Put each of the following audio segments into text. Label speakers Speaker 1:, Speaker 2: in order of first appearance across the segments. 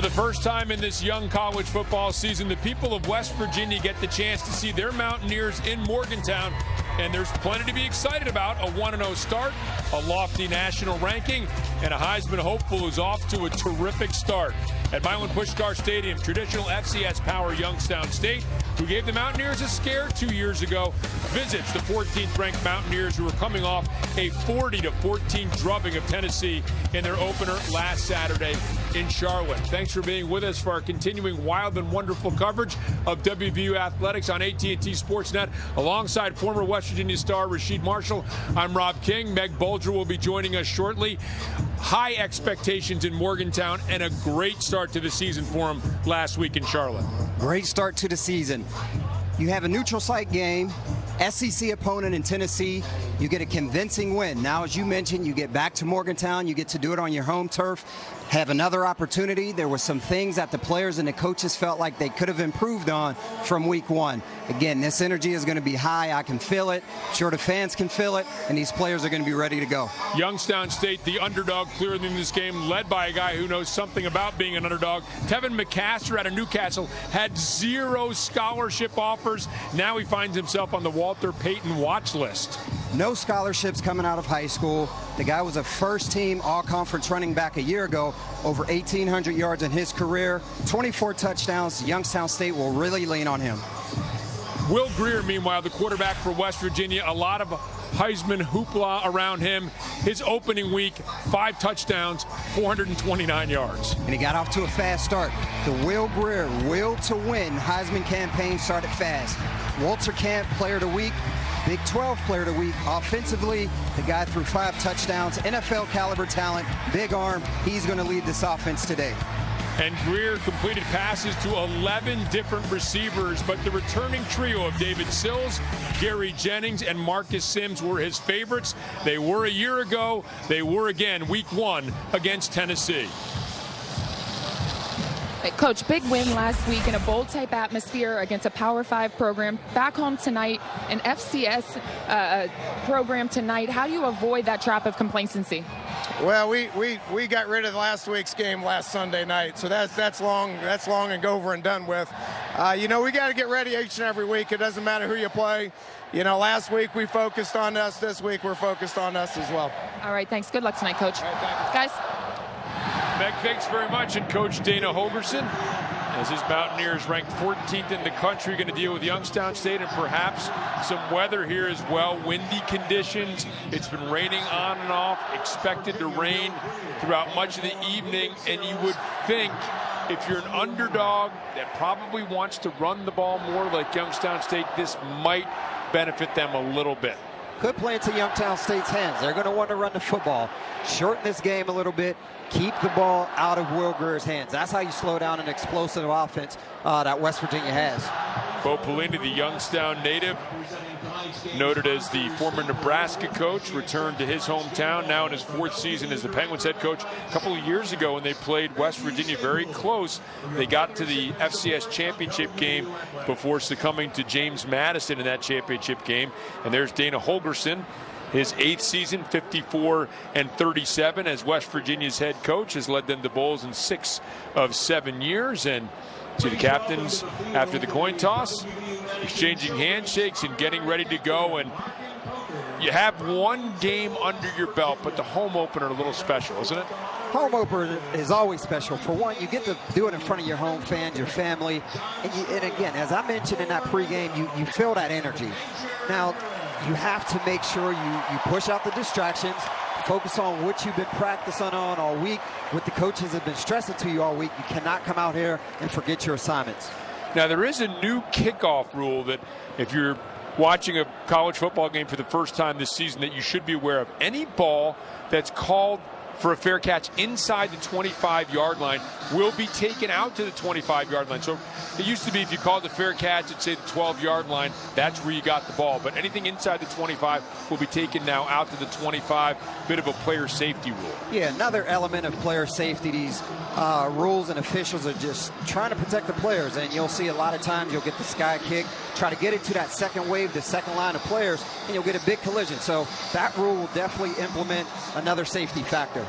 Speaker 1: the first time in this young college football season, the people of West Virginia get the chance to see their Mountaineers in Morgantown. And there's plenty to be excited about. A 1-0 start, a lofty national ranking, and a Heisman hopeful who's off to a terrific start. At Milan Puskar Stadium, traditional FCS power Youngstown State, who gave the Mountaineers a scare 2 years ago, visits the 14th ranked Mountaineers, who are coming off a 40-14 drubbing of Tennessee in their opener last Saturday in Charlotte. Thanks for being with us for our continuing wild and wonderful coverage of WVU Athletics on AT&T Sportsnet. Alongside former West Virginia star Rasheed Marshall, I'm Rob King. Meg Bolger will be joining us shortly. High expectations in Morgantown and a great start to the season for them last week in Charlotte.
Speaker 2: Great start to the season. You have a neutral site game, SEC opponent in Tennessee. You get a convincing win. Now, as you mentioned, you get back to Morgantown. You get to do it on your home turf. Have another opportunity. There were some things that the players and the coaches felt like they could have improved on from week one. Again, this energy is going to be high. I can feel it. I'm sure the fans can feel it. And these players are going to be ready to go.
Speaker 1: Youngstown State, the underdog, clearly in this game, led by a guy who knows something about being an underdog. Tevin McCaster out of Newcastle had 0 scholarship offers. Now he finds himself on the Walter Payton watch list.
Speaker 2: No scholarships coming out of high school. The guy was a first-team all-conference running back a year ago, over 1,800 yards in his career, 24 touchdowns. Youngstown State will really lean on him.
Speaker 1: Will Greer, meanwhile, the quarterback for West Virginia, a lot of Heisman hoopla around him. His opening week, 5 touchdowns, 429 yards.
Speaker 2: And he got off to a fast start. The Will Greer Will to Win Heisman campaign started fast. Walter Camp, Player of the Week. Big 12 Player of the Week. Offensively, the guy threw 5 touchdowns. NFL caliber talent, big arm. He's going to lead this offense today.
Speaker 1: And Greer completed passes to 11 different receivers, but the returning trio of David Sills, Gary Jennings, and Marcus Sims were his favorites. They were a year ago. They were again week 1 against Tennessee.
Speaker 3: Coach, big win last week in a bowl-type atmosphere against a Power 5 program. Back home tonight, an FCS program tonight. How do you avoid that trap of complacency?
Speaker 4: Well, we got rid of last week's game last Sunday night, so that's long and over and done with. We got to get ready each and every week. It doesn't matter who you play. Last week we focused on us. This week we're focused on us as well.
Speaker 3: All right, thanks. Good luck tonight, Coach.
Speaker 4: All right, thank you.
Speaker 3: Guys.
Speaker 1: Meg, thanks very much. And Coach Dana Holgerson, as his Mountaineers ranked 14th in the country, going to deal with Youngstown State and perhaps some weather here as well. Windy conditions. It's been raining on and off, expected to rain throughout much of the evening. And you would think if you're an underdog that probably wants to run the ball more like Youngstown State, this might benefit them a little bit.
Speaker 2: Could play into Youngstown State's hands. They're going to want to run the football. Shorten this game a little bit. Keep the ball out of Will Greer's hands. That's how you slow down an explosive offense that West Virginia has.
Speaker 1: Bo Pelini, the Youngstown native, noted as the former Nebraska coach, returned to his hometown now in his 4th season as the Penguins head coach. A couple of years ago when they played West Virginia very close, they got to the FCS championship game before succumbing to James Madison in that championship game. And there's Dana Holgerson, his 8th season, 54-37 as West Virginia's head coach, has led them to bowls in 6 of 7 years. And to the captains after the coin toss, exchanging handshakes and getting ready to go. And you have one game under your belt, but the home opener a little special, isn't it?
Speaker 2: Home opener is always special. For one, you get to do it in front of your home fans, your family. And again, as I mentioned in that pregame, you feel that energy. Now, you have to make sure you push out the distractions, focus on what you've been practicing on all week, what the coaches have been stressing to you all week. You cannot come out here and forget your assignments.
Speaker 1: Now, there is a new kickoff rule that if you're watching a college football game for the first time this season that you should be aware of. Any ball that's called for a fair catch inside the 25-yard line will be taken out to the 25-yard line. So it used to be if you called the fair catch at, say, the 12-yard line, that's where you got the ball. But anything inside the 25 will be taken now out to the 25. Bit of a player safety rule.
Speaker 2: Yeah, another element of player safety. These rules and officials are just trying to protect the players. And you'll see a lot of times you'll get the sky kick, try to get it to that second wave, the second line of players, and you'll get a big collision. So that rule will definitely implement another safety factor.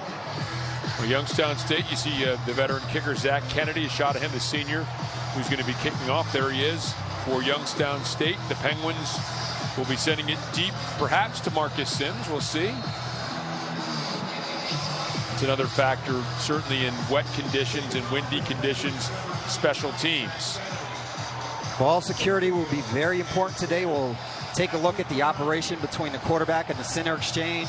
Speaker 1: For Youngstown State, you see the veteran kicker Zach Kennedy, a shot at him, the senior, who's going to be kicking off. There he is for Youngstown State. The Penguins will be sending it deep, perhaps to Marcus Sims. We'll see. It's another factor, certainly in wet conditions and windy conditions, special teams.
Speaker 2: Ball security will be very important today. We'll take a look at the operation between the quarterback and the center exchange.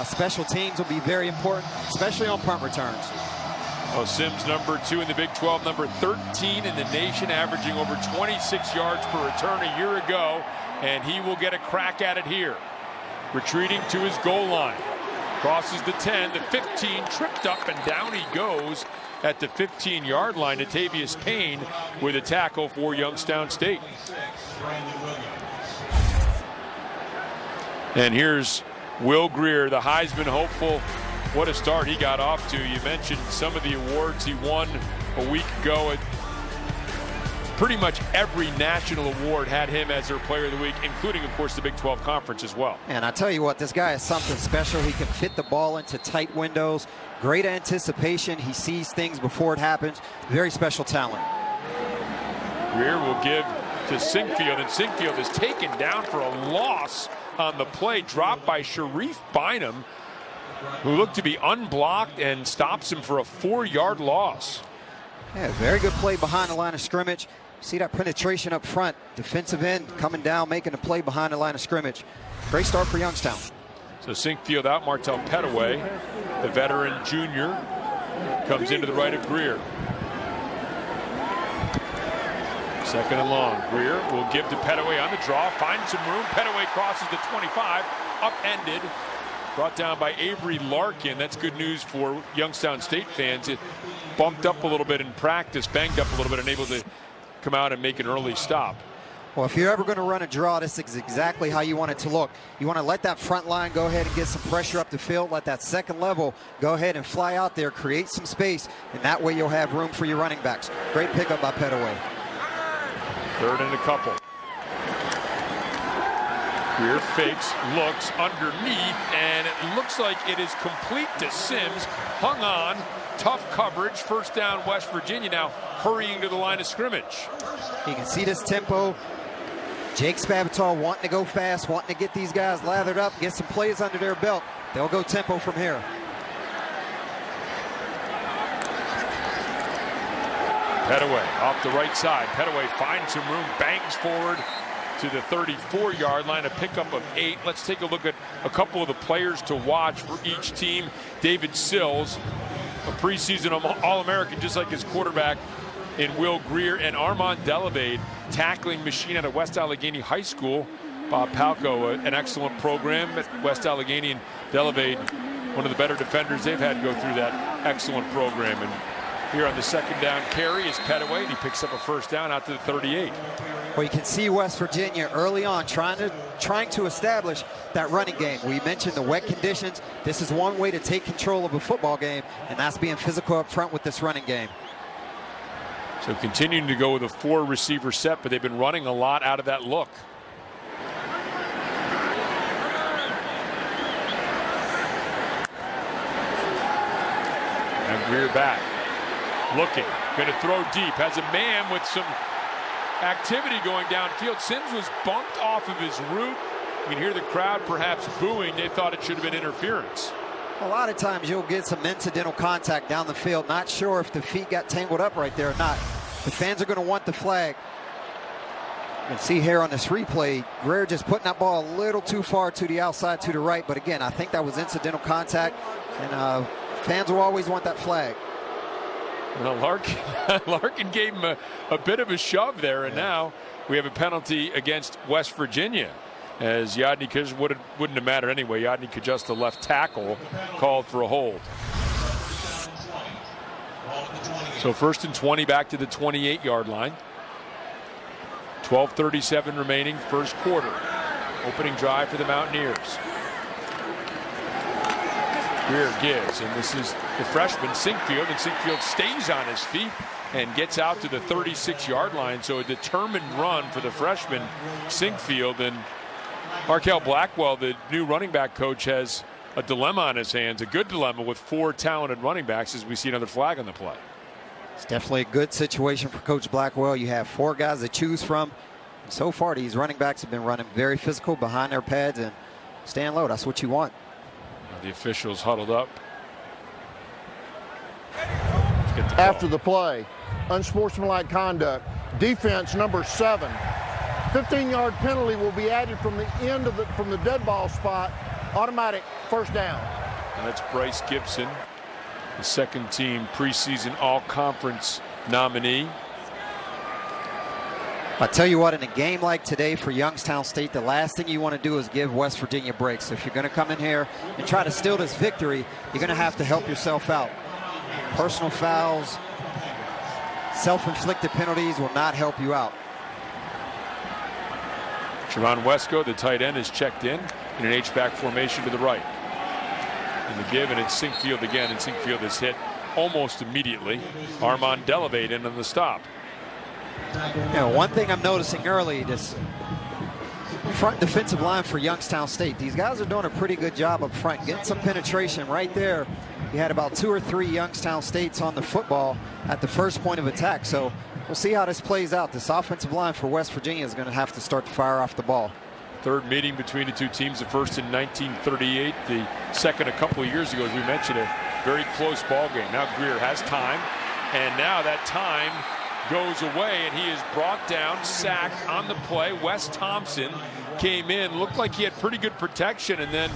Speaker 2: Special teams will be very important, especially on punt returns.
Speaker 1: Oh, Sims, number 2 in the Big 12, number 13 in the nation, averaging over 26 yards per return a year ago, and he will get a crack at it here. Retreating to his goal line. Crosses the 10, the 15, tripped up, and down he goes at the 15-yard line. Natavius Payne with a tackle for Youngstown State. And here's Will Greer, the Heisman hopeful. What a start he got off to. You mentioned some of the awards he won a week ago. Pretty much every national award had him as their player of the week, including, of course, the Big 12 Conference as well.
Speaker 2: And I tell you what, this guy is something special. He can fit the ball into tight windows. Great anticipation. He sees things before it happens. Very special talent.
Speaker 1: Greer will give to Sinkfield, and Sinkfield is taken down for a loss on the play, dropped by Sharif Bynum, who looked to be unblocked, and stops him for a 4-yard loss.
Speaker 2: Yeah, very good play behind the line of scrimmage. See that penetration up front. Defensive end coming down, making a play behind the line of scrimmage. Great start for Youngstown.
Speaker 1: So Sinkfield out, Martell Pettaway, the veteran junior, comes into the right of Greer. Second and long. Greer will give to Pettaway on the draw, finds some room. Pettaway crosses the 25, upended, brought down by Avery Larkin. That's good news for Youngstown State fans. It bumped up a little bit in practice, banged up a little bit, and able to come out and make an early stop.
Speaker 2: Well, if you're ever going to run a draw, this is exactly how you want it to look. You want to let that front line go ahead and get some pressure up the field. Let that second level go ahead and fly out there, create some space, and that way you'll have room for your running backs. Great pickup by Pettaway.
Speaker 1: Third and a couple. Greer fakes, looks underneath, and it looks like it is complete to Sims. Hung on, tough coverage, first down West Virginia, now hurrying to the line of scrimmage.
Speaker 2: You can see this tempo. Jake Spavital wanting to go fast, wanting to get these guys lathered up, get some plays under their belt. They'll go tempo from here.
Speaker 1: Pettaway off the right side. Pettaway finds some room, bangs forward to the 34-yard line, a pickup of 8. Let's take a look at a couple of the players to watch for each team. David Sills, a preseason All-American, just like his quarterback in Will Greer, and Armand Delevade, tackling machine out of West Allegheny High School. Bob Palco, an excellent program at West Allegheny, and Delevade, one of the better defenders they've had go through that excellent program. And here on the second down carry is Pettaway, and he picks up a first down out to the 38.
Speaker 2: Well, you can see West Virginia early on trying to establish that running game. We mentioned the wet conditions. This is one way to take control of a football game, and that's being physical up front with this running game.
Speaker 1: So continuing to go with a 4-receiver set, but they've been running a lot out of that look. And Greer back, looking, going to throw deep, has a man with some activity going downfield. Sims was bumped off of his route. You can hear the crowd perhaps booing. They thought it should have been interference.
Speaker 2: A lot of times you'll get some incidental contact down the field. Not sure if the feet got tangled up right there or not. The fans are going to want the flag. You can see here on this replay, Greer just putting that ball a little too far to the outside, to the right. But again, I think that was incidental contact, and fans will always want that flag.
Speaker 1: Well, Larkin gave him a bit of a shove there, and now we have a penalty against West Virginia, as Yadni Kajust wouldn't have mattered anyway. Yadni Kajust, the left tackle, called for a hold. So first and 20, back to the 28-yard line. 12:37 remaining, first quarter. Opening drive for the Mountaineers. Greer gives, and this is the freshman Sinkfield, and Sinkfield stays on his feet and gets out to the 36-yard line. So a determined run for the freshman Sinkfield, and Markel Blackwell, the new running back coach, has a dilemma on his hands, a good dilemma with 4 talented running backs as we see another flag on the play.
Speaker 2: It's definitely a good situation for Coach Blackwell. You have 4 guys to choose from. So far, these running backs have been running very physical behind their pads and staying low. That's what you want.
Speaker 1: The officials huddled up.
Speaker 5: After the play, unsportsmanlike conduct, defense number 7. 15-yard penalty will be added from the end of from the dead ball spot. Automatic first down.
Speaker 1: And that's Bryce Gibson, the second-team preseason all-conference nominee.
Speaker 2: I tell you what, in a game like today for Youngstown State, the last thing you want to do is give West Virginia breaks. If you're going to come in here and try to steal this victory, you're going to have to help yourself out. Personal fouls, self-inflicted penalties will not help you out.
Speaker 1: Javon Wesco, the tight end, is checked in an H-back formation to the right. In the give, and it's Sinkfield again, and Sinkfield is hit almost immediately. Armand Delevate in on the stop.
Speaker 2: You know, one thing I'm noticing early, this front defensive line for Youngstown State, these guys are doing a pretty good job up front, getting some penetration right there. You had about 2 or 3 Youngstown States on the football at the first point of attack. So we'll see how this plays out. This offensive line for West Virginia is going to have to start to fire off the ball.
Speaker 1: Third meeting between the two teams, the first in 1938, the second a couple of years ago, as we mentioned, a very close ball game. Now Greer has time, and now that time goes away, and he is brought down, sacked on the play. Wes Thompson came in, looked like he had pretty good protection, and then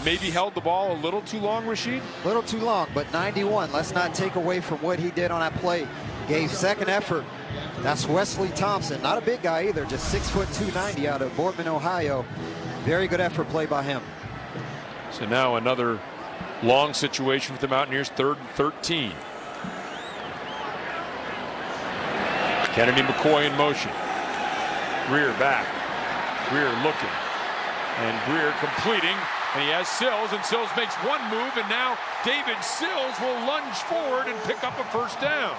Speaker 1: maybe held the ball a little too long, Rasheed?
Speaker 2: A little too long, but 91. Let's not take away from what he did on that play. Gave second effort. That's Wesley Thompson. Not a big guy either, just 6 foot 290 out of Boardman, Ohio. Very good effort play by him.
Speaker 1: So now another long situation with the Mountaineers, 3rd and 13. Kennedy McCoy in motion. Greer back. Greer looking. And Greer completing. And he has Sills, and Sills makes one move, and now David Sills will lunge forward and pick up a first down.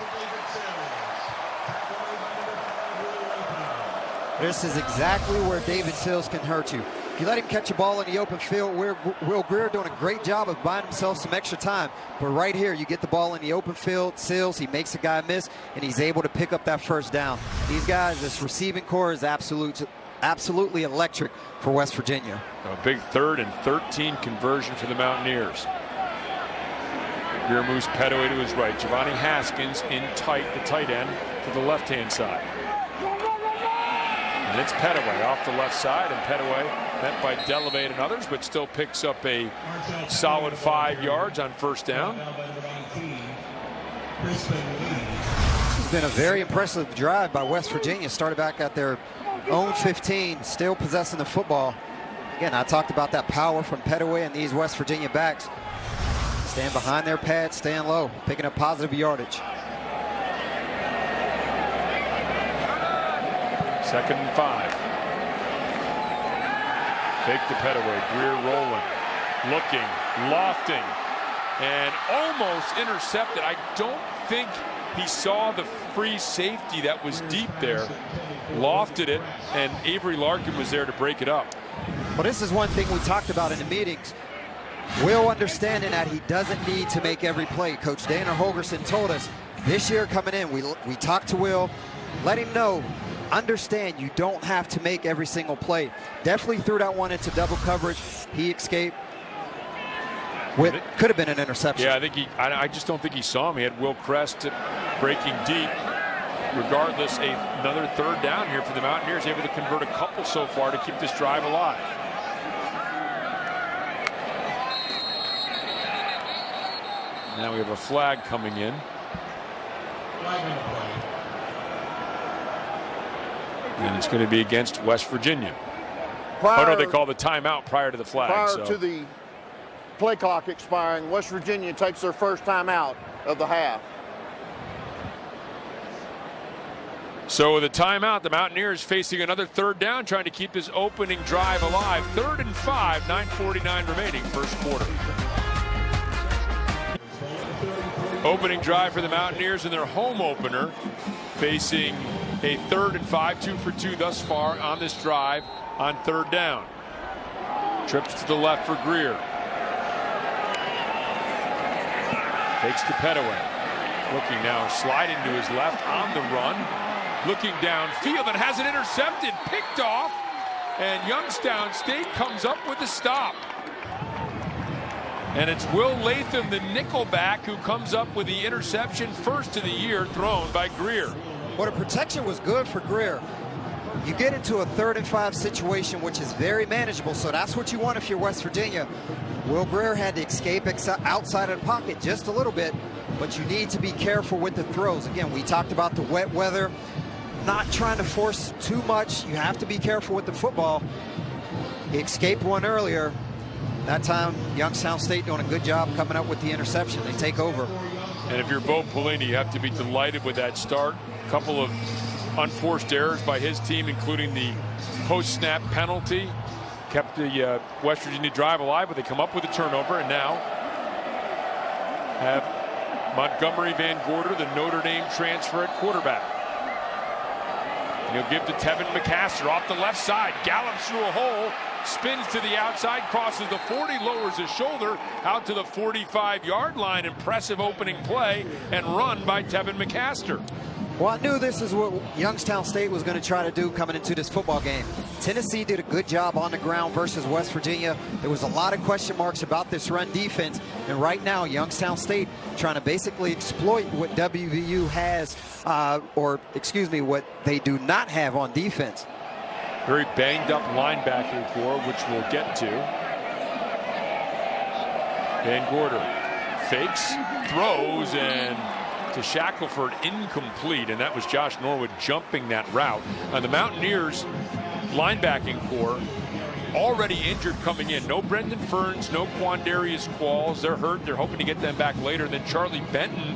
Speaker 2: This is exactly where David Sills can hurt you. If you let him catch a ball in the open field, Will Greer doing a great job of buying himself some extra time. But right here, you get the ball in the open field, Sills, he makes a guy miss, and he's able to pick up that first down. These guys, this receiving core is absolutely electric for West Virginia.
Speaker 1: A big 3rd and 13 conversion for the Mountaineers. Greer moves Petaway to his right. Giovanni Haskins in tight, the tight end, to the left-hand side. And it's Petaway off the left side, and Petaway met by Delevate and others, but still picks up a solid 5 yards on first down.
Speaker 2: It's been a very impressive drive by West Virginia. Started back at their own 15, still possessing the football. Again, I talked about that power from Petaway and these West Virginia backs. Stand behind their pads, staying low, picking up positive yardage.
Speaker 1: 2nd and 5. Fake to Petaway. Greer rolling, looking, lofting, and almost intercepted. I don't think he saw the free safety that was deep there. Lofted it, and Avery Larkin was there to break it up.
Speaker 2: Well, this is one thing we talked about in the meetings. Will understanding that he doesn't need to make every play. Coach Dana Holgerson told us this year coming in, we talked to Will, let him know, understand you don't have to make every single play. Definitely threw that one into double coverage. He escaped. Could have been an interception.
Speaker 1: Yeah, I just don't think he saw him. He had Will Crest breaking deep. Regardless, another 3rd down here for the Mountaineers, able to convert a couple so far to keep this drive alive. Now we have a flag coming in. And it's going to be against West Virginia. They call the timeout prior to the flag.
Speaker 5: Prior to the play clock expiring, West Virginia takes their first timeout of the half.
Speaker 1: So with a timeout, the Mountaineers facing another 3rd down, trying to keep this opening drive alive. 3rd and 5, 9:49 remaining, first quarter. Opening drive for the Mountaineers in their home opener, facing a 3rd and 5, 2 for 2 thus far on this drive on 3rd down. Trips to the left for Greer. Takes to Petaway. Looking now, sliding to his left on the run. Looking downfield and has it intercepted, picked off. And Youngstown State comes up with a stop. And it's Will Latham, the nickelback, who comes up with the interception, first of the year, thrown by Greer.
Speaker 2: Well, the protection was good for Greer. You get into a 3rd and 5 situation, which is very manageable, so that's what you want if you're West Virginia. Will Greer had to escape outside of the pocket just a little bit, but you need to be careful with the throws. Again, we talked about the wet weather, not trying to force too much. You have to be careful with the football. He escaped one earlier. That time, Youngstown State doing a good job coming up with the interception. They take over.
Speaker 1: And if you're Bo Pelini, you have to be delighted with that start. A couple of unforced errors by his team, including the post-snap penalty. Kept the West Virginia drive alive, but they come up with a turnover, and now have Montgomery Van Gorder, the Notre Dame transfer, at quarterback. And he'll give to Tevin McCaster off the left side, gallops through a hole, spins to the outside, crosses the 40, lowers his shoulder out to the 45-yard line. Impressive opening play and run by Tevin McCaster.
Speaker 2: Well, I knew this is what Youngstown State was going to try to do coming into this football game. Tennessee did a good job on the ground versus West Virginia. There was a lot of question marks about this run defense, and right now Youngstown State trying to basically exploit what WVU has, what they do not have on defense.
Speaker 1: Very banged up linebacking core, which we'll get to. Van Gorder fakes, throws, and to Shackelford, incomplete, and that was Josh Norwood jumping that route. The Mountaineers linebacking core already injured coming in. No Brendan Ferns, no Quandarius Qualls. They're hurt. They're hoping to get them back later. Then Charlie Benton,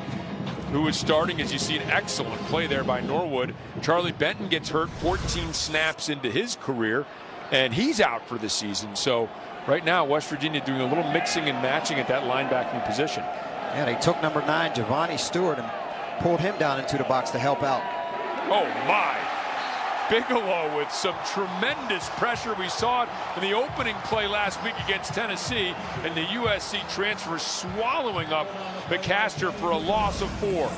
Speaker 1: who is starting, as you see, an excellent play there by Norwood. Charlie Benton gets hurt 14 snaps into his career, and he's out for the season. So right now, West Virginia doing a little mixing and matching at that linebacking position.
Speaker 2: Yeah, they took number 9, Giovanni Stewart, and pulled him down into the box to help out.
Speaker 1: Oh, my. Bigelow with some tremendous pressure. We saw it in the opening play last week against Tennessee, and the USC transfer swallowing up McCaster for a loss of 4.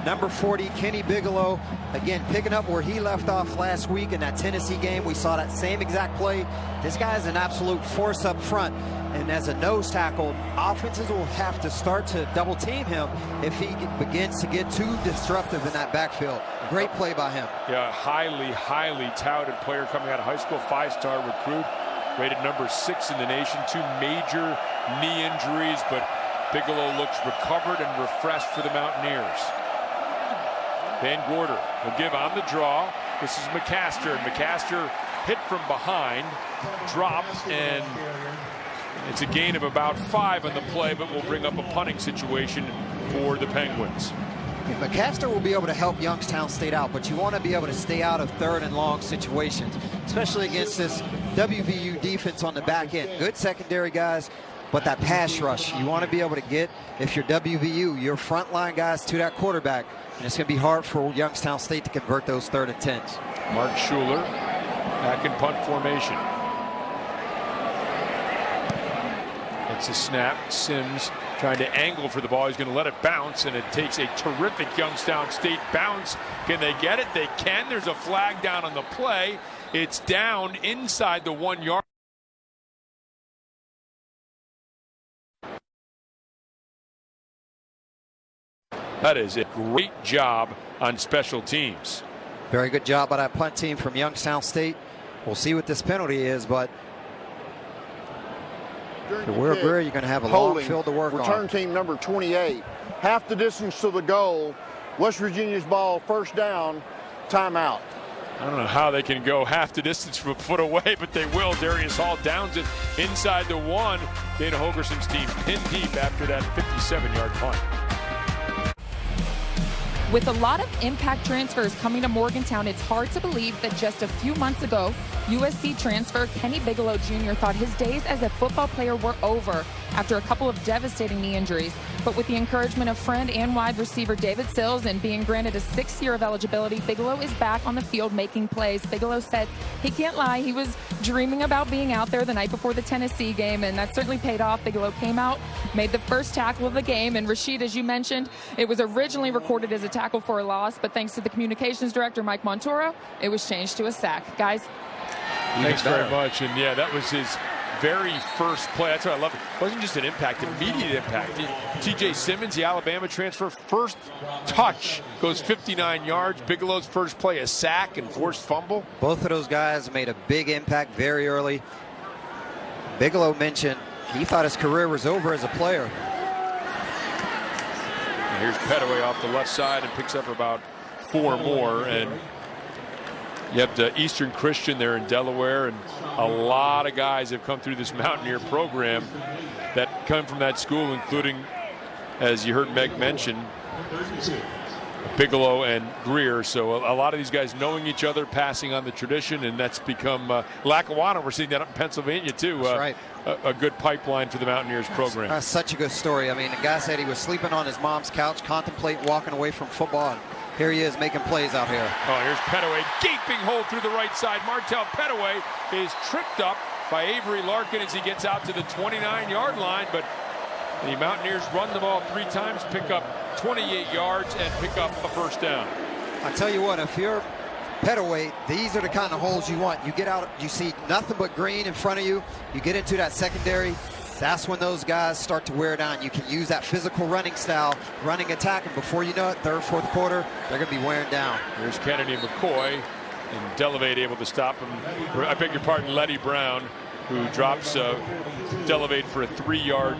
Speaker 2: Number 40, Kenny Bigelow, again, picking up where he left off last week in that Tennessee game. We saw that same exact play. This guy is an absolute force up front. And as a nose tackle, offenses will have to start to double team him if he begins to get too disruptive in that backfield. Great play by him.
Speaker 1: Yeah, highly touted player coming out of high school, 5-star recruit, rated number 6 in the nation. 2 major knee injuries, but Bigelow looks recovered and refreshed for the Mountaineers. Van Gorder will give on the draw. This is McCaster, and McCaster hit from behind, dropped, and it's a gain of about 5 on the play, but will bring up a punting situation for the Penguins.
Speaker 2: McCaster will be able to help Youngstown State out, but you want to be able to stay out of 3rd and long situations, especially against this WVU defense on the back end. Good secondary guys, but that pass rush, you want to be able to get, if you're WVU, your front line guys to that quarterback, and it's going to be hard for Youngstown State to convert those 3rd and 10s.
Speaker 1: Mark Schuler back in punt formation. It's a snap. Sims trying to angle for the ball. He's going to let it bounce, and it takes a terrific Youngstown State bounce. Can they get it? They can. There's a flag down on the play. It's down inside the 1-yard. That is a great job on special teams.
Speaker 2: Very good job by that punt team from Youngstown State. We'll see what this penalty is, but Will Greer, you're going to have a long field to work on.
Speaker 5: Return team number 28. Half the distance to the goal. West Virginia's ball, first down, timeout.
Speaker 1: I don't know how they can go half the distance from a foot away, but they will. Darius Hall downs it inside the 1. Dana Holgerson's team pinned deep after that 57-yard punt.
Speaker 3: With a lot of impact transfers coming to Morgantown, it's hard to believe that just a few months ago, USC transfer Kenny Bigelow Jr. thought his days as a football player were over after a couple of devastating knee injuries. but with the encouragement of friend and wide receiver David Sills and being granted a 6th year of eligibility, Bigelow is back on the field making plays. Bigelow said he can't lie. He was dreaming about being out there the night before the Tennessee game, and that certainly paid off. Bigelow came out, made the first tackle of the game, and Rashid, as you mentioned, it was originally recorded as a tackle for a loss, but thanks to the communications director, Mike Montoro, it was changed to a sack. Guys?
Speaker 1: Thanks very much. And yeah, that was his very first play. That's what I love. It wasn't just an impact, immediate impact. TJ Simmons, the Alabama transfer, first touch goes 59 yards. Bigelow's first play, a sack and forced fumble.
Speaker 2: Both of those guys made a big impact very early. Bigelow mentioned he thought his career was over as a player.
Speaker 1: And here's Petaway off the left side and picks up about 4 more. And you have the Eastern Christian there in Delaware, and a lot of guys have come through this Mountaineer program that come from that school, including, as you heard Meg mention, Bigelow and Greer. So a lot of these guys knowing each other, passing on the tradition, and that's become Lackawanna. We're seeing that up in Pennsylvania too.
Speaker 2: That's right.
Speaker 1: A good pipeline for the Mountaineers program.
Speaker 2: That's such a good story. I mean, the guy said he was sleeping on his mom's couch, contemplating walking away from football, and here he is making plays out here.
Speaker 1: Oh, here's Petaway, gaping hole through the right side. Martell Petaway is tripped up by Avery Larkin as he gets out to the 29-yard line, but the Mountaineers run the ball 3 times, pick up 28 yards, and pick up a first down.
Speaker 2: I tell you what, if you're Petaway, these are the kind of holes you want. You get out, you see nothing but green in front of you. You get into that secondary. That's when those guys start to wear down. You can use that physical running style, running attack, and before you know it, 3rd, 4th quarter, they're going to be wearing down.
Speaker 1: Here's Kennedy McCoy, and Delevate able to stop him. I beg your pardon, Letty Brown, who drops Delevate for a 3-yard,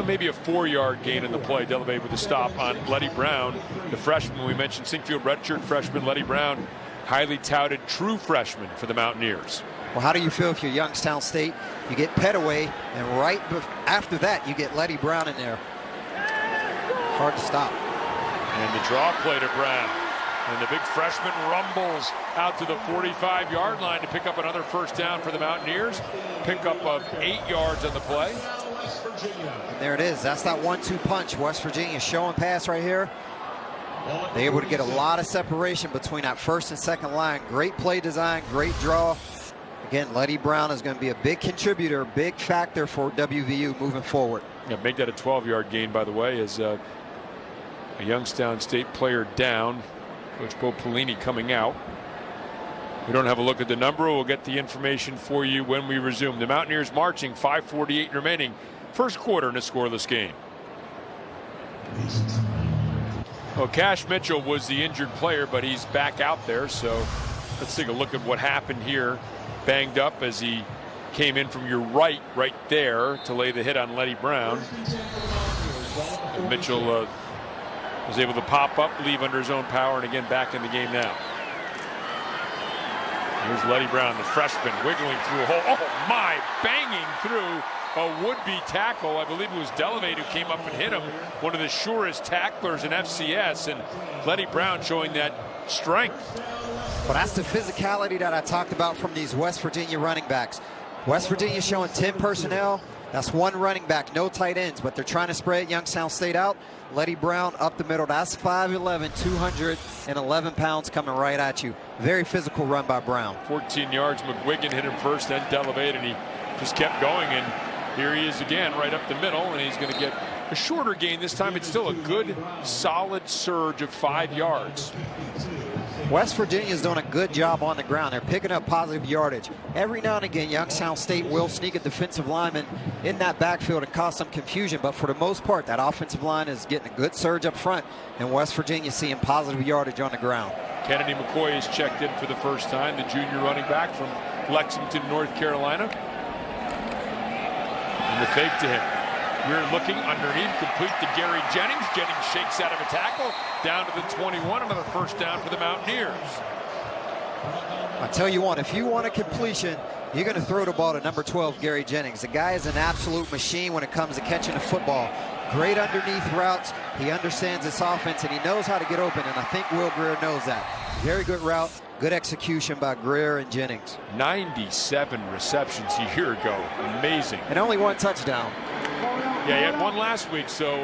Speaker 1: maybe a 4-yard gain in the play. Delevate with a stop on Letty Brown, the freshman. We mentioned Sinkfield redshirt freshman Letty Brown, highly touted true freshman for the Mountaineers.
Speaker 2: Well, how do you feel if you're Youngstown State? You get Petaway, and right after that, you get Letty Brown in there. Hard to stop.
Speaker 1: And the draw play to Brown. And the big freshman rumbles out to the 45-yard line to pick up another first down for the Mountaineers. Pickup of 8 yards on the play.
Speaker 2: And there it is. That's that 1-2 punch. West Virginia show and pass right here. They're able to get a lot of separation between that 1st and 2nd line. Great play design, great draw. Again, Letty Brown is going to be a big contributor, big factor for WVU moving forward.
Speaker 1: Yeah, make that a 12-yard gain, by the way, as a Youngstown State player down. Coach Bo Pelini coming out. We don't have a look at the number. We'll get the information for you when we resume. The Mountaineers marching, 5:48 remaining. First quarter in a scoreless game. Well, Cash Mitchell was the injured player, but he's back out there. So let's take a look at what happened here. Banged up as he came in from your right there to lay the hit on Letty Brown. And Mitchell was able to pop up, leave under his own power, and again back in the game now. Here's Letty Brown, the freshman, wiggling through a hole. Oh my, banging through a would-be tackle. I believe it was Delevate who came up and hit him. One of the surest tacklers in FCS, and Letty Brown showing that strength.
Speaker 2: Well, that's the physicality that I talked about from these West Virginia running backs. West Virginia showing 10 personnel. That's 1 running back, no tight ends, but they're trying to spread Youngstown State out. Letty Brown up the middle. That's 5'11", 211 pounds coming right at you. Very physical run by Brown.
Speaker 1: 14 yards. McGuigan hit him first, then Delevate, and he just kept going. And here he is again, right up the middle, and he's going to get a shorter gain. This time it's still a good, solid surge of 5 yards.
Speaker 2: West Virginia is doing a good job on the ground. They're picking up positive yardage. Every now and again, Youngstown State will sneak a defensive lineman in that backfield and cause some confusion, but for the most part, that offensive line is getting a good surge up front, and West Virginia seeing positive yardage on the ground.
Speaker 1: Kennedy McCoy is checked in for the first time, the junior running back from Lexington, North Carolina. And the fake to him. We're looking underneath, complete to Gary Jennings. Jennings shakes out of a tackle, down to the 21. Another first down for the Mountaineers.
Speaker 2: I tell you what, if you want a completion, you're going to throw the ball to number 12, Gary Jennings. The guy is an absolute machine when it comes to catching the football. Great underneath routes. He understands this offense, and he knows how to get open, and I think Will Greer knows that. Very good route, good execution by Greer and Jennings.
Speaker 1: 97 receptions a year ago. Amazing.
Speaker 2: And only 1 touchdown.
Speaker 1: Yeah, he had one last week, so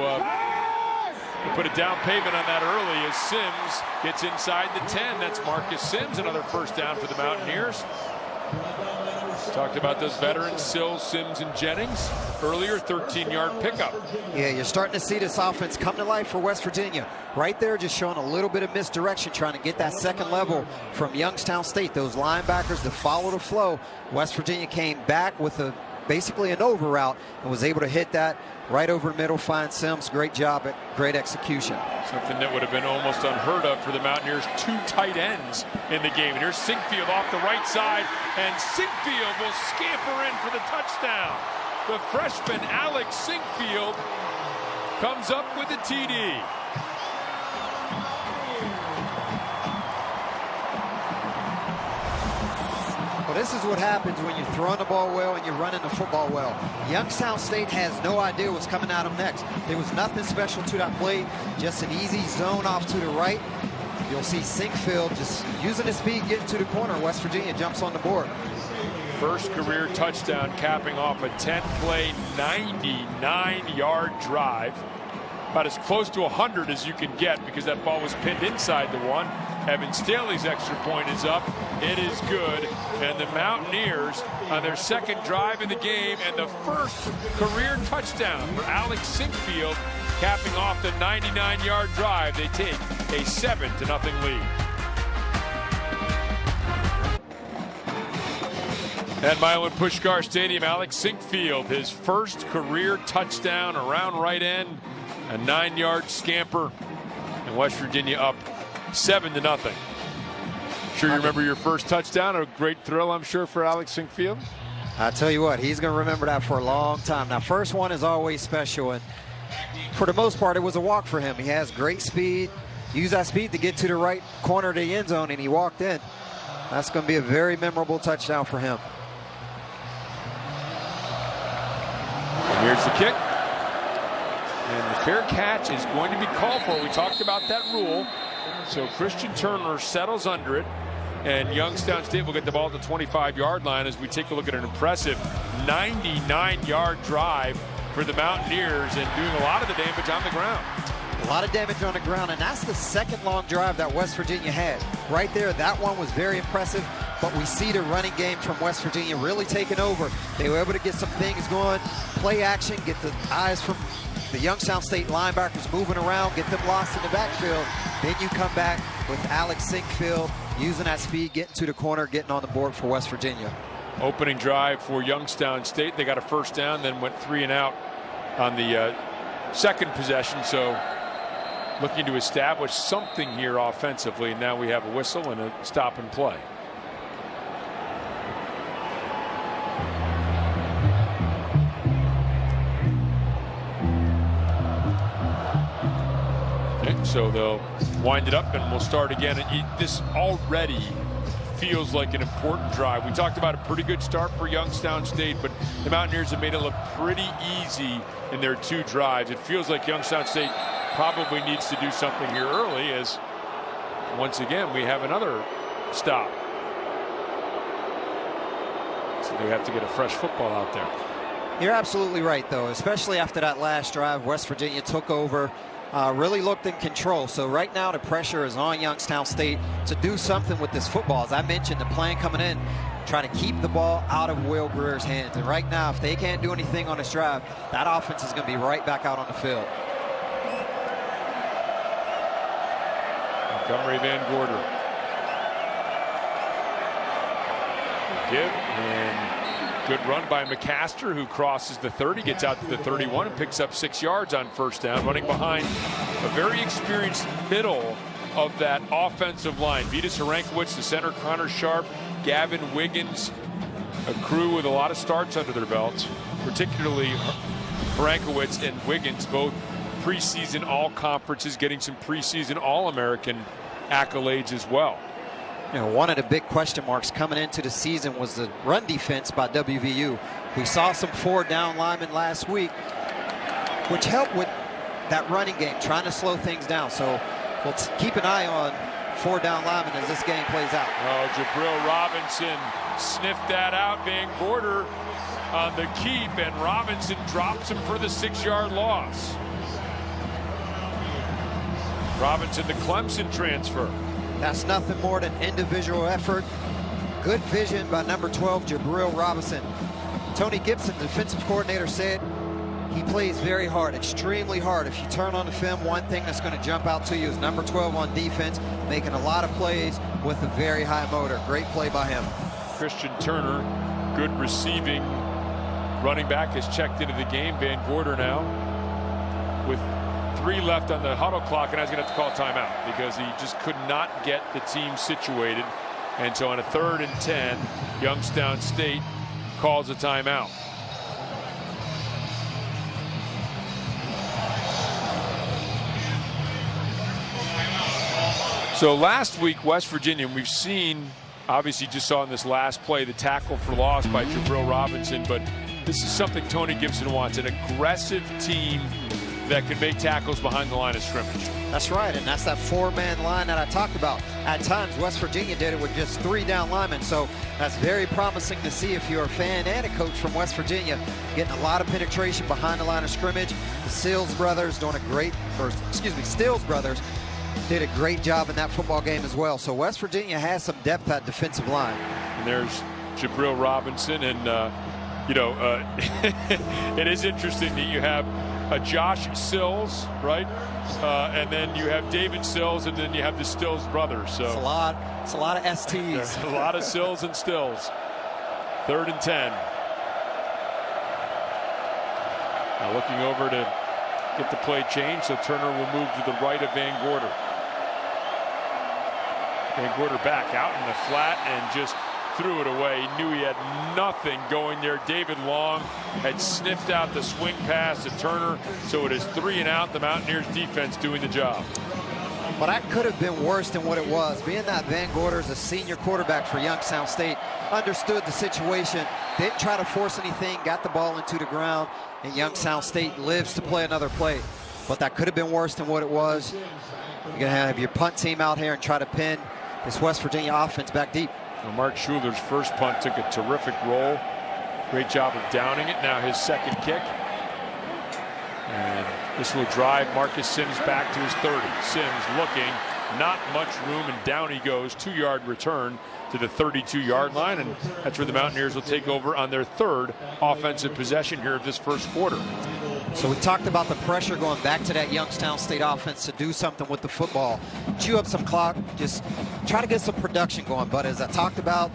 Speaker 1: we put a down payment on that early as Sims gets inside the 10. That's Marcus Sims, another first down for the Mountaineers. Talked about those veterans, Sills, Sims, and Jennings. Earlier, 13-yard pickup.
Speaker 2: Yeah, you're starting to see this offense come to life for West Virginia. Right there, just showing a little bit of misdirection, trying to get that second level from Youngstown State. Those linebackers that follow the flow. West Virginia came back with basically an over route and was able to hit that right over the middle, find Sims. Great job, great execution.
Speaker 1: Something that would have been almost unheard of for the Mountaineers. 2 tight ends in the game. And here's Sinkfield off the right side, and Sinkfield will scamper in for the touchdown. The freshman Alex Sinkfield comes up with a TD.
Speaker 2: This is what happens when you're throwing the ball well and you're running the football well. Youngstown State has no idea what's coming at them next. There was nothing special to that play, just an easy zone off to the right. You'll see Sinkfield just using his speed, getting to the corner. West Virginia jumps on the board.
Speaker 1: First career touchdown, capping off a 10-play, 99-yard drive. About as close to 100 as you can get because that ball was pinned inside the one. Evan Staley's extra point is up. It is good. And the Mountaineers on their second drive in the game and the first career touchdown for Alex Sinkfield, capping off the 99-yard drive. They take a 7-0 lead. At Milan Puskar Stadium, Alex Sinkfield, his first career touchdown around right end, a 9-yard scamper, and West Virginia up 7-0. Sure you remember your first touchdown? A great thrill, I'm sure, for Alex Sinkfield.
Speaker 2: I tell you what, he's going to remember that for a long time. Now, first one is always special, and for the most part, it was a walk for him. He has great speed, used that speed to get to the right corner of the end zone, and he walked in. That's going to be a very memorable touchdown for him.
Speaker 1: And here's the kick. And the fair catch is going to be called for. We talked about that rule. So Christian Turner settles under it, and Youngstown State will get the ball at the 25-yard line as we take a look at an impressive 99-yard drive for the Mountaineers and doing a lot of the damage on the ground.
Speaker 2: A lot of damage on the ground, and that's the second long drive that West Virginia had. Right there, that one was very impressive, but we see the running game from West Virginia really taking over. They were able to get some things going, play action, get the eyes from the Youngstown State linebackers moving around, get them lost in the backfield. Then you come back with Alex Sinkfield using that speed, getting to the corner, getting on the board for West Virginia.
Speaker 1: Opening drive for Youngstown State. They got a first down, then went 3 and out on the second possession. So looking to establish something here offensively. And now we have a whistle and a stop and play. So they'll wind it up and we'll start again. This already feels like an important drive. We talked about a pretty good start for Youngstown State, but the Mountaineers have made it look pretty easy in their 2 drives. It feels like Youngstown State probably needs to do something here early, as once again we have another stop. So they have to get a fresh football out there.
Speaker 2: You're absolutely right, though, especially after that last drive. West Virginia took over. Really looked in control. So right now the pressure is on Youngstown State to do something with this football. As I mentioned, the plan coming in, trying to keep the ball out of Will Greer's hands. And right now, if they can't do anything on this drive, that offense is going to be right back out on the field.
Speaker 1: Montgomery Van Gorder. Give and good run by McCaster, who crosses the 30, gets out to the 31 and picks up 6 yards on first down, running behind a very experienced middle of that offensive line. Vitas Harankowicz, the center, Connor Sharp, Gavin Wiggins, a crew with a lot of starts under their belts, particularly Harankowicz and Wiggins, both preseason all-conferences, getting some preseason All-American accolades as well.
Speaker 2: You know, one of the big question marks coming into the season was the run defense by WVU. We saw some 4-down linemen last week, which helped with that running game, trying to slow things down. So we'll keep an eye on 4-down linemen as this game plays out.
Speaker 1: Oh, Jabril Robinson sniffed that out. Van Gorder on the keep, and Robinson drops him for the 6-yard loss. Robinson, the Clemson transfer.
Speaker 6: That's nothing more than individual effort. Good vision by number 12, Jabril Robinson. Tony Gibson, the defensive coordinator, said he plays very hard, extremely hard. If you turn on the film, one thing that's going to jump out to you is number 12 on defense, making a lot of plays with a very high motor. Great play by him.
Speaker 1: Christian Turner, good receiving running back, has checked into the game. Van Gorder now with 3 left on the huddle clock, and I was going to have to call a timeout because he just could not get the team situated. And so on a 3rd and 10, Youngstown State calls a timeout. So last week, West Virginia, we've seen, obviously just saw in this last play, the tackle for loss by Jabril Robinson, but this is something Tony Gibson wants, an aggressive team that can make tackles behind the line of scrimmage.
Speaker 6: That's right, and that's that 4-man line that I talked about. At times, West Virginia did it with just 3 down linemen, so that's very promising to see if you're a fan and a coach from West Virginia. Getting a lot of penetration behind the line of scrimmage. The Stills brothers did a great job in that football game as well. So West Virginia has some depth at defensive line.
Speaker 1: And there's Jabril Robinson, and it is interesting that you have Josh Sills, right? And then you have David Sills, and then you have the Stills brothers. So
Speaker 6: it's a lot of STs.
Speaker 1: A lot of Sills and Stills. 3rd and 10. Now looking over to get the play changed, so Turner will move to the right of Van Gorder. Van Gorder back out in the flat and just threw it away. He knew he had nothing going there. David Long had sniffed out the swing pass to Turner, so it is 3 and out. The Mountaineers defense doing the job.
Speaker 6: But that could have been worse than what it was. Being that Van Gorder is a senior quarterback for Youngstown State, understood the situation, didn't try to force anything, got the ball into the ground, and Youngstown State lives to play another play. But that could have been worse than what it was. You're going to have your punt team out here and try to pin this West Virginia offense back deep.
Speaker 1: Well, Mark Schuler's first punt took a terrific roll. Great job of downing it. Now his second kick. And this will drive Marcus Sims back to his 30. Sims looking, not much room, and down he goes. 2-yard return to the 32-yard line, and that's where the Mountaineers will take over on their 3rd offensive possession here of this first quarter.
Speaker 6: So we talked about the pressure going back to that Youngstown State offense to do something with the football. Chew up some clock, just try to get some production going. But as I talked about,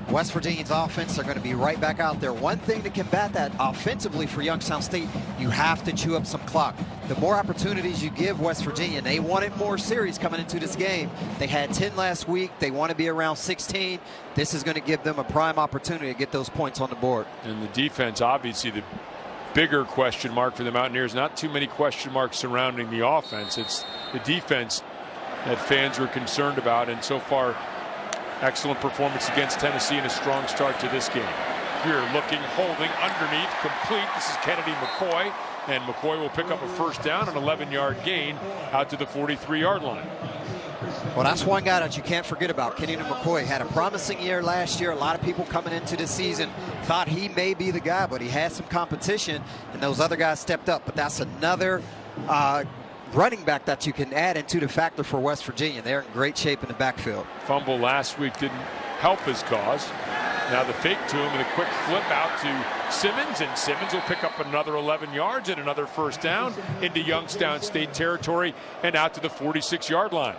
Speaker 6: West Virginia's offense are going to be right back out there. One thing to combat that offensively for Youngstown State, you have to chew up some clock. The more opportunities you give West Virginia, they wanted more series coming into this game. They had 10 last week. They want to be around 16. This is going to give them a prime opportunity to get those points on the board.
Speaker 1: And the defense, obviously, the bigger question mark for the Mountaineers. Not too many question marks surrounding the offense. It's the defense that fans were concerned about, and so far, excellent performance against Tennessee and a strong start to this game. Here looking, holding, underneath, complete. This is Kennedy McCoy, and McCoy will pick up a first down, an 11-yard gain out to the 43-yard line.
Speaker 6: Well, that's one guy that you can't forget about. Kennedy McCoy had a promising year last year. A lot of people coming into this season thought he may be the guy, but he had some competition, and those other guys stepped up. But that's another running back that you can add into the factor for West Virginia. They're in great shape in the backfield.
Speaker 1: Fumble last week didn't help his cause. Now the fake to him and a quick flip out to Simmons, and Simmons will pick up another 11 yards and another first down into Youngstown State territory and out to the 46-yard line.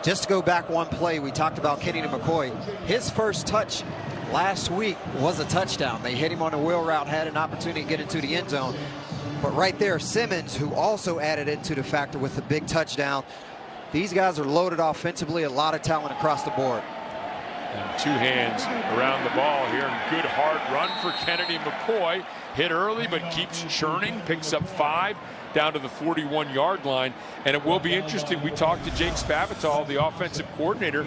Speaker 6: Just to go back one play, we talked about Kennedy McCoy. His first touch last week was a touchdown. They hit him on a wheel route, had an opportunity to get into the end zone. But right there, Simmons, who also added into the factor with the big touchdown. These guys are loaded offensively, a lot of talent across the board.
Speaker 1: And 2 hands around the ball here, and good hard run for Kennedy McCoy. Hit early, but keeps churning, picks up 5 down to the 41-yard line. And it will be interesting. We talked to Jake Spavital, the offensive coordinator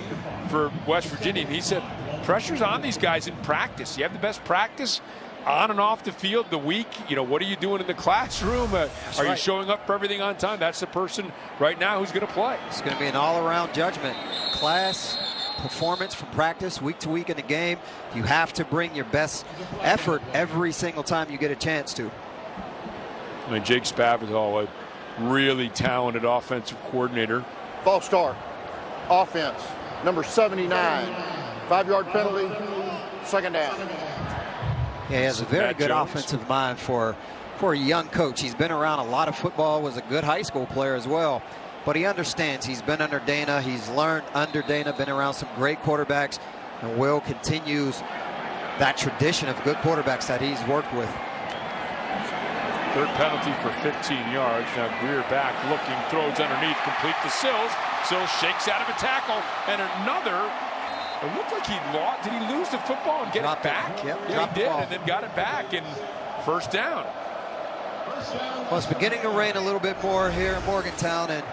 Speaker 1: for West Virginia, and he said, pressure's on these guys in practice. You have the best practice on and off the field the week. You know, what are you doing in the classroom? Are you showing up for everything on time? That's the person right now who's going to play.
Speaker 6: It's going to be an all-around judgment. Class, performance from practice week to week in the game. You have to bring your best effort every single time you get a chance to.
Speaker 1: I mean, Jake Spavital, a really talented offensive coordinator.
Speaker 5: False start. Offense. Number 79. 5-yard penalty. Second down.
Speaker 6: Yeah, he has a very good offensive mind for a young coach. He's been around a lot of football, was a good high school player as well. But he understands. He's been under Dana. He's learned under Dana, been around some great quarterbacks, and Will continues that tradition of good quarterbacks that he's worked with.
Speaker 1: Third penalty for 15 yards. Now Greer back looking, throws underneath, complete to Sills. Sills shakes out of a tackle, and another. It looked like he lost. Did he lose the football and get it back?
Speaker 6: Yep,
Speaker 1: yeah, he did, and then got it back, and first down.
Speaker 6: Well, it's beginning to rain a little bit more here in Morgantown, and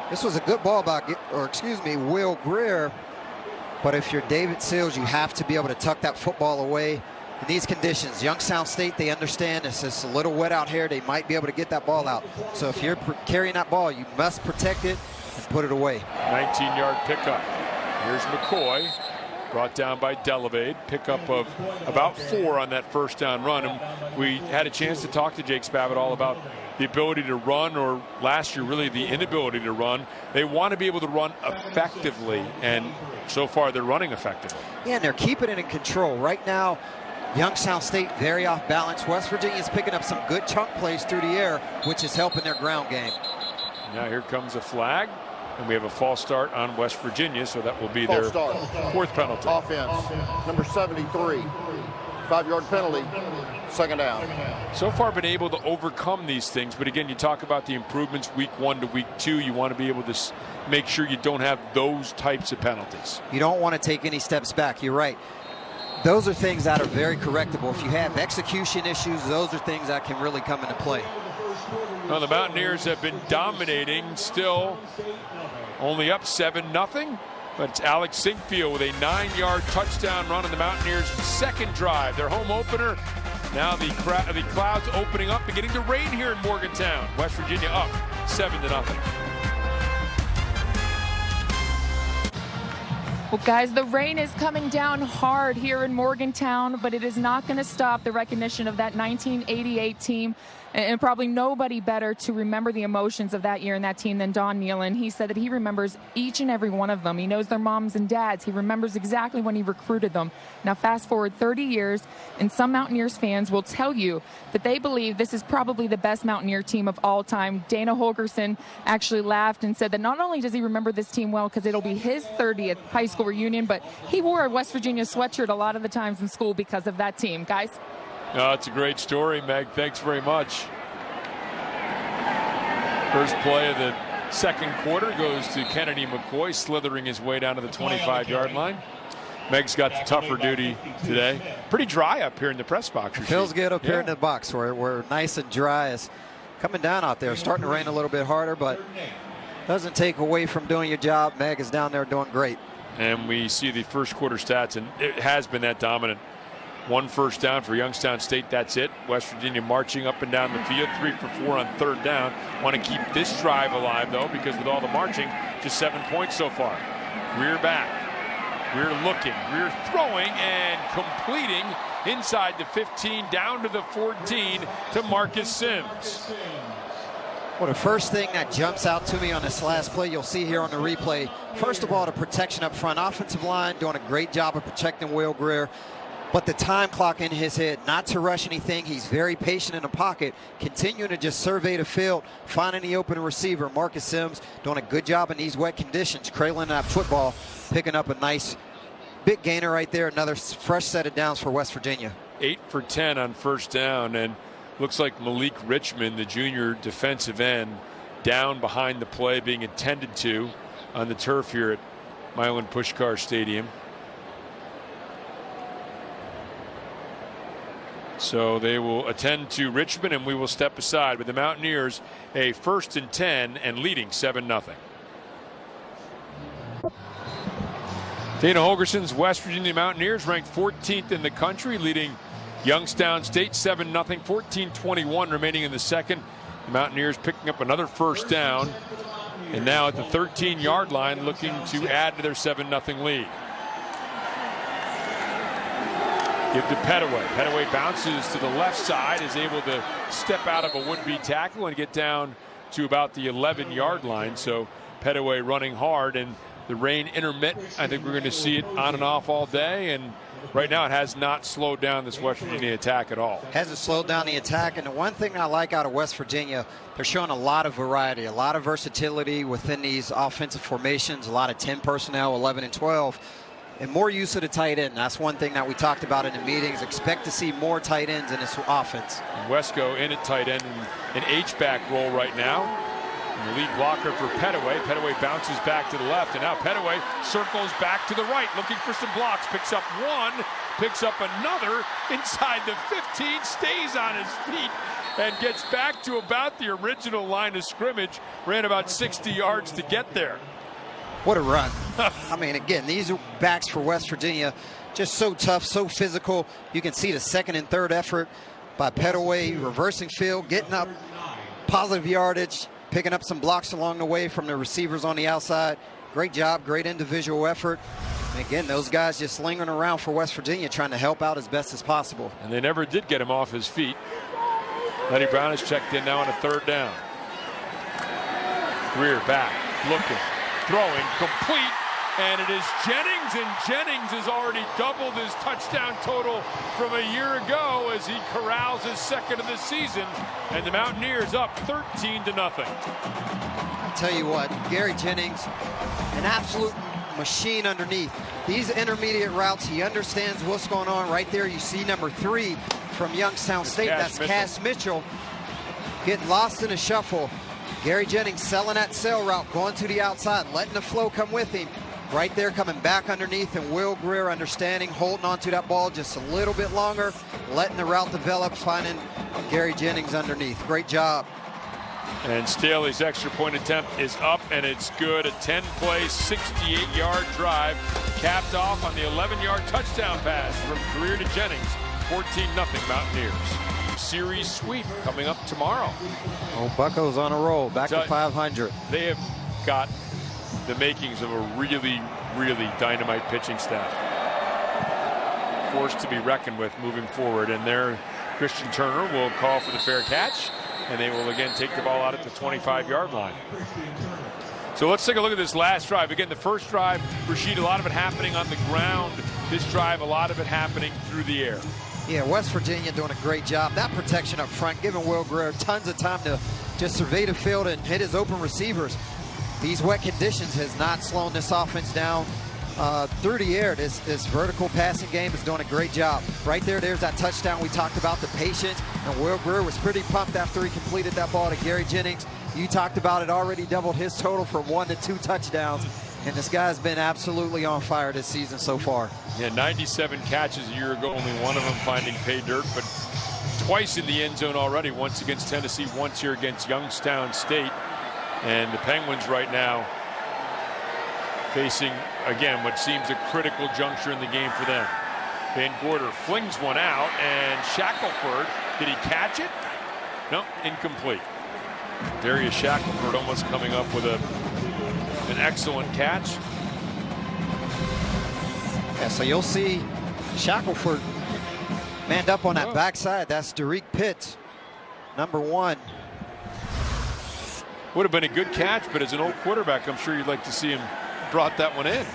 Speaker 6: this was a good ball by, Will Greer. But if you're David Sills, you have to be able to tuck that football away in these conditions. Youngstown State, they understand it's just a little wet out here. They might be able to get that ball out. So if you're carrying that ball, you must protect it and put it away.
Speaker 1: 19-yard pickup. Here's McCoy, brought down by Delavade. Pickup of about 4 on that first down run. And we had a chance to talk to Jake Spavital about the ability to run, or last year really the inability to run. They want to be able to run effectively, and so far they're running effectively.
Speaker 6: Yeah, and they're keeping it in control. Right now, Youngstown State very off balance. West Virginia is picking up some good chunk plays through the air, which is helping their ground game.
Speaker 1: Now here comes a flag, and we have a false start on West Virginia, so that will be their fourth penalty.
Speaker 5: Offense, number 73. 5-yard penalty, second down.
Speaker 1: So far been able to overcome these things, but again, you talk about the improvements week 1 to week 2. You want to be able to make sure you don't have those types of penalties.
Speaker 6: You don't want to take any steps back. You're right. Those are things that are very correctable. If you have execution issues, those are things that can really come into play.
Speaker 1: Well, the Mountaineers have been dominating, still only up 7-0. But it's Alex Sinkfield with a 9-yard touchdown run on the Mountaineers' second drive. Their home opener. Now the clouds opening up, beginning to rain here in Morgantown. West Virginia up 7-0.
Speaker 3: Well, guys, the rain is coming down hard here in Morgantown, but it is not going to stop the recognition of that 1988 team. And probably nobody better to remember the emotions of that year and that team than Don Nealon. He said that he remembers each and every one of them. He knows their moms and dads. He remembers exactly when he recruited them. Now, fast forward 30 years, and some Mountaineers fans will tell you that they believe this is probably the best Mountaineer team of all time. Dana Holgerson actually laughed and said that not only does he remember this team well because it'll be his 30th high school reunion, but he wore a West Virginia sweatshirt a lot of the times in school because of that team. Guys?
Speaker 1: Oh, it's a great story, Meg. Thanks very much. First play of the second quarter goes to Kennedy McCoy, slithering his way down to the 25-yard line. Meg's got the tougher duty today. Pretty dry up here in the press box.
Speaker 6: Feels good up here in the box. We're nice and dry. It's coming down out there. Starting to rain a little bit harder, but doesn't take away from doing your job. Meg is down there doing great.
Speaker 1: And we see the first quarter stats, and it has been that dominant. 1 first down for Youngstown State. That's it. West Virginia marching up and down the field. 3 for 4 on third down. Want to keep this drive alive, though, because with all the marching, just 7 points so far. Greer back. Greer looking. Greer throwing and completing inside the 15, down to the 14 to Marcus Sims.
Speaker 6: Well, the first thing that jumps out to me on this last play, you'll see here on the replay, first of all, the protection up front. Offensive line doing a great job of protecting Will Greer. But the time clock in his head, not to rush anything. He's very patient in the pocket, continuing to just survey the field, finding the open receiver. Marcus Sims doing a good job in these wet conditions, trailing that football, picking up a nice big gainer right there. Another fresh set of downs for West Virginia.
Speaker 1: 8 for 10 on first down, and looks like Malik Richmond, the junior defensive end, down behind the play, being attended to on the turf here at Milan Puskar Stadium. So they will attend to Richmond, and we will step aside with the Mountaineers a 1st and 10 and leading 7-0. Dana Holgerson's West Virginia Mountaineers ranked 14th in the country, leading Youngstown State 7-0, 14-21 remaining in the second. The Mountaineers picking up another first down And now at the 13-yard line, looking to add to their 7-0 lead. Give to Petaway. Petaway bounces to the left side, is able to step out of a would-be tackle and get down to about the 11-yard line. So Petaway running hard, and the rain intermittent. I think we're going to see it on and off all day, and right now it has not slowed down this West Virginia attack at all.
Speaker 6: Hasn't slowed down the attack, and the one thing I like out of West Virginia, they're showing a lot of variety, a lot of versatility within these offensive formations, a lot of 10 personnel, 11 and 12, and more use of the tight end. That's one thing that we talked about in the meetings. Expect to see more tight ends in this offense.
Speaker 1: And Wesco in at tight end in an H-back role right now. And the lead blocker for Petaway. Petaway bounces back to the left, and now Petaway circles back to the right, looking for some blocks. Picks up one, picks up another inside the 15, stays on his feet, and gets back to about the original line of scrimmage. Ran about 60 yards to get there.
Speaker 6: What a run. I mean, again, these are backs for West Virginia, just so tough, so physical. You can see the second and third effort by Petaway, reversing field, getting up positive yardage, picking up some blocks along the way from the receivers on the outside. Great job, great individual effort. And again, those guys just lingering around for West Virginia, trying to help out as best as possible.
Speaker 1: And they never did get him off his feet. Lenny Brown is checked in now on a 3rd down. Greer back, looking, throwing, complete, and it is Jennings, and Jennings has already doubled his touchdown total from a year ago as he corrals his 2nd of the season, and the Mountaineers up 13-0.
Speaker 6: I'll tell you what, Gary Jennings, an absolute machine underneath. These intermediate routes, he understands what's going on. Right there, you see number 3 from Youngstown State. That's Cass Mitchell. Getting lost in a shuffle. Gary Jennings selling that sail route, going to the outside, letting the flow come with him. Right there, coming back underneath, and Will Greer understanding, holding onto that ball just a little bit longer, letting the route develop, finding Gary Jennings underneath. Great job.
Speaker 1: And Staley's extra point attempt is up, and it's good. A 10-play, 68-yard drive, capped off on the 11-yard touchdown pass from Greer to Jennings. 14-0 Mountaineers. Series sweep coming up tomorrow.
Speaker 6: Oh, Bucco's on a roll, back to 500.
Speaker 1: They have got the makings of a really, really dynamite pitching staff. Forced to be reckoned with moving forward, and there Christian Turner will call for the fair catch, and they will again take the ball out at the 25-yard line. So let's take a look at this last drive. Again, the first drive, Rashid, a lot of it happening on the ground. This drive, a lot of it happening through the air.
Speaker 6: Yeah, West Virginia doing a great job. That protection up front, giving Will Greer tons of time to just survey the field and hit his open receivers. These wet conditions has not slowed this offense down through the air. This vertical passing game is doing a great job. Right there, there's that touchdown we talked about, the patience. And Will Greer was pretty pumped after he completed that ball to Gary Jennings. You talked about it, already doubled his total from 1 to 2 touchdowns. And this guy's been absolutely on fire this season so far.
Speaker 1: Yeah, 97 catches a year ago, only one of them finding pay dirt, but twice in the end zone already, once against Tennessee, once here against Youngstown State. And the Penguins right now facing, again, what seems a critical juncture in the game for them. Van Gorder flings one out, and Shackelford, did he catch it? No, incomplete. Darius Shackelford almost coming up with an excellent catch.
Speaker 6: Yeah, so you'll see Shackelford manned up on that backside. That's Derek Pitts, number 1.
Speaker 1: Would have been a good catch, but as an old quarterback, I'm sure you'd like to see him brought that one in.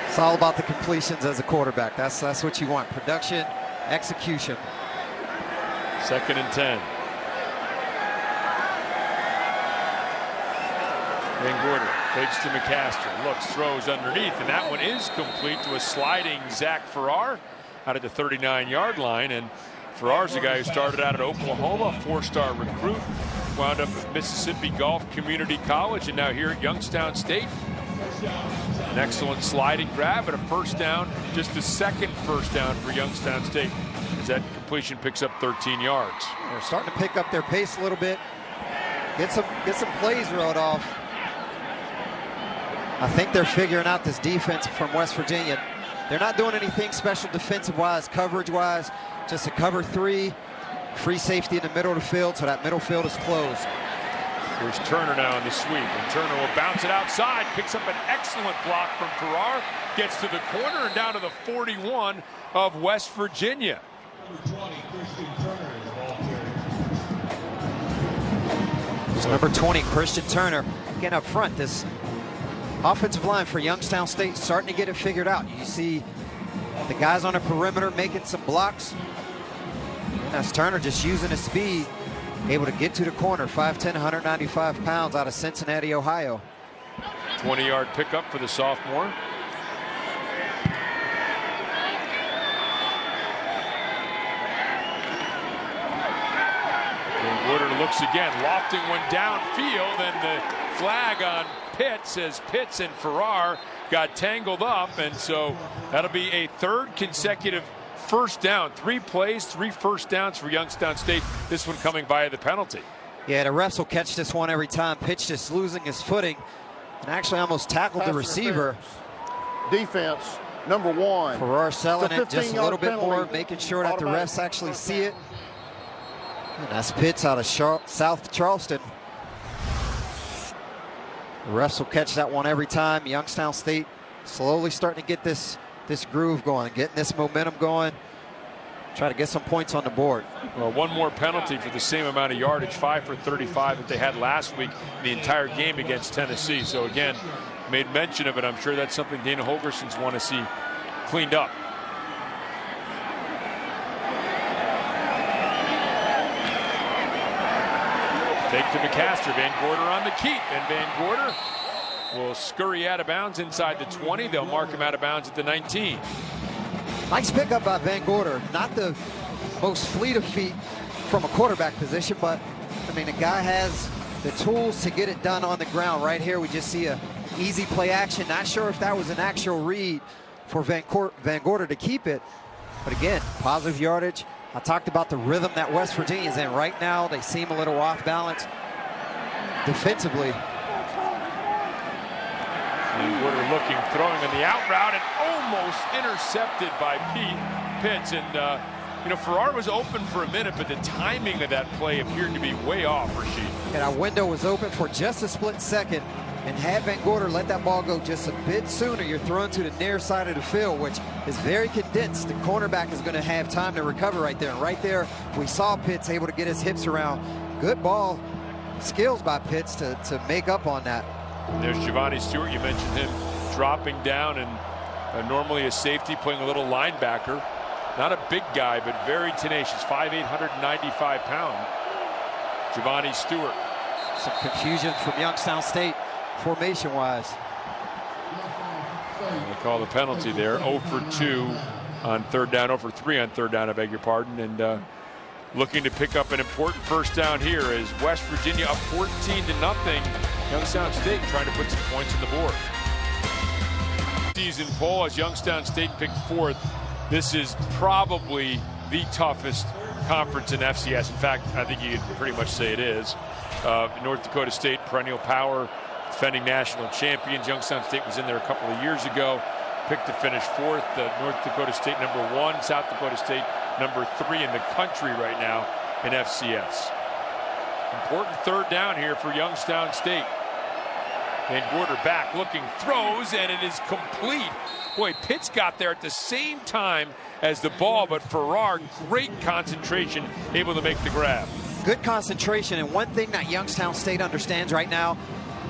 Speaker 6: It's all about the completions as a quarterback. That's what you want. Production, execution.
Speaker 1: 2nd and 10. Van Gorder fakes to McCaster, looks, throws underneath, and that one is complete to a sliding Zach Farrar out at the 39-yard line. And Farrar's a guy who started out at Oklahoma, 4-star recruit, wound up at Mississippi Gulf Community College, and now here at Youngstown State. An excellent sliding grab and a 1st down, just the 2nd 1st down for Youngstown State, as that completion picks up 13 yards.
Speaker 6: They're starting to pick up their pace a little bit, get some plays rolled off. I think they're figuring out this defense from West Virginia. They're not doing anything special defensive-wise, coverage-wise, just a cover 3, free safety in the middle of the field, so that middle field is closed.
Speaker 1: Here's Turner now in the sweep, and Turner will bounce it outside, picks up an excellent block from Farrar, gets to the corner and down to the 41 of West Virginia.
Speaker 6: So number 20, Christian Turner, again up front. This offensive line for Youngstown State starting to get it figured out. You see the guys on the perimeter making some blocks. And that's Turner just using his speed, able to get to the corner. 5'10", 195 pounds out of Cincinnati, Ohio.
Speaker 1: 20-yard pickup for the sophomore. Woodard looks again, lofting one downfield, and the flag on Pitts as Pitts and Farrar got tangled up, and so that'll be a third consecutive first down. 3 plays, 3 first downs for Youngstown State, this one coming via the penalty.
Speaker 6: Yeah, the refs will catch this one every time. Pitts just losing his footing and actually almost tackled the receiver.
Speaker 5: Defense, number 1.
Speaker 6: Farrar selling it just a little bit
Speaker 5: penalty.
Speaker 6: more, making sure that the refs actually see it. And that's Pitts out of South Charleston. The refs will catch that one every time. Youngstown State slowly starting to get this groove going, getting this momentum going. Try to get some points on the board.
Speaker 1: Well, one more penalty for the same amount of yardage, 5 for 35 that they had last week, the entire game against Tennessee. So again, made mention of it. I'm sure that's something Dana Holgerson's want to see cleaned up. Take to McCaster, Van Gorder on the keep, and Van Gorder will scurry out of bounds inside the 20. They'll mark him out of bounds at the 19.
Speaker 6: Nice pickup by Van Gorder. Not the most fleet of feet from a quarterback position, but I mean, the guy has the tools to get it done on the ground. Right here, we just see a easy play action. Not sure if that was an actual read for Van Gorder to keep it, but again, positive yardage. I talked about the rhythm that West Virginia's in right now. They seem a little off balance defensively.
Speaker 1: And Woodard looking, throwing on the out route, and almost intercepted by Pitts. And you know, Farrar was open for a minute, but the timing of that play appeared to be way off, Rasheed.
Speaker 6: And our window was open for just a split second, and had Van Gorder let that ball go just a bit sooner, you're thrown to the near side of the field, which is very condensed. The cornerback is going to have time to recover right there. And right there, we saw Pitts able to get his hips around. Good ball skills by Pitts to make up on that.
Speaker 1: There's Giovanni Stewart. You mentioned him dropping down, and normally a safety playing a little linebacker. Not a big guy, but very tenacious. 5'8", 195 pound. Giovanni Stewart.
Speaker 6: Some confusion from Youngstown State formation-wise.
Speaker 1: They call the penalty there. 0 for 2 on third down. 0 for 3 on third down, I beg your pardon. And looking to pick up an important first down here as West Virginia up 14-0. Youngstown State trying to put some points on the board. Season poll as Youngstown State picked 4th. This is probably the toughest conference in FCS. In fact, I think you could pretty much say it is. North Dakota State, perennial power, defending national champions. Youngstown State was in there a couple of years ago. Picked to finish 4th. North Dakota State #1. South Dakota State #3 in the country right now in FCS. Important third down here for Youngstown State. Van Gorder back, looking, throws, and it is complete. Boy, Pitts got there at the same time as the ball, but Farrar, great concentration, able to make the grab.
Speaker 6: Good concentration, and one thing that Youngstown State understands right now,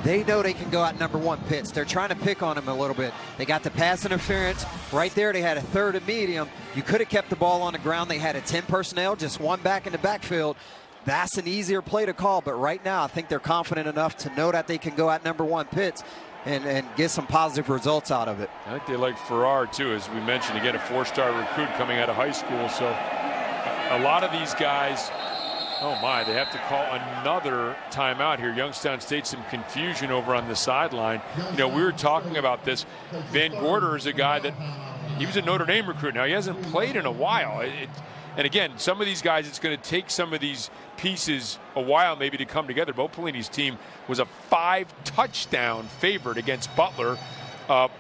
Speaker 6: they know they can go out #1 Pitts. They're trying to pick on him a little bit. They got the pass interference. Right there, they had a 3rd and medium. You could have kept the ball on the ground. They had a 10 personnel, just one back in the backfield. That's an easier play to call, but right now I think they're confident enough to know that they can go at #1 Pitts and get some positive results out of it.
Speaker 1: I think they like Farrar too, as we mentioned, again, a 4-star recruit coming out of high school. So a lot of these guys, oh my, they have to call another timeout here. Youngstown State, some confusion over on the sideline. You know, we were talking about this. Van Gorder is a guy that, he was a Notre Dame recruit. Now, he hasn't played in a while. And again, some of these guys, it's going to take some of these pieces a while maybe to come together. Bo Pelini's team was a 5-touchdown favorite against Butler. a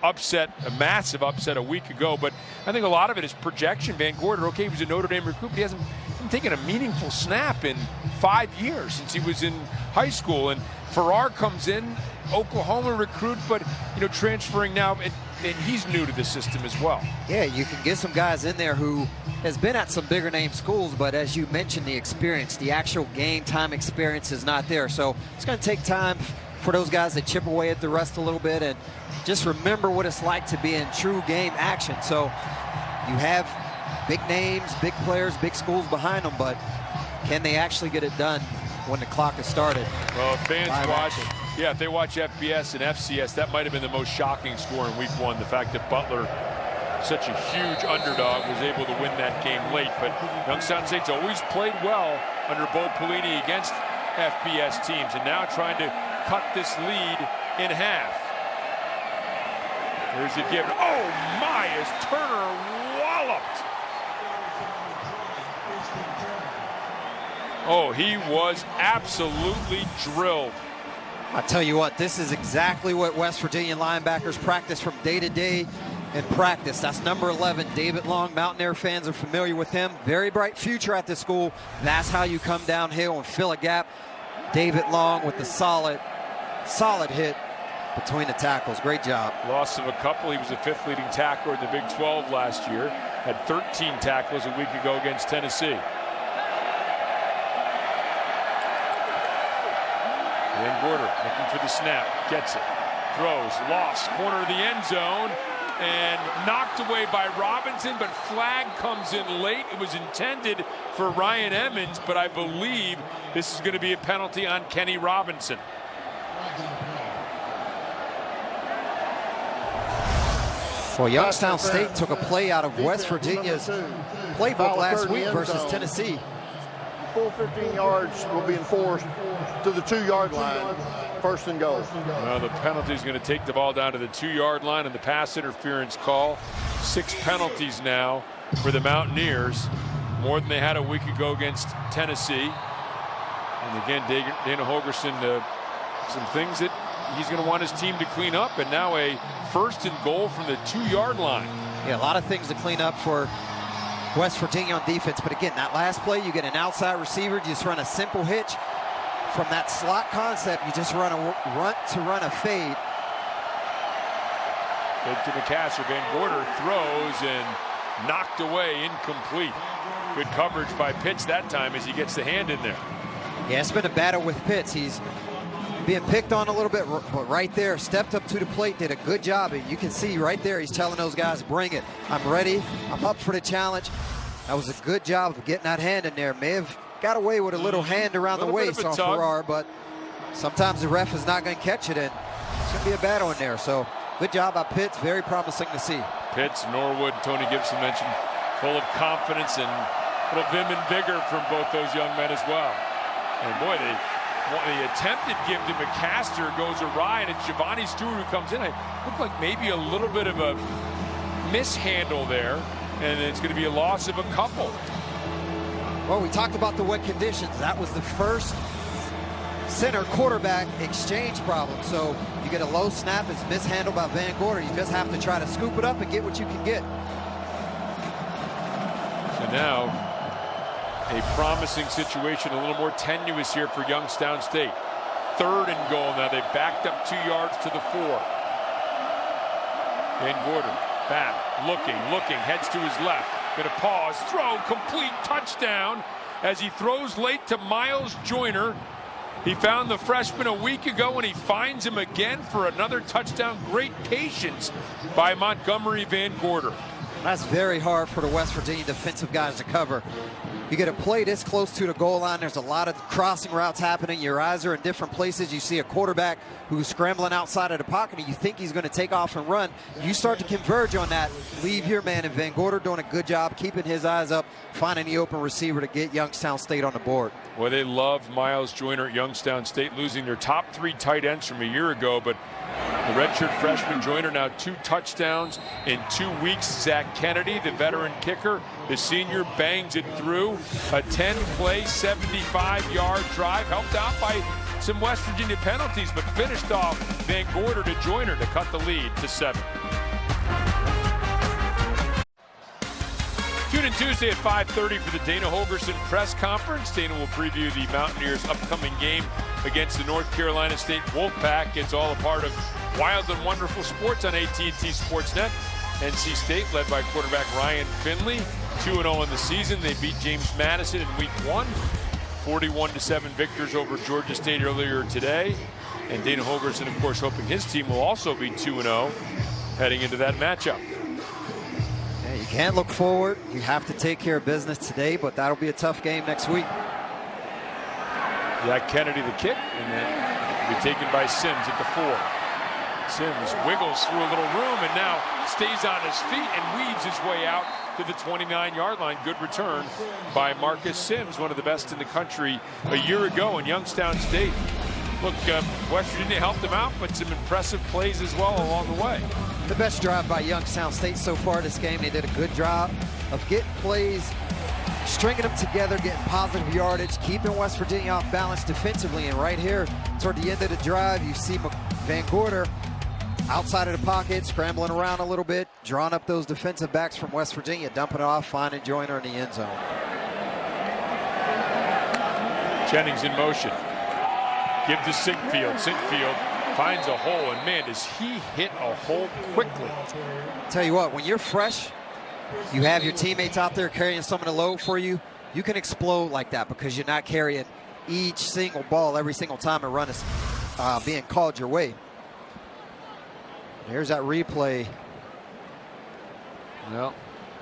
Speaker 1: massive upset a week ago. But I think a lot of it is projection. Van Gorder, okay, he was a Notre Dame recruit, but he hasn't taken a meaningful snap in 5 years since he was in high school. And Farrar comes in, Oklahoma recruit, but transferring now, and he's new to the system as well.
Speaker 6: Yeah, you can get some guys in there who has been at some bigger name schools, but as you mentioned, the experience, the actual game time experience is not there. So it's going to take time for those guys to chip away at the rest a little bit and just remember what it's like to be in true game action. So you have big names, big players, big schools behind them, but can they actually get it done when the clock has started?
Speaker 1: Well, if fans watch, if they watch FBS and FCS, that might have been the most shocking score in week 1. The fact that Butler, such a huge underdog, was able to win that game late. But Youngstown State's always played well under Bo Pelini against FBS teams, and now trying to cut this lead in half. There's a give. Oh my, is Turner walloped. Oh, he was absolutely drilled.
Speaker 6: I tell you what, this is exactly what West Virginia linebackers practice from day to day in practice. That's number 11, David Long. Mountaineer fans are familiar with him. Very bright future at this school. That's how you come downhill and fill a gap. David Long with the solid hit between the tackles. Great job.
Speaker 1: Loss of a couple. He was the 5th leading tackler in the Big 12 last year. Had 13 tackles a week ago against Tennessee. Van Gorder looking for the snap, gets it, throws, lost, corner of the end zone, and knocked away by Robinson, but flag comes in late. It was intended for Ryan Emmons, but I believe this is going to be a penalty on Kenny Robinson.
Speaker 6: Well, Youngstown State took a play out of West Virginia's playbook last week versus Tennessee.
Speaker 5: Full 15 yards will be enforced to the 2-yard line, 1st and goal.
Speaker 1: Well, the penalty is going to take the ball down to the 2-yard line and the pass interference call. 6 penalties now for the Mountaineers, more than they had a week ago against Tennessee. And again, Dana Holgorsen, some things that he's going to want his team to clean up, and now a 1st and goal from the 2-yard line.
Speaker 6: Yeah, a lot of things to clean up for West Virginia on defense, but again, that last play, you get an outside receiver, you just run a simple hitch from that slot concept, you just run a fade.
Speaker 1: Fake to McCaster, Van Gorder throws and knocked away, incomplete. Good coverage by Pitts that time as he gets the hand in there.
Speaker 6: Yeah, it's been a battle with Pitts. He's being picked on a little bit, but right there, stepped up to the plate, did a good job. And you can see right there, he's telling those guys, bring it. I'm ready. I'm up for the challenge. That was a good job of getting that hand in there. May have got away with a little hand around the waist on Farrar, but sometimes the ref is not going to catch it, and it's going to be a battle in there. So good job by Pitts. Very promising to see.
Speaker 1: Pitts, Norwood, Tony Gibson mentioned, full of confidence and a little vim and vigor from both those young men as well. And boy, the attempted give to McCaster goes awry, and it's Giovanni Stewart who comes in. It looked like maybe a little bit of a mishandle there, and it's going to be a loss of a couple.
Speaker 6: Well, we talked about the wet conditions. That was the first center quarterback exchange problem. So you get a low snap, it's mishandled by Van Gorder. You just have to try to scoop it up and get what you can get.
Speaker 1: So now a promising situation, a little more tenuous here for Youngstown State. 3rd and goal now. They backed up 2 yards to the 4. Van Gorder back, looking, heads to his left. Gonna pause, throw, complete touchdown as he throws late to Miles Joyner. He found the freshman a week ago, and he finds him again for another touchdown. Great patience by Montgomery Van Gorder.
Speaker 6: That's very hard for the West Virginia defensive guys to cover. You get a play this close to the goal line, there's a lot of crossing routes happening. Your eyes are in different places. You see a quarterback who's scrambling outside of the pocket, and you think he's going to take off and run. You start to converge on that. Leave your man, and Van Gorder doing a good job keeping his eyes up, finding the open receiver to get Youngstown State on the board.
Speaker 1: Well, they love Miles Joyner at Youngstown State, losing their top 3 tight ends from a year ago, but the redshirt freshman Joyner now 2 touchdowns in 2 weeks. Zach Kennedy, the veteran kicker, the senior, bangs it through. A 10-play, 75-yard drive, helped out by some West Virginia penalties, but finished off Van Gorder to Joyner to cut the lead to 7. Tune in Tuesday at 5:30 for the Dana Holgorsen press conference. Dana will preview the Mountaineers' upcoming game against the North Carolina State Wolfpack. It's all a part of Wild and Wonderful Sports on AT&T Sportsnet. NC State, led by quarterback Ryan Finley, 2-0 in the season. They beat James Madison in week 1. 41-7 victors over Georgia State earlier today. And Dana Holgorsen, of course, hoping his team will also be 2-0 heading into that matchup.
Speaker 6: Yeah, you can't look forward. You have to take care of business today, but that'll be a tough game next week.
Speaker 1: Jack Kennedy the kick, and then be taken by Sims at the 4. Sims wiggles through a little room and now stays on his feet and weaves his way out to the 29-yard line. Good return by Marcus Sims, one of the best in the country a year ago in Youngstown State. Look, West Virginia helped them out, but some impressive plays as well along the way.
Speaker 6: The best drive by Youngstown State so far this game. They did a good job of getting plays, stringing them together, getting positive yardage, keeping West Virginia off balance defensively. And right here, toward the end of the drive, you see Van Gorder outside of the pocket, scrambling around a little bit, drawing up those defensive backs from West Virginia, dumping it off, finding Joyner in the end zone.
Speaker 1: Jennings in motion. Give to Sinkfield. Sinkfield finds a hole, and man, does he hit a hole quickly.
Speaker 6: Tell you what, when you're fresh, you have your teammates out there carrying some of the load for you, you can explode like that because you're not carrying each single ball every single time a run is being called your way. Here's that replay.
Speaker 1: Well,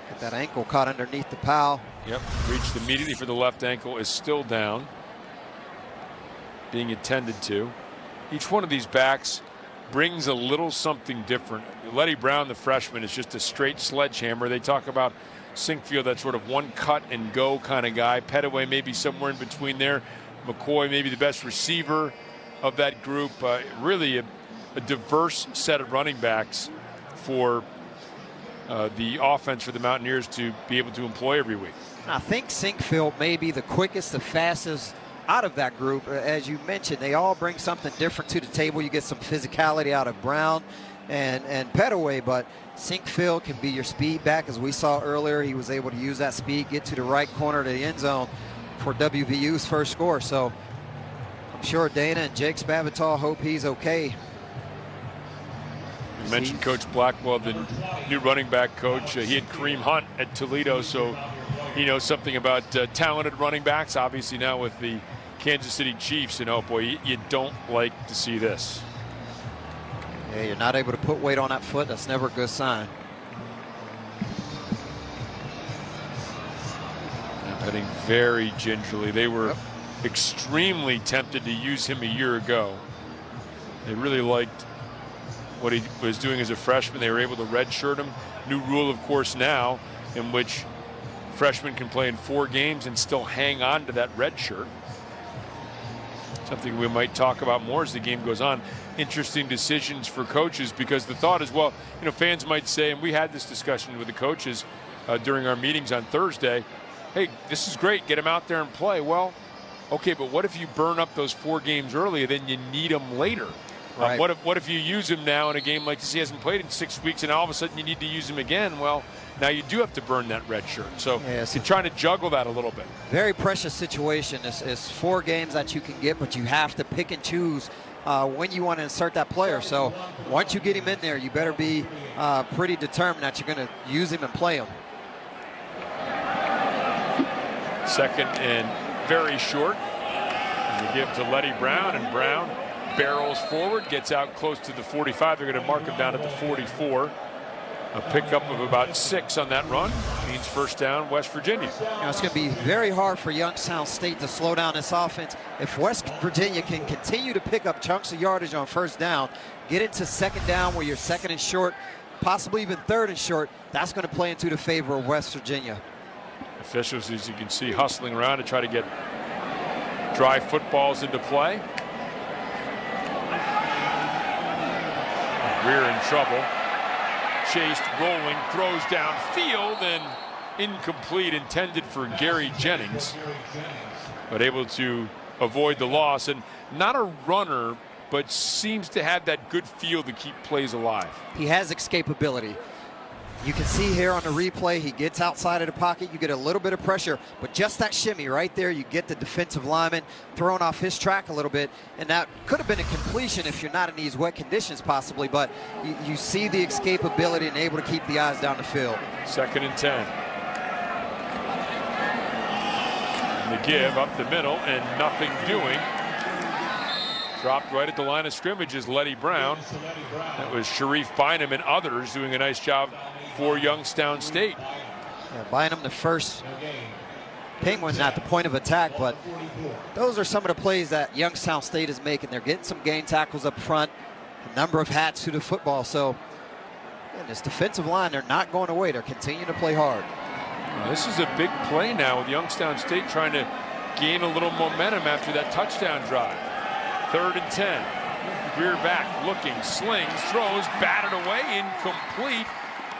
Speaker 6: get that ankle caught underneath the pal.
Speaker 1: Yep, reached immediately for the left ankle, is still down, being attended to. Each one of these backs brings a little something different. Letty Brown, the freshman, is just a straight sledgehammer. They talk about Sinkfield, that sort of one cut and go kind of guy. Pettaway maybe somewhere in between there. McCoy maybe the best receiver of that group. Really a diverse set of running backs for the offense for the Mountaineers to be able to employ every week.
Speaker 6: I think Sinkfield may be the quickest, the fastest out of that group. As you mentioned, they all bring something different to the table. You get some physicality out of Brown and Pettaway, but Sinkfield can be your speed back. As we saw earlier, he was able to use that speed, get to the right corner of the end zone for WVU's first score. So I'm sure Dana and Jake Spavital hope he's okay.
Speaker 1: You mentioned Coach Blackwell, the new running back coach. He had Kareem Hunt at Toledo, so he knows something about talented running backs. Obviously now with the Kansas City Chiefs, and oh boy, you don't like to see this.
Speaker 6: Yeah, you're not able to put weight on that foot. That's never a good sign.
Speaker 1: Heading very gingerly. They were extremely tempted to use him a year ago. They really liked what he was doing as a freshman. They were able to redshirt him. New rule, of course, now in which freshmen can play in 4 games and still hang on to that red shirt. Something we might talk about more as the game goes on. Interesting decisions for coaches, because the thought is, well, you know, fans might say, and we had this discussion with the coaches during our meetings on Thursday, hey, this is great, get him out there and play. Well, okay, but what if you burn up those 4 games early, then you need them later?
Speaker 6: Right.
Speaker 1: What if you use him now in a game like this? He hasn't played in 6 weeks, and all of a sudden you need to use him again. Well, now you do have to burn that red shirt. So you're trying to juggle that a little bit. Very
Speaker 6: precious situation. It's 4 games that you can get, but you have to pick and choose when you want to insert that player. So once you get him in there, you better be pretty determined that you're going to use him and play him.
Speaker 1: Second and very short. And you give to Letty Brown, and Brown barrels forward, gets out close to the 45. They're going to mark him down at the 44. A pickup of about 6 on that run means first down, West Virginia.
Speaker 6: You know, it's going to be very hard for Youngstown State to slow down this offense. If West Virginia can continue to pick up chunks of yardage on first down, get into second down where you're second and short, possibly even third and short, that's going to play into the favor of West Virginia.
Speaker 1: Officials, as you can see, hustling around to try to get dry footballs into play. We're in trouble. Chased, rolling, throws downfield, and incomplete, intended for Gary Jennings, but able to avoid the loss. And not a runner, but seems to have that good feel to keep plays alive.
Speaker 6: He has escapability. You can see here on the replay, he gets outside of the pocket. You get a little bit of pressure, but just that shimmy right there, you get the defensive lineman thrown off his track a little bit, and that could have been a completion if you're not in these wet conditions possibly, but you see the escapability and able to keep the eyes down the field.
Speaker 1: 2nd and 10. And the give up the middle and nothing doing. Dropped right at the line of scrimmage is Letty Brown. That was Sharif Bynum and others doing a nice job for Youngstown State.
Speaker 6: Yeah, Bynum, the first Penguin at the point of attack, but those are some of the plays that Youngstown State is making. They're getting some game tackles up front, a number of hats to the football. So yeah, this defensive line, they're not going away. They're continuing to play hard.
Speaker 1: Well, this is a big play now with Youngstown State trying to gain a little momentum after that touchdown drive. 3rd and 10. Greer back, looking, slings, throws, batted away, incomplete.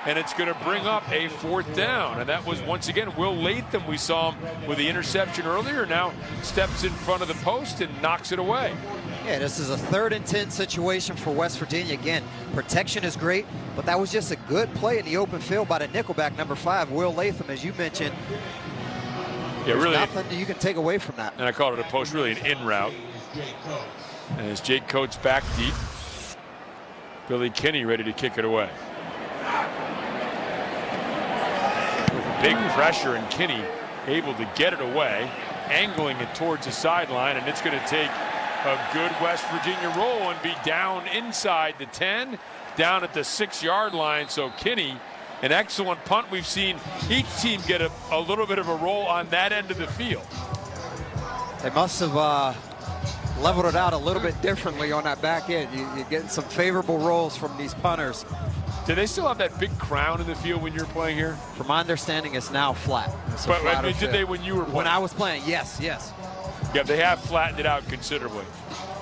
Speaker 1: And it's going to bring up a 4th down. And that was, once again, Will Latham. We saw him with the interception earlier. Now steps in front of the post and knocks it away.
Speaker 6: Yeah, this is a 3rd and 10 situation for West Virginia. Again, protection is great, but that was just a good play in the open field by the nickelback, number 5, Will Latham, as you mentioned.
Speaker 1: Yeah,
Speaker 6: There's
Speaker 1: really.
Speaker 6: nothing you can take away from that.
Speaker 1: And I called it a post, really an in route. And as Jake Coates back deep, Billy Kinney ready to kick it away. Big pressure, and Kinney able to get it away, angling it towards the sideline, and it's going to take a good West Virginia roll and be down inside the 10, down at the 6-yard line. So Kinney, an excellent punt. We've seen each team get a little bit of a roll on that end of the field.
Speaker 6: They must have leveled it out a little bit differently on that back end. You're getting some favorable rolls from these punters.
Speaker 1: Do they still have that big crown in the field when you're playing here?
Speaker 6: From my understanding, it's now flat.
Speaker 1: But did they when you were playing?
Speaker 6: When I was playing, yes.
Speaker 1: Yeah, they have flattened it out considerably.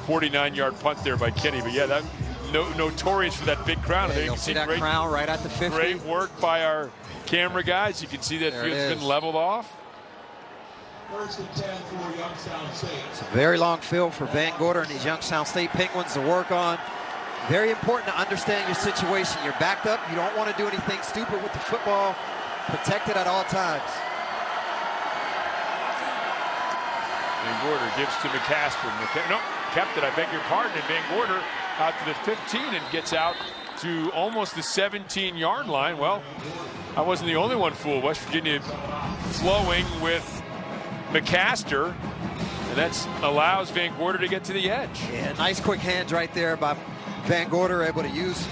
Speaker 1: 49-yard punt there by Kinney. But yeah, that notorious for that big crown.
Speaker 6: Yeah, you'll see that crown right at the 50.
Speaker 1: Great work by our camera guys. You can see that field's been leveled off.
Speaker 7: 1st and 10 for Youngstown State.
Speaker 6: It's a very long field for Van Gorder and these Youngstown State Penguins to work on. Very important to understand your situation. You're backed up. You don't want to do anything stupid with the football. Protect it at all times.
Speaker 1: Van Gorder gives to McCaster. No, kept it. I beg your pardon. And Van Gorder out to the 15 and gets out to almost the 17-yard line. Well, I wasn't the only one fooled. West Virginia flowing with McCaster, and that allows Van Gorder to get to the edge.
Speaker 6: Yeah, nice quick hands right there by Van Gorder, able to use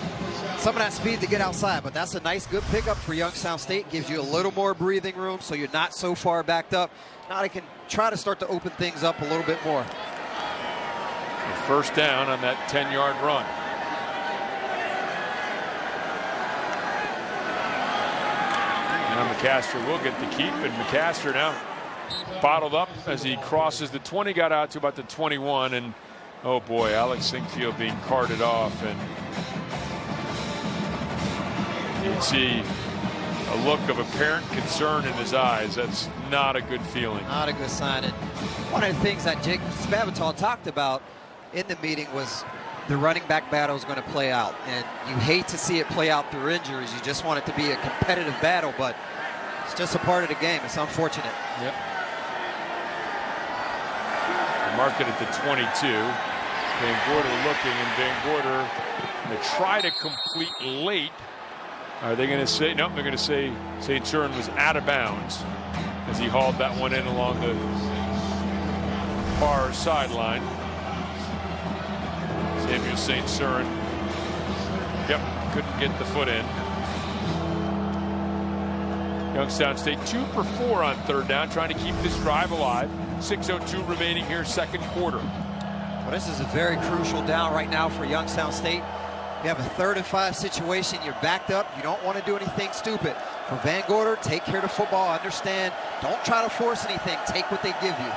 Speaker 6: some of that speed to get outside, but that's a nice, good pickup for Youngstown State. Gives you a little more breathing room so you're not so far backed up. Now they can try to start to open things up a little bit more.
Speaker 1: A 1st down on that 10-yard run. Now McCaster will get the keep, and McCaster now bottled up as he crosses the 20, got out to about the 21, and oh boy, Alex Sinkfield being carted off, and you can see a look of apparent concern in his eyes. That's not a good feeling.
Speaker 6: Not a good sign. And one of the things that Jake Spavital talked about in the meeting was the running back battle is going to play out, and you hate to see it play out through injuries. You just want it to be a competitive battle, but it's just a part of the game. It's unfortunate.
Speaker 1: Yep. Mark it at the 22. Van Gorder looking, and Van Gorder going to try to complete late. Are they going to say, no, they're going to say St. Cyrin was out of bounds as he hauled that one in along the far sideline. Samuel St. Cyrin, yep, couldn't get the foot in. Youngstown State 2 for 4 on 3rd down, trying to keep this drive alive. 6:02 remaining here, 2nd quarter.
Speaker 6: Well, this is a very crucial down right now for Youngstown State. You have a 3rd and 5 situation. You're backed up. You don't want to do anything stupid. For Van Gorder, take care of the football. Understand. Don't try to force anything. Take what they give you.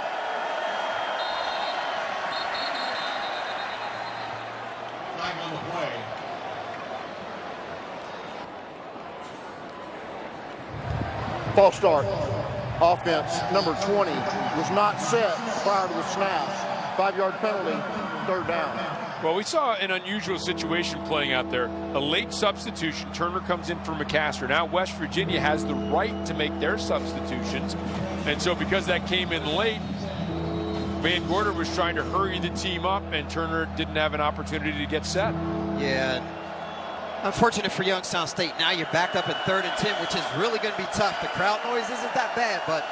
Speaker 7: Flag on the play.
Speaker 5: False start. Offense number 20 was not set prior to the snap. 5-yard penalty, third down.
Speaker 1: Well, we saw an unusual situation playing out there. A late substitution. Turner comes in for McCaster. Now West Virginia has the right to make their substitutions. And so because that came in late, Van Gorder was trying to hurry the team up, and Turner didn't have an opportunity to get set.
Speaker 6: Yeah. Unfortunate for Youngstown State. Now you're backed up at 3rd and 10, which is really going to be tough. The crowd noise isn't that bad, but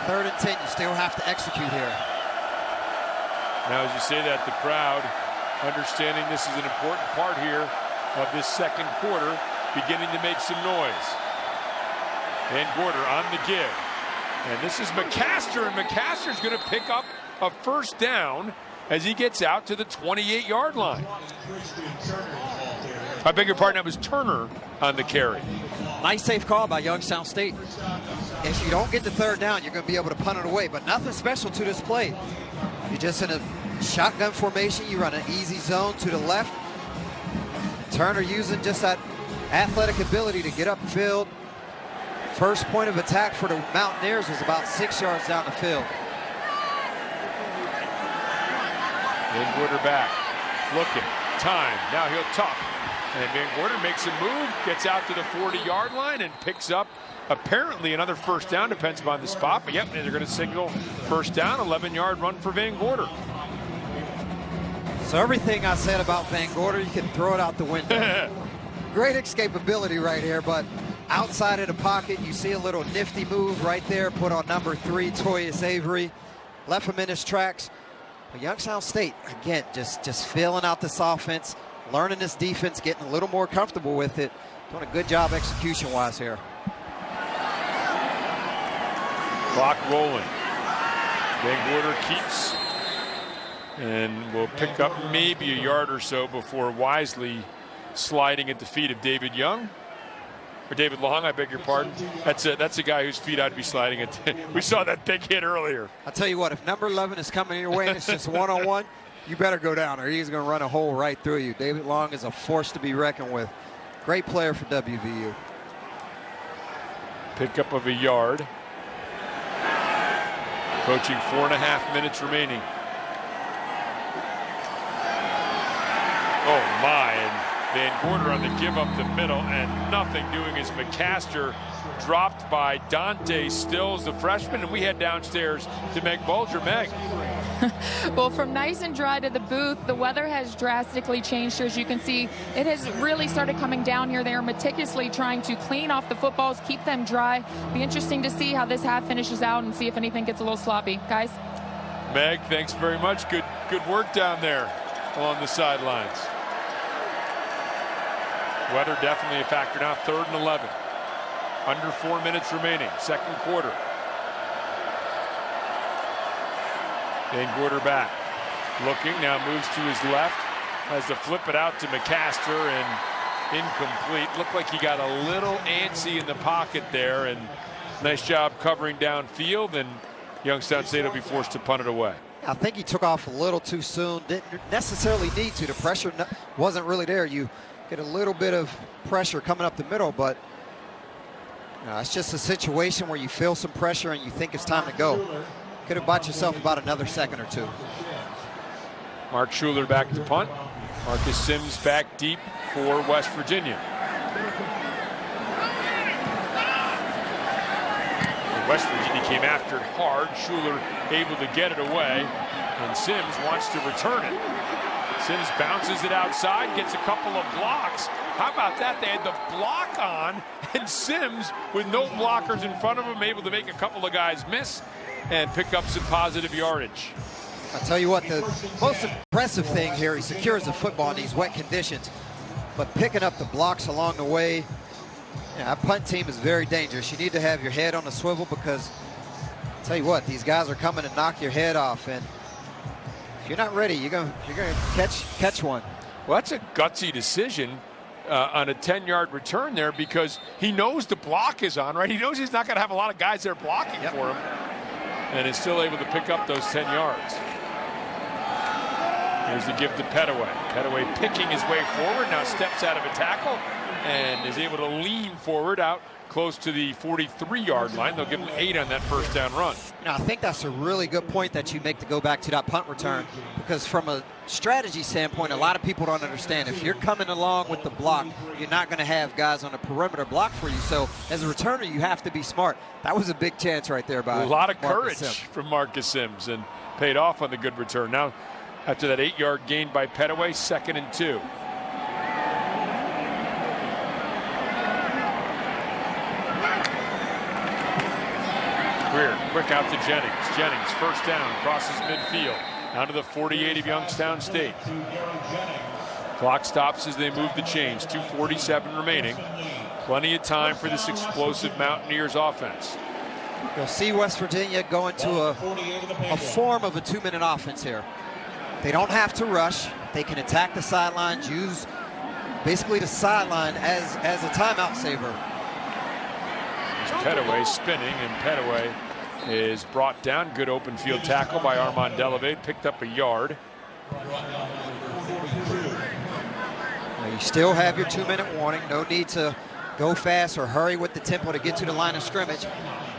Speaker 6: 3rd and 10, you still have to execute here.
Speaker 1: Now, as you say that, the crowd, understanding this is an important part here of this second quarter, beginning to make some noise. Van Gorder on the give. And this is McCaster, and McCaster's going to pick up a first down as he gets out to the 28-yard line. I beg your pardon, that was Turner on the carry.
Speaker 6: Nice safe call by Youngstown State. If you don't get the 3rd down, you're going to be able to punt it away, but nothing special to this play. You're just in a shotgun formation. You run an easy zone to the left. Turner using just that athletic ability to get upfield. First point of attack for the Mountaineers was about 6 yards down the field.
Speaker 1: Van Gorder back, looking, time, now he'll tuck. And Van Gorder makes a move, gets out to the 40-yard line and picks up apparently another first down, depends upon the spot. But yep, they're going to signal first down, 11-yard run for Van Gorder.
Speaker 6: So everything I said about Van Gorder, you can throw it out the window. Great escapability right here, but outside of the pocket, you see a little nifty move right there, put on number 3, Toyus Avery. Left him in his tracks. But Youngstown State, again, just filling out this offense, learning this defense, getting a little more comfortable with it. Doing a good job execution-wise here.
Speaker 1: Clock rolling. Van Gorder keeps and will pick up maybe a yard or so before wisely sliding at the feet of David Young. Or David Long, I beg your pardon. That's a guy whose feet I'd be sliding at. We saw that big hit earlier.
Speaker 6: I'll tell you what, if number 11 is coming your way and it's just one-on-one, you better go down or he's going to run a hole right through you. David Long is a force to be reckoned with. Great player for WVU.
Speaker 1: Pickup of a yard. Approaching 4.5 minutes remaining. Oh my, and Van Gorder on the give up the middle, and nothing doing as McCaster dropped by Dante Stills, the freshman, and we head downstairs to Meg Bulger. Meg.
Speaker 3: Well, from nice and dry to the booth, the weather has drastically changed. As you can see, it has really started coming down here. They are meticulously trying to clean off the footballs, keep them dry. Be interesting to see how this half finishes out and see if anything gets a little sloppy. Guys?
Speaker 1: Meg, thanks very much. Good work down there along the sidelines. Weather definitely a factor now. 3rd and 11. Under 4 minutes remaining. Second quarter. Van Gorder back. Looking, now moves to his left. Has to flip it out to McCaster and incomplete. Looked like he got a little antsy in the pocket there, and nice job covering downfield, and Youngstown State will be forced to punt it away.
Speaker 6: I think he took off a little too soon. Didn't necessarily need to. The pressure wasn't really there. You get a little bit of pressure coming up the middle, but it's just a situation where you feel some pressure and you think it's time to go. Could have bought yourself about another second or two.
Speaker 1: Mark Schuler back to punt. Marcus Sims back deep for West Virginia. West Virginia came after it hard. Schuler able to get it away, and Sims wants to return it. Sims bounces it outside, gets a couple of blocks. How about that? They had the block on, and Sims, with no blockers in front of him, able to make a couple of guys miss and pick up some positive yardage.
Speaker 6: I'll tell you what, the most impressive thing here, he secures the football in these wet conditions, but picking up the blocks along the way. Our punt team is very dangerous. You need to have your head on a swivel, because I'll tell you what, these guys are coming to knock your head off, and if you're not ready, you're gonna catch one.
Speaker 1: Well, that's a gutsy decision on a 10-yard return there, because he knows the block is on, right? He knows he's not going to have a lot of guys there blocking for him, and is still able to pick up those 10 yards. Here's the give to Pettaway. Pettaway picking his way forward, now steps out of a tackle and is able to lean forward out close to the 43-yard line. They'll give him 8 on that first down run.
Speaker 6: I think that's a really good point that you make to go back to that punt return, because from a strategy standpoint, a lot of people don't understand. If you're coming along with the block, you're not going to have guys on the perimeter block for you. So as a returner, you have to be smart. That was a big chance right there by
Speaker 1: a lot of
Speaker 6: Marcus
Speaker 1: courage
Speaker 6: Sims.
Speaker 1: from Marcus Sims, and paid off on the good return. Now, after that 8-yard gain by Petaway, 2nd and 2. Greer, quick out to Jennings. Jennings, first down, crosses midfield, down to the 48 of Youngstown State. Clock stops as they move the chains. 2:47 remaining. Plenty of time for this explosive Mountaineers offense.
Speaker 6: You'll see West Virginia go into a form of a 2-minute offense here. They don't have to rush. They can attack the sidelines, use basically the sideline as a timeout saver.
Speaker 1: Petaway spinning, and Petaway is brought down. Good open field tackle by Armand Delevade, picked up a yard.
Speaker 6: Now you still have your 2-minute warning. No need to go fast or hurry with the tempo to get to the line of scrimmage.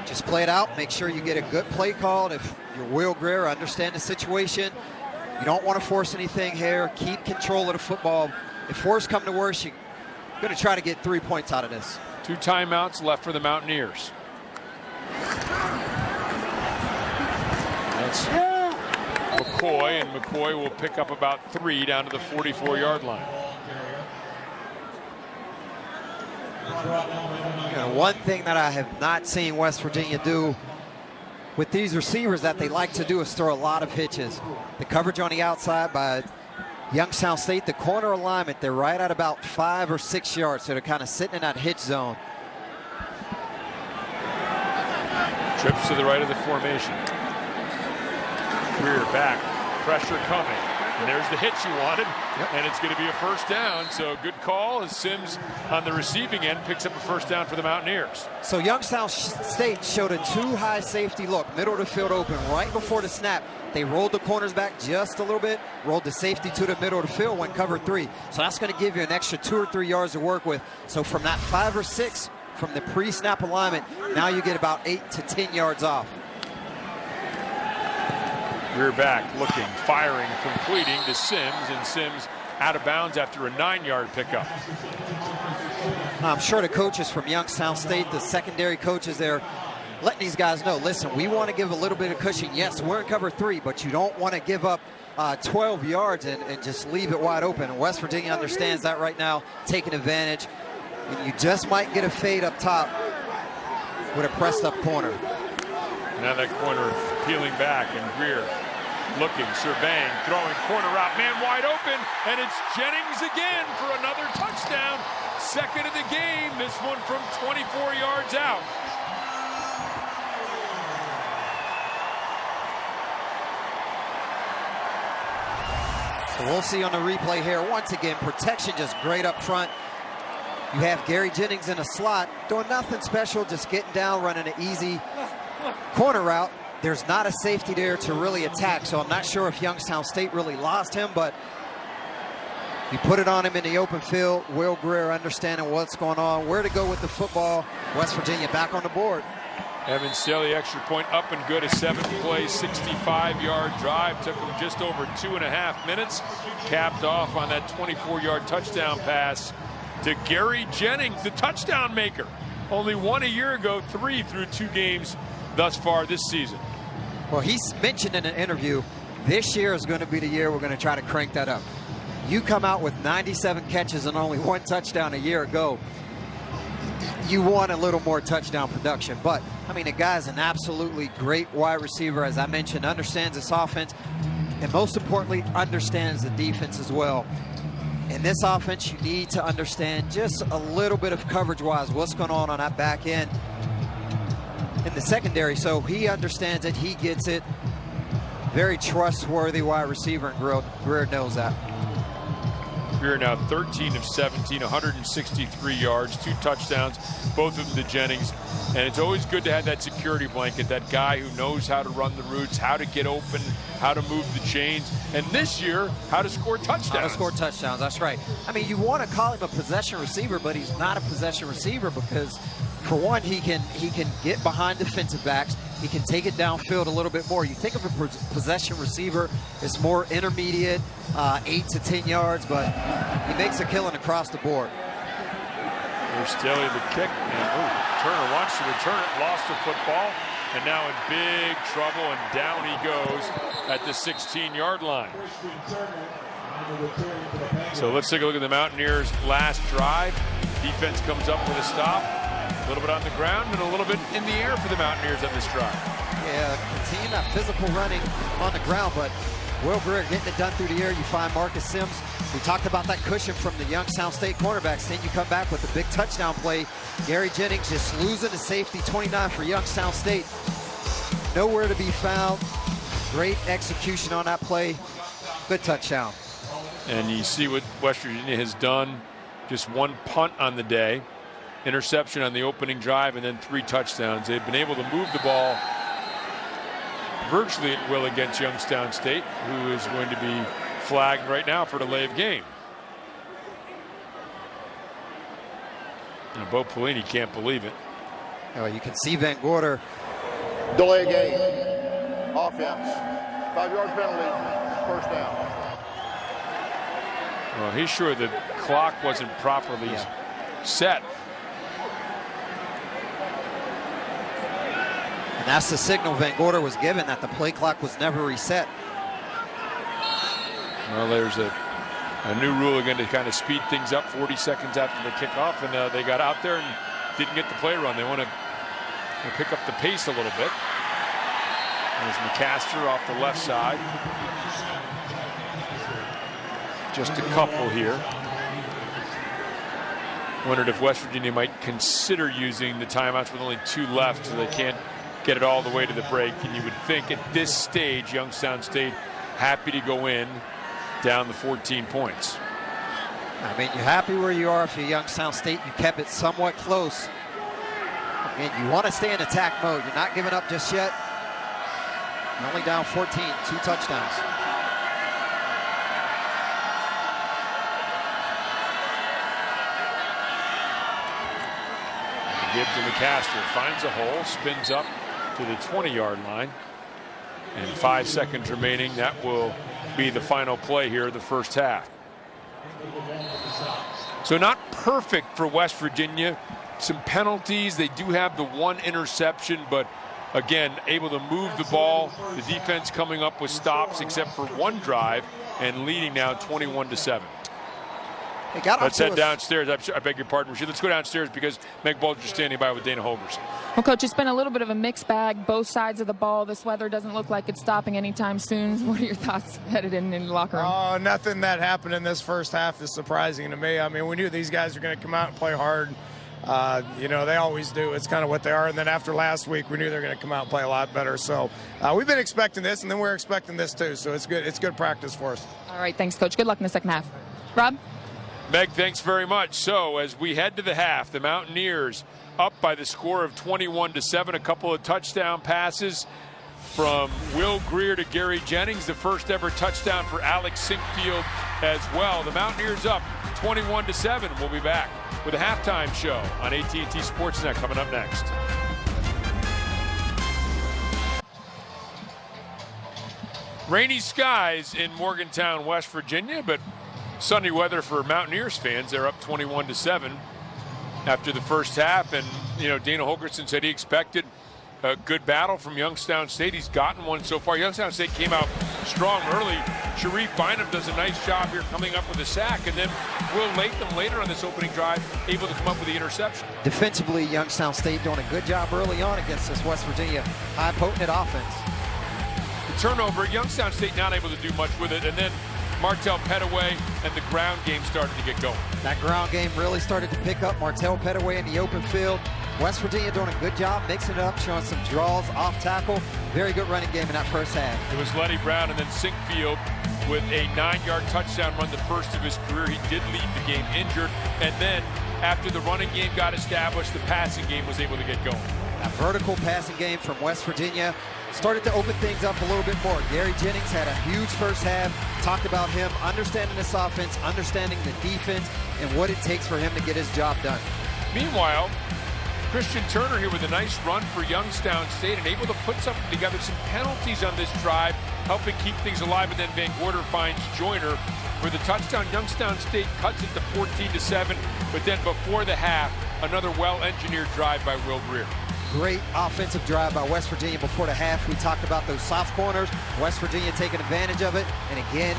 Speaker 6: Just play it out. Make sure you get a good play called. If you're Will Greer, understand the situation. You don't want to force anything here. Keep control of the football. If worse come to worse, you're going to try to get 3 points out of this.
Speaker 1: 2 timeouts left for the Mountaineers. That's McCoy, and McCoy will pick up about 3 down to the 44-yard line.
Speaker 6: One thing that I have not seen West Virginia do with these receivers that they like to do is throw a lot of hitches. The coverage on the outside by Youngstown State, the corner alignment, they're right at about 5 or 6 yards, so they're kind of sitting in that hitch zone.
Speaker 1: Trips to the right of the formation. Greer back, pressure coming, and there's the hitch you wanted, and it's going to be a first down. So good call as Sims on the receiving end picks up a first down for the Mountaineers.
Speaker 6: So Youngstown State showed a too-high safety look, middle of the field open right before the snap. They rolled the corners back just a little bit, rolled the safety to the middle of the field, went cover 3. So that's going to give you an extra 2 or 3 yards to work with. So from that 5 or 6 from the pre-snap alignment, now you get about 8 to 10 yards off.
Speaker 1: Greer back, looking, firing, completing to Sims, and Sims out of bounds after a 9-yard pickup.
Speaker 6: I'm sure the coaches from Youngstown State, the secondary coaches there, letting these guys know, listen, we want to give a little bit of cushion. Yes, we're in cover 3, but you don't want to give up 12 yards and just leave it wide open. And West Virginia understands that right now, taking advantage. And you just might get a fade up top with a pressed up corner.
Speaker 1: Now that corner peeling back, and Greer looking, surveying, throwing, corner route, man wide open, and it's Jennings again for another touchdown. 2nd of the game, this one from 24 yards out.
Speaker 6: So we'll see on the replay here. Once again, protection just great up front. You have Gary Jennings in a slot, doing nothing special, just getting down, running an easy corner route. There's not a safety there to really attack, so I'm not sure if Youngstown State really lost him, but you put it on him in the open field. Will Greer understanding what's going on, where to go with the football. West Virginia back on the board.
Speaker 1: Evan Staley, extra point up and good. A 7-play, 65-yard drive. Took him just over 2.5 minutes. Capped off on that 24-yard touchdown pass to Gary Jennings, the touchdown maker. Only 1 a year ago, 3 through 2 games thus far this season.
Speaker 6: Well, he's mentioned in an interview, this year is going to be the year we're going to try to crank that up. You come out with 97 catches and only 1 touchdown a year ago. You want a little more touchdown production. But, I mean, the guy's an absolutely great wide receiver, as I mentioned, understands this offense, and most importantly, understands the defense as well. In this offense, you need to understand just a little bit of coverage-wise what's going on that back end in the secondary. So he understands it, he gets it. Very trustworthy wide receiver, and Greer knows that.
Speaker 1: Greer now 13 of 17, 163 yards, 2 touchdowns, both of them to Jennings. And it's always good to have that security security blanket, that guy who knows how to run the routes, how to get open, how to move the chains, and this year, how to score touchdowns.
Speaker 6: How to score touchdowns, that's right. I mean, you want to call him a possession receiver, but he's not a possession receiver because, for one, he can get behind defensive backs. He can take it downfield a little bit more. You think of a possession receiver, it's more intermediate, 8 to 10 yards, but he makes a killing across the board.
Speaker 1: Here's Staley the kick, and Turner wants to return it, lost the football, and now in big trouble, and down he goes at the 16-yard line. So let's take a look at the Mountaineers' last drive. Defense comes up with a stop, a little bit on the ground and a little bit in the air for the Mountaineers on this drive.
Speaker 6: Yeah, continue that physical running on the ground, but Will Greer getting it done through the air. You find Marcus Sims. We talked about that cushion from the Youngstown State cornerbacks. Then you come back with a big touchdown play. Gary Jennings just losing the safety, 29 for Youngstown State. Nowhere to be found. Great execution on that play. Good touchdown.
Speaker 1: And you see what West Virginia has done. Just one punt on the day, interception on the opening drive, and then 3 touchdowns. They've been able to move the ball virtually at will against Youngstown State, who is going to be flagged right now for delay of game. And Bo Pelini can't believe it.
Speaker 6: Oh, you can see Van Gorder.
Speaker 5: Delay of game. Offense. 5-yard penalty. First down.
Speaker 1: Well, he's sure the clock wasn't properly set.
Speaker 6: And that's the signal Van Gorder was given, that the play clock was never reset.
Speaker 1: Well, there's a new rule again to kind of speed things up 40 seconds after the kickoff, and they got out there and didn't get the play run. They want to pick up the pace a little bit. There's McCaster off the left side. Just a couple here. Wondered if West Virginia might consider using the timeouts with only 2 left, so they can't get it all the way to the break. And you would think at this stage, Youngstown State happy to go in down the 14 points.
Speaker 6: I mean, you're happy where you are if you're Youngstown State. You kept it somewhat close. And you want to stay in attack mode. You're not giving up just yet. You're only down 14, 2 touchdowns.
Speaker 1: Give to McCaster, finds a hole, spins up to the 20-yard line, and 5 seconds remaining. That will be the final play here of the first half. So not perfect for West Virginia. Some penalties. They do have the 1 interception, but again, able to move the ball. The defense coming up with stops except for 1 drive and leading now 21-7. Let's head downstairs. I beg your pardon, Rasheed. Let's go downstairs because Meg Bulger's standing by with Dana Holgers.
Speaker 3: Well, Coach, it's been a little bit of a mixed bag, both sides of the ball. This weather doesn't look like it's stopping anytime soon. What are your thoughts headed in the locker room?
Speaker 4: Oh, nothing that happened in this first half is surprising to me. I mean, we knew these guys were going to come out and play hard. You know, they always do. It's kind of what they are. And then after last week, we knew they were going to come out and play a lot better. So we've been expecting this, and then we're expecting this too. So it's good. It's good practice for us.
Speaker 3: All right, thanks, Coach. Good luck in the second half. Rob?
Speaker 1: Meg, thanks very much. So as we head to the half, the Mountaineers up by the score of 21-7. A couple of touchdown passes from Will Greer to Gary Jennings. The first ever touchdown for Alex Sinkfield as well. The Mountaineers up 21-7. We'll be back with a halftime show on AT&T Sportsnet coming up next. Rainy skies in Morgantown, West Virginia, but sunny weather for Mountaineers fans. They're up 21-7 after the first half. And, you know, Dana Holgerson said he expected a good battle from Youngstown State. He's gotten one so far. Youngstown State came out strong early. Sharif Bynum does a nice job here coming up with a sack. And then Will Latham later on this opening drive able to come up with the interception.
Speaker 6: Defensively, Youngstown State doing a good job early on against this West Virginia high potent offense.
Speaker 1: The turnover, Youngstown State not able to do much with it. And then Martell Pettaway and the ground game started to get going.
Speaker 6: That ground game really started to pick up. Martell Pettaway in the open field. West Virginia doing a good job mixing it up, showing some draws off tackle. Very good running game in that first half.
Speaker 1: It was Letty Brown and then Sinkfield with a 9-yard touchdown run, the first of his career. He did leave the game injured. And then after the running game got established, the passing game was able to get going.
Speaker 6: That vertical passing game from West Virginia started to open things up a little bit more. Gary Jennings had a huge first half. Talked about him understanding this offense, understanding the defense, and what it takes for him to get his job done.
Speaker 1: Meanwhile, Christian Turner here with a nice run for Youngstown State and able to put something together, some penalties on this drive, helping keep things alive, and then Van Gorder finds Joyner for the touchdown. Youngstown State cuts it to 14-7, but then before the half, another well-engineered drive by Will Greer.
Speaker 6: Great offensive drive by West Virginia before the half. We talked about those soft corners, West Virginia taking advantage of it, and again,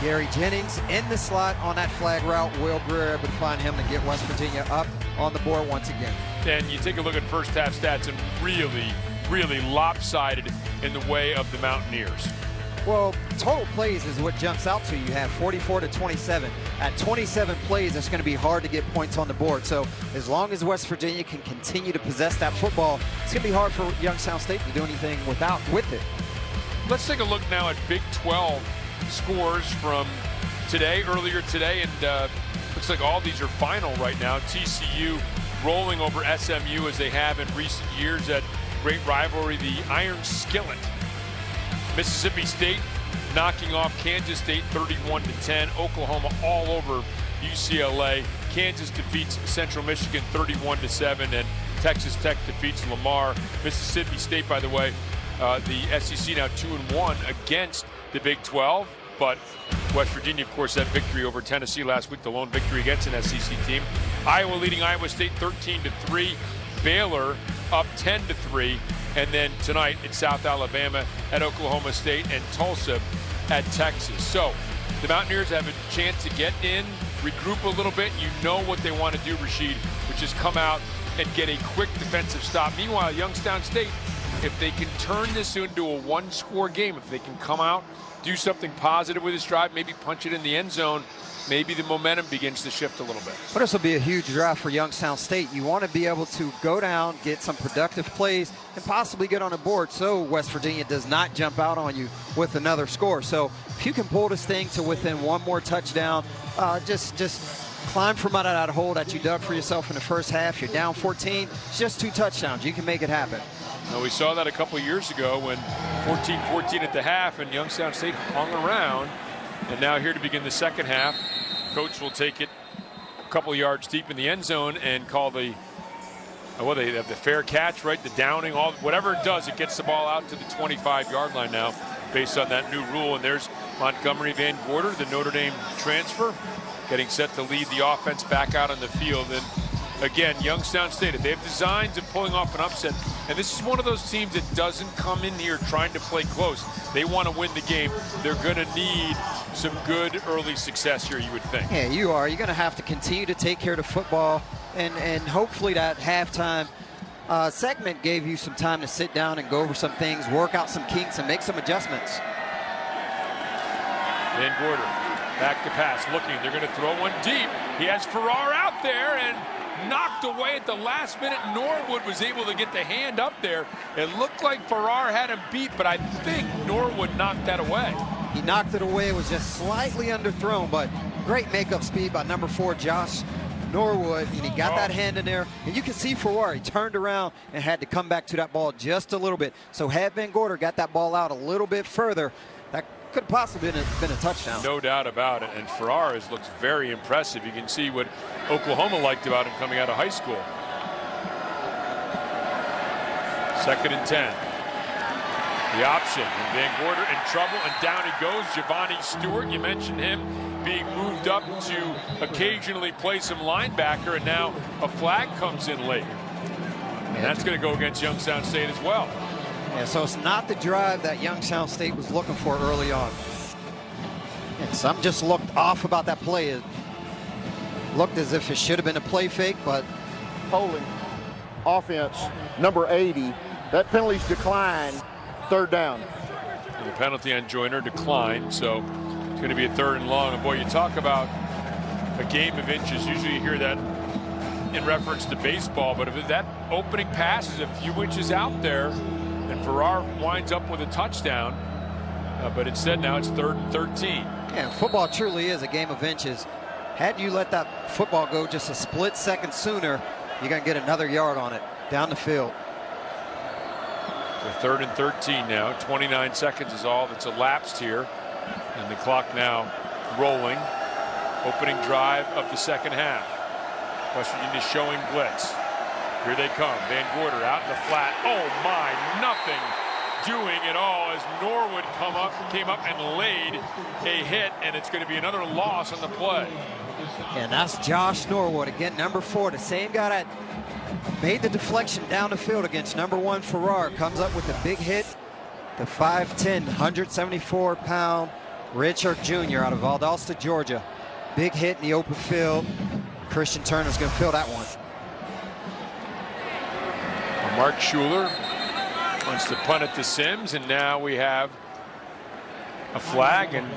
Speaker 6: Gary Jennings in the slot on that flag route. Will Greer able to find him to get West Virginia up on the board once again.
Speaker 1: And you take a look at first half stats, and really lopsided in the way of the Mountaineers.
Speaker 6: Well, total plays is what jumps out to you. You have 44-27. At 27 plays, it's going to be hard to get points on the board. So as long as West Virginia can continue to possess that football, it's going to be hard for Youngstown State to do anything with it.
Speaker 1: Let's take a look now at Big 12 scores from today, earlier today, and looks like all these are final right now. TCU rolling over SMU as they have in recent years. That great rivalry, the Iron Skillet. Mississippi State knocking off Kansas State 31-10. Oklahoma all over UCLA. Kansas defeats Central Michigan 31-7, and Texas Tech defeats Lamar. Mississippi State, by the way, the SEC now 2-1 against the Big 12, but West Virginia, of course, that victory over Tennessee last week, the lone victory against an SEC team. Iowa leading Iowa State 13-3. Baylor up 10-3. And then tonight it's South Alabama at Oklahoma State and Tulsa at Texas. So the Mountaineers have a chance to get in, regroup a little bit. You know what they want to do, Rashid, which is come out and get a quick defensive stop. Meanwhile, Youngstown State, if they can turn this into a one-score game, if they can come out, do something positive with this drive, maybe punch it in the end zone, maybe the momentum begins to shift a little bit.
Speaker 6: But this will be a huge drive for Youngstown State. You want to be able to go down, get some productive plays, and possibly get on the board so West Virginia does not jump out on you with another score. So if you can pull this thing to within one more touchdown, just climb from out of that hole that you dug for yourself in the first half. You're down 14. It's just 2 touchdowns. You can make it happen.
Speaker 1: Now, we saw that a couple years ago when 14-14 at the half, and Youngstown State hung around. And now here to begin the second half, coach will take it a couple yards deep in the end zone and call the, well, they have the fair catch, right? The downing, whatever it does, it gets the ball out to the 25-yard line now based on that new rule. And there's Montgomery Van Gorder, the Notre Dame transfer, getting set to lead the offense back out on the field. And again, Youngstown State, if they have designs of pulling off an upset, and this is one of those teams that doesn't come in here trying to play close. They want to win the game. They're going to need some good early success here, you would think.
Speaker 6: Yeah, you are. You're going to have to continue to take care of the football, and hopefully that halftime segment gave you some time to sit down and go over some things, work out some kinks, and make some adjustments.
Speaker 1: Van Gorder, back to pass, looking. They're going to throw one deep. He has Farrar out there, and knocked away at the last minute. Norwood was able to get the hand up there. It looked like Farrar had him beat, but I think Norwood knocked that away.
Speaker 6: He knocked it away. It was just slightly underthrown, but great makeup speed by number 4, Josh Norwood, and he got that hand in there. And you can see Farrar, he turned around and had to come back to that ball just a little bit. So had Van Gorder got that ball out a little bit further, that could possibly been a touchdown.
Speaker 1: No doubt about it. And Farrar looks very impressive. You can see what Oklahoma liked about him coming out of high school. 2nd and 10. The option. And Van Gorder in trouble, and down he goes. Giovanni Stewart, you mentioned him being moved up to occasionally play some linebacker, and now a flag comes in late. And that's going to go against Youngstown State as well.
Speaker 6: Yeah, so it's not the drive that Youngstown State was looking for early on. And some just looked off about that play. It looked as if it should have been a play fake, but
Speaker 5: Holding offense, number 80. That penalty's declined, 3rd down.
Speaker 1: And the penalty on Joyner declined, so it's going to be a 3rd and long. And boy, you talk about a game of inches. Usually you hear that in reference to baseball, but if that opening pass is a few inches out there, and Farrar winds up with a touchdown, but instead now it's 3rd and 13.
Speaker 6: Yeah, football truly is a game of inches. Had you let that football go just a split second sooner, you're going to get another yard on it down the field.
Speaker 1: So 3rd and 13 now. 29 seconds is all that's elapsed here. And the clock now rolling. Opening drive of the second half. West Virginia showing blitz. Here they come. Van Gorder out in the flat. Oh my, nothing doing at all as Norwood came up and laid a hit, and it's going to be another loss on the play.
Speaker 6: And that's Josh Norwood, again, number 4, the same guy that made the deflection down the field against number 1 Farrar. Comes up with a big hit. The 5'10", 174-pound Richard Jr. out of Valdosta, Georgia. Big hit in the open field. Christian Turner's going to fill that one.
Speaker 1: Mark Schuler wants to punt it to Sims, and now we have a flag and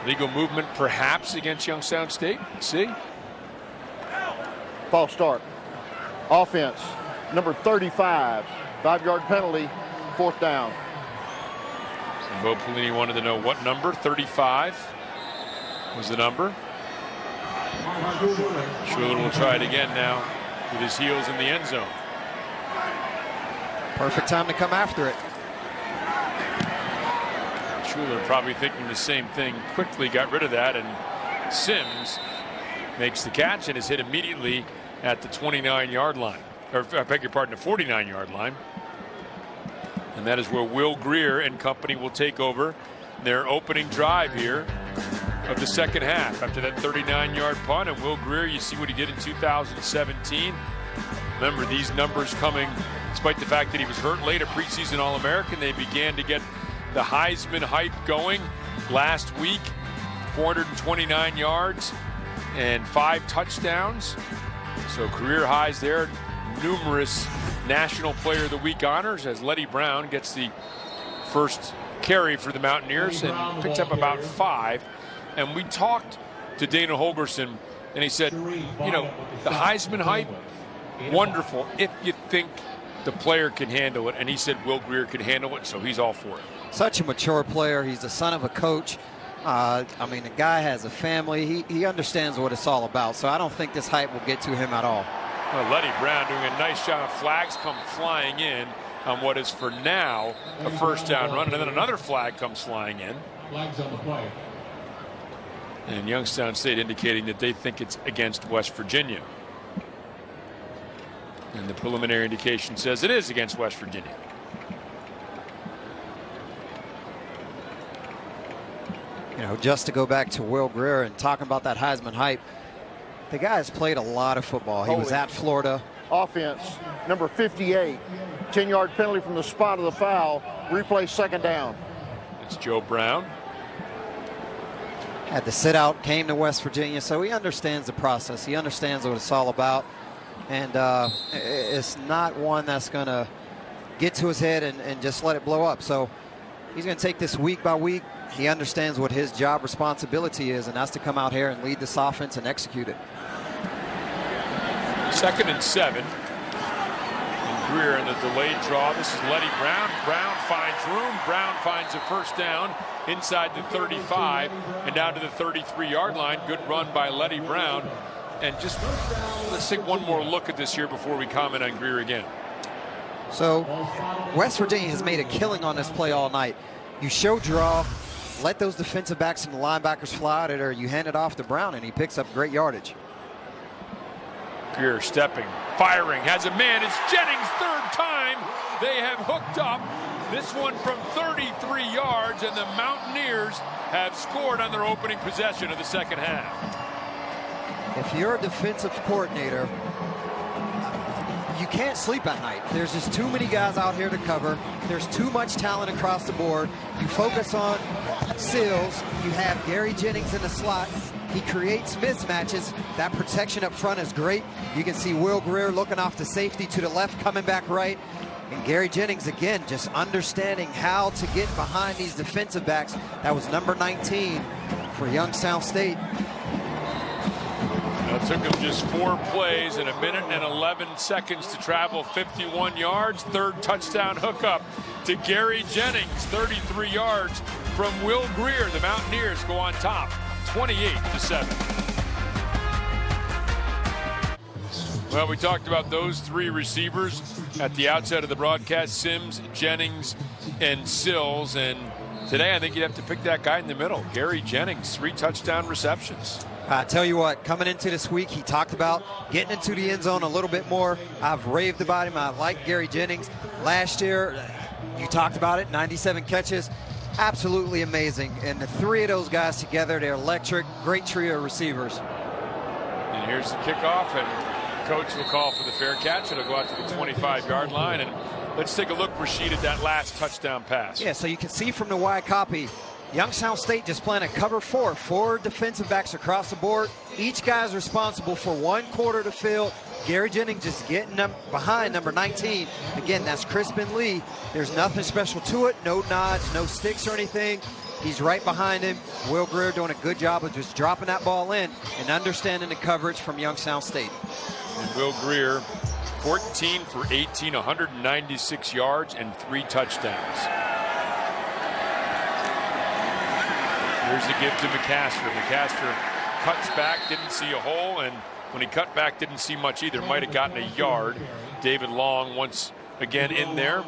Speaker 1: legal movement perhaps against Youngstown State. See?
Speaker 5: False start. Offense, number 35. 5-yard penalty, 4th down.
Speaker 1: And Bo Pelini wanted to know what number. 35 was the number. Schuler will try it again now with his heels in the end zone.
Speaker 6: Perfect time to come after it.
Speaker 1: Schuler probably thinking the same thing. Quickly got rid of that, and Sims makes the catch and is hit immediately at the 29-yard line. Or I beg your pardon, the 49-yard line. And that is where Will Greer and company will take over their opening drive here of the second half. After that 39-yard punt, and Will Greer, you see what he did in 2017. Remember, these numbers coming despite the fact that he was hurt late, a preseason All-American. They began to get the Heisman hype going last week. 429 yards and 5 touchdowns. So career highs there. Numerous National Player of the Week honors as Letty Brown gets the first carry for the Mountaineers and picks up about 5. And we talked to Dana Holgerson, and he said, you know, the Heisman hype, wonderful if you think the player can handle it, and he said Will Greer can handle it, so he's all for it.
Speaker 6: Such a mature player. He's the son of a coach. I mean, the guy has a family. He understands what it's all about, so I don't think this hype will get to him at all.
Speaker 1: Well, Letty Brown doing a nice job. Flags come flying in on what is for now a first down run, and then another flag comes flying in.
Speaker 7: Flags on the play.
Speaker 1: And Youngstown State indicating that they think it's against West Virginia. And the preliminary indication says it is against West Virginia.
Speaker 6: You know, just to go back to Will Greer and talking about that Heisman hype, the guy has played a lot of football. He was at Florida.
Speaker 5: Offense, number 58. 10-yard penalty from the spot of the foul. Replay, 2nd down.
Speaker 1: It's Joe Brown.
Speaker 6: Had to sit out, came to West Virginia, so he understands the process. He understands what it's all about. And it's not one that's going to get to his head and just let it blow up. So he's going to take this week by week. He understands what his job responsibility is, and that's to come out here and lead this offense and execute it.
Speaker 1: 2nd and 7. And Greer in the delayed draw. This is Letty Brown. Brown finds room. Brown finds a first down inside the 35 and down to the 33-yard line. Good run by Letty Brown. And just let's take one more look at this here before we comment on Greer again.
Speaker 6: So West Virginia has made a killing on this play all night. You show draw, let those defensive backs and the linebackers fly at it, or you hand it off to Brown, and he picks up great yardage.
Speaker 1: Greer stepping, firing, has a man. It's Jennings' 3rd time. They have hooked up. This one from 33 yards, and the Mountaineers have scored on their opening possession of the second half.
Speaker 6: If you're a defensive coordinator, you can't sleep at night. There's just too many guys out here to cover. There's too much talent across the board. You focus on Sills. You have Gary Jennings in the slot. He creates mismatches. That protection up front is great. You can see Will Greer looking off the safety to the left, coming back right. And Gary Jennings, again, just understanding how to get behind these defensive backs. That was number 19 for Youngstown State.
Speaker 1: It took him just 4 plays and 1 minute and 11 seconds to travel 51 yards. 3rd touchdown hookup to Gary Jennings. 33 yards from Will Greer. The Mountaineers go on top, 28-7. Well, we talked about those three receivers at the outset of the broadcast, Sims, Jennings, and Sills. And today I think you'd have to pick that guy in the middle, Gary Jennings, 3 touchdown receptions.
Speaker 6: I tell you what, coming into this week, he talked about getting into the end zone a little bit more. I've raved about him. I like Gary Jennings. Last year, you talked about it, 97 catches. Absolutely amazing. And the 3 of those guys together, they're electric. Great trio of receivers.
Speaker 1: And here's the kickoff, and coach will call for the fair catch. It'll go out to the 25-yard line. And let's take a look, Rashid, at that last touchdown pass.
Speaker 6: Yeah, so you can see from the wide copy, Youngstown State just playing a cover 4. 4 defensive backs across the board. Each guy's responsible for 1 quarter of the field. Gary Jennings just getting behind number 19. Again, that's Crispin Lee. There's nothing special to it. No nods, no sticks or anything. He's right behind him. Will Greer doing a good job of just dropping that ball in and understanding the coverage from Youngstown State.
Speaker 1: And Will Greer, 14 for 18, 196 yards and 3 touchdowns. Here's the give to McCaster. McCaster cuts back, didn't see a hole, and when he cut back, didn't see much either. Might have gotten a yard. David Long once again in there,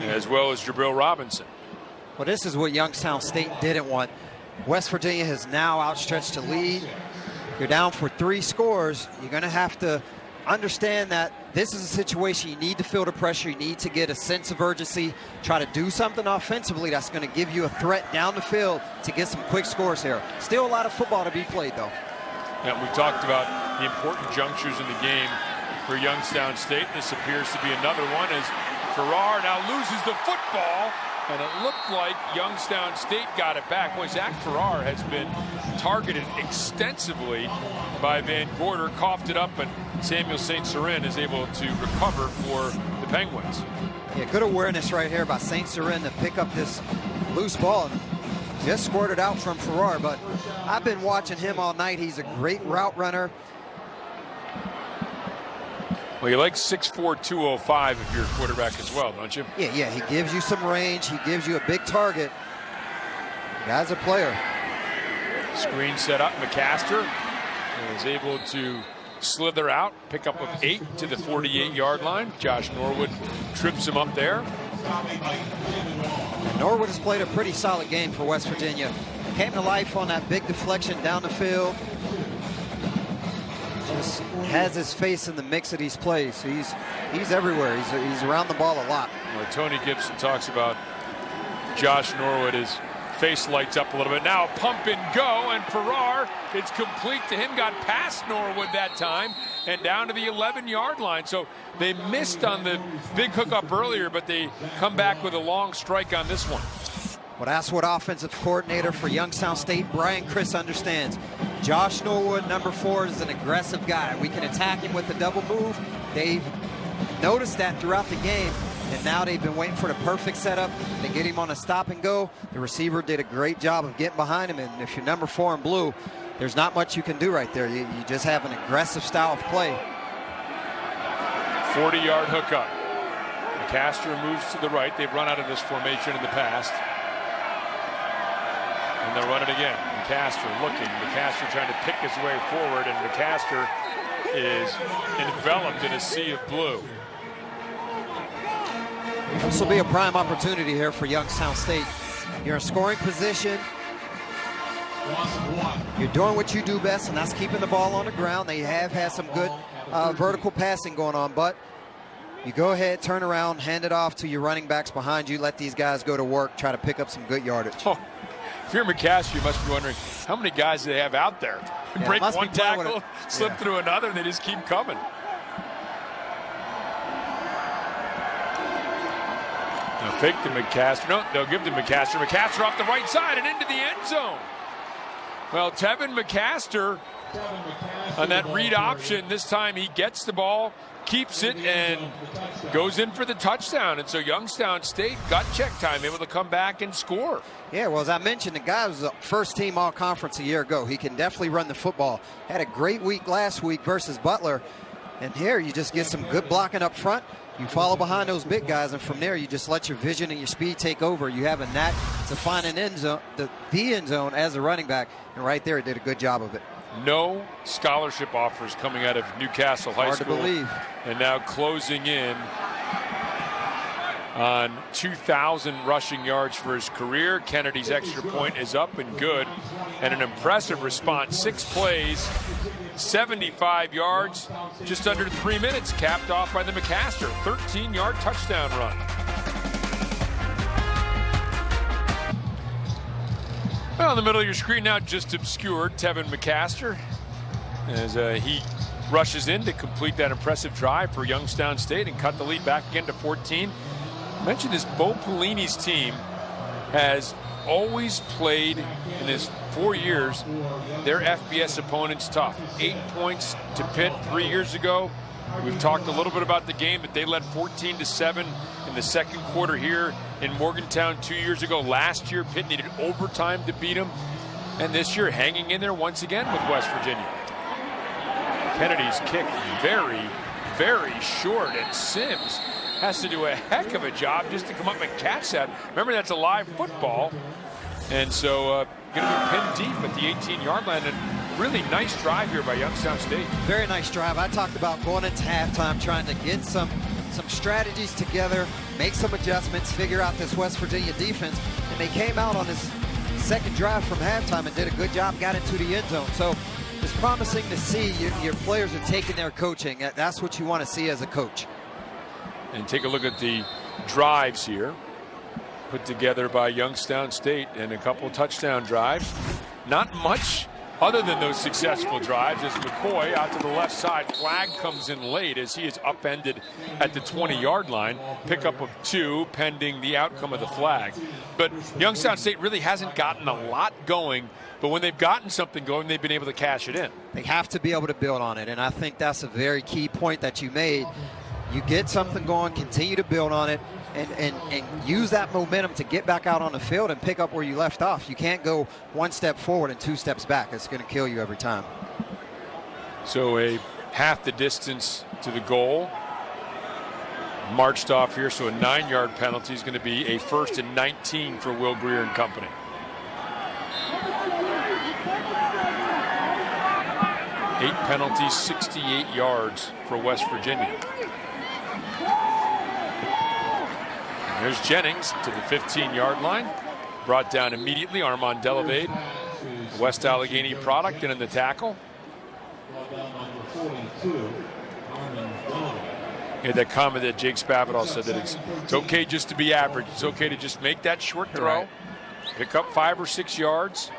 Speaker 1: as well as Jabril Robinson.
Speaker 6: Well, this is what Youngstown State didn't want. West Virginia has now outstretched the lead. You're down for 3 scores. You're going to have to understand that this is a situation you need to feel the pressure. You need to get a sense of urgency, try to do something offensively that's going to give you a threat down the field to get some quick scores here. Still a lot of football to be played, though.
Speaker 1: And we talked about the important junctures in the game for Youngstown State. This appears to be another one as Farrar now loses the football, and it looked like Youngstown State got it back. Well, Zach Farrar has been targeted extensively by Van Gorder, coughed it up, and Samuel St. Cyrin is able to recover for the Penguins.
Speaker 6: Yeah, good awareness right here by St. Cyrin to pick up this loose ball and just squirted out from Farrar, but I've been watching him all night. He's a great route runner.
Speaker 1: Well, you like 6'4", 205 if you're a quarterback as well, don't you?
Speaker 6: Yeah, he gives you some range. He gives you a big target. The guy's a player.
Speaker 1: Screen set up. McCaster is able to slither out, pick up of 8 to the 48-yard line. Josh Norwood trips him up there.
Speaker 6: Norwood has played a pretty solid game for West Virginia. Came to life on that big deflection down the field. Just has his face in the mix of these plays. He's everywhere. He's around the ball a lot.
Speaker 1: Well, Tony Gibson talks about Josh Norwood. His face lights up a little bit. Now pump and go, and Farrar, it's complete to him. Got past Norwood that time and down to the 11-yard line. So they missed on the big hookup earlier, but they come back with a long strike on this one.
Speaker 6: Well, that's what offensive coordinator for Youngstown State, Brian Chris, understands. Josh Norwood, number 4, is an aggressive guy. We can attack him with a double move. They've noticed that throughout the game, and now they've been waiting for the perfect setup to get him on a stop and go. The receiver did a great job of getting behind him, and if you're number 4 in blue, there's not much you can do right there. You just have an aggressive style of play.
Speaker 1: 40-yard hookup. McCaster moves to the right. They've run out of this formation in the past. And they'll run it again. McCaster looking. McCaster trying to pick his way forward, and McCaster is enveloped in a sea of blue.
Speaker 6: This will be a prime opportunity here for Youngstown State. You're in scoring position. You're doing what you do best, and that's keeping the ball on the ground. They have had some good vertical passing going on, but you go ahead, turn around, hand it off to your running backs behind you, let these guys go to work, try to pick up some good yardage.
Speaker 1: Oh, if you're McCaster, you must be wondering, how many guys do they have out there?
Speaker 6: Yeah,
Speaker 1: break one tackle, slip through another, and they just keep coming. They'll fake to McCaster. No, they'll give to McCaster. McCaster off the right side and into the end zone. Well, Tevin McCaster on that read option, this time he gets the ball, keeps it, and goes in for the touchdown. And so Youngstown State got check time, able to come back and score.
Speaker 6: Yeah, well, as I mentioned, the guy was a first-team all-conference a year ago. He can definitely run the football. Had a great week last week versus Butler. And here you just get some good blocking up front. You follow behind those big guys, and from there you just let your vision and your speed take over. You have a knack to find an end zone, the end zone as a running back, and right there he did a good job of it.
Speaker 1: No scholarship offers coming out of Newcastle High
Speaker 6: Hard
Speaker 1: School.
Speaker 6: to believe.
Speaker 1: And now closing in on 2,000 rushing yards for his career. Kennedy's extra point is up and good. And an impressive response. 6 plays, 75 yards, just under 3 minutes, capped off by the McCaster 13-yard touchdown run. Well, in the middle of your screen now, just obscured Tevin McCaster as he rushes in to complete that impressive drive for Youngstown State and cut the lead back again to 14. I mentioned this, Bo Pelini's team has always played in his 4 years their FBS opponents tough. 8 points to Pitt 3 years ago. We've talked a little bit about the game that they led 14-7 in the second quarter here in Morgantown 2 years ago. Last year, Pitt needed overtime to beat them. And this year, hanging in there once again with West Virginia. Kennedy's kick very, very short, and Sims has to do a heck of a job just to come up and catch that. Remember, that's a live football. And so going to be pinned deep at the 18-yard line. And really nice drive here by Youngstown State.
Speaker 6: Very nice drive. I talked about going into halftime, trying to get some strategies together, make some adjustments, figure out this West Virginia defense. And they came out on this second drive from halftime and did a good job, got into the end zone. So it's promising to see your players are taking their coaching. That's what you want to see as a coach.
Speaker 1: And take a look at the drives here put together by Youngstown State, and a couple touchdown drives. Not much other than those successful drives as McCoy out to the left side. Flag comes in late as he is upended at the 20-yard line. Pickup of 2 pending the outcome of the flag. But Youngstown State really hasn't gotten a lot going, but when they've gotten something going, they've been able to cash it in.
Speaker 6: They have to be able to build on it, and I think that's a very key point that you made. You get something going, continue to build on it, and use that momentum to get back out on the field and pick up where you left off. You can't go 1 step forward and 2 steps back. It's going to kill you every time.
Speaker 1: So a half the distance to the goal. Marched off here, so a 9-yard penalty is going to be a 1st and 19 for Will Greer and company. Eight penalties, 68 yards for West Virginia. There's Jennings to the 15-yard line. Brought down immediately. Armand Delavade, West Allegheny product, and in the tackle. Yeah, that comment that Jake Spavital said that it's okay just to be average. It's okay to just make that short throw,
Speaker 6: right,
Speaker 1: pick up 5 or 6 yards.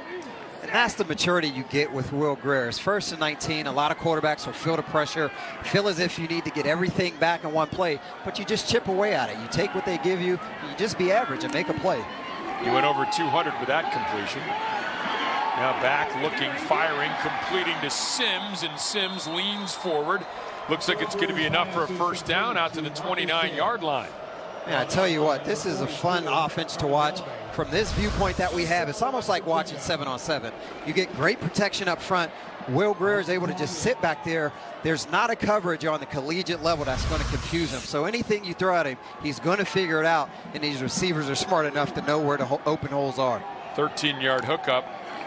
Speaker 6: And that's the maturity you get with Will Greer. It's 1st and 19. A lot of quarterbacks will feel the pressure, feel as if you need to get everything back in one play, but you just chip away at it. You take what they give you, you just be average and make a play.
Speaker 1: He went over 200 with that completion. Now back looking, firing, completing to Sims, and Sims leans forward. Looks like it's going to be enough for a 1st down out to the 29-yard line.
Speaker 6: Yeah, I tell you what, this is a fun offense to watch. From this viewpoint that we have, it's almost like watching 7-on-7. You get great protection up front. Will Greer is able to just sit back there. There's not a coverage on the collegiate level that's going to confuse him. So anything you throw at him, he's going to figure it out. And these receivers are smart enough to know where the open holes are.
Speaker 1: 13-yard hookup.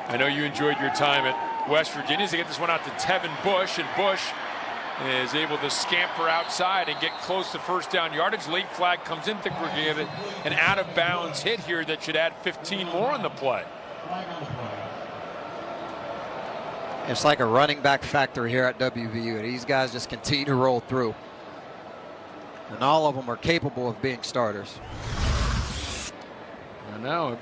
Speaker 1: I know you enjoyed your time at West Virginia. So they get this one out to Tevin Bush, and Bush is able to scamper outside and get close to 1st down yardage. Late flag comes in. Think we're going to give it an out-of-bounds hit here that should add 15 more on the play.
Speaker 6: It's like a running back factory here at WVU. These guys just continue to roll through. And all of them are capable of being starters.
Speaker 1: And now